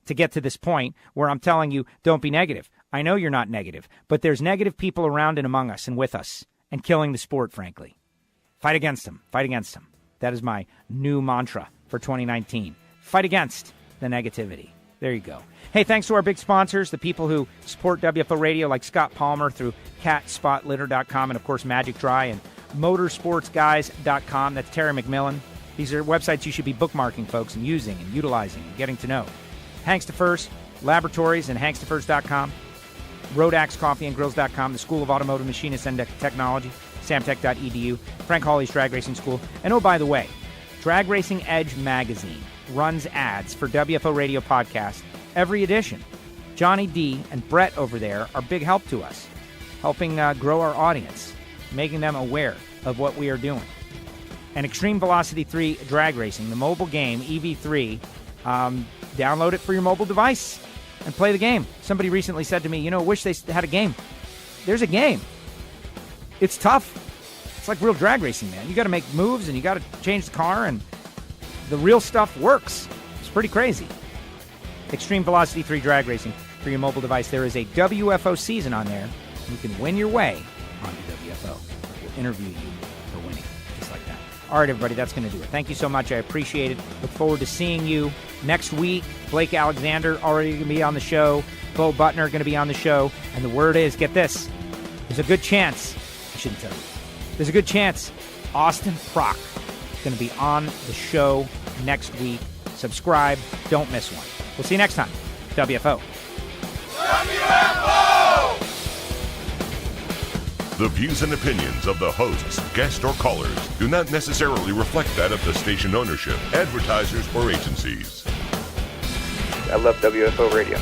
to get to this point where I'm telling you, don't be negative. I know you're not negative, but there's negative people around and among us and with us and killing the sport, frankly. Fight against them. Fight against them. That is my new mantra for 2019. Fight against the negativity. There you go. Hey, thanks to our big sponsors, the people who support WFO Radio, like Scott Palmer through catspotlitter.com and, of course, Magic Dry and motorsportsguys.com. That's Terry McMillan. These are websites you should be bookmarking, folks, and using and utilizing and getting to know. Hanks to First Laboratories and hankstofirst.com. Rodax Coffee and Grills.com, the School of Automotive Machinists and Technology, samtech.edu, Frank Hawley's Drag Racing School. And oh, by the way, Drag Racing Edge magazine runs ads for WFO Radio Podcast every edition. Johnny D and Brett over there are big help to us, helping grow our audience, making them aware of what we are doing. And Extreme Velocity 3 Drag Racing, the mobile game, EV3, download it for your mobile device and play the game. Somebody recently said to me, wish they had a game. There's a game. It's tough. It's like real drag racing, man. You got to make moves and you got to change the car, and the real stuff works. It's pretty crazy. Extreme Velocity 3 Drag Racing for your mobile device. There is a WFO season on there. You can win your way onto WFO. We'll interview you for winning, just like that. All right, everybody, that's going to do it. Thank you so much. I appreciate it. Look forward to seeing you next week. Blake Alexander already going to be on the show. Bo Butner going to be on the show. And the word is, get this, there's a good chance, I shouldn't tell you, there's a good chance Austin Prock is going to be on the show next week. Subscribe. Don't miss one. We'll see you next time. WFO. WFO! The views and opinions of the hosts, guests, or callers do not necessarily reflect that of the station ownership, advertisers, or agencies. I love WFO Radio.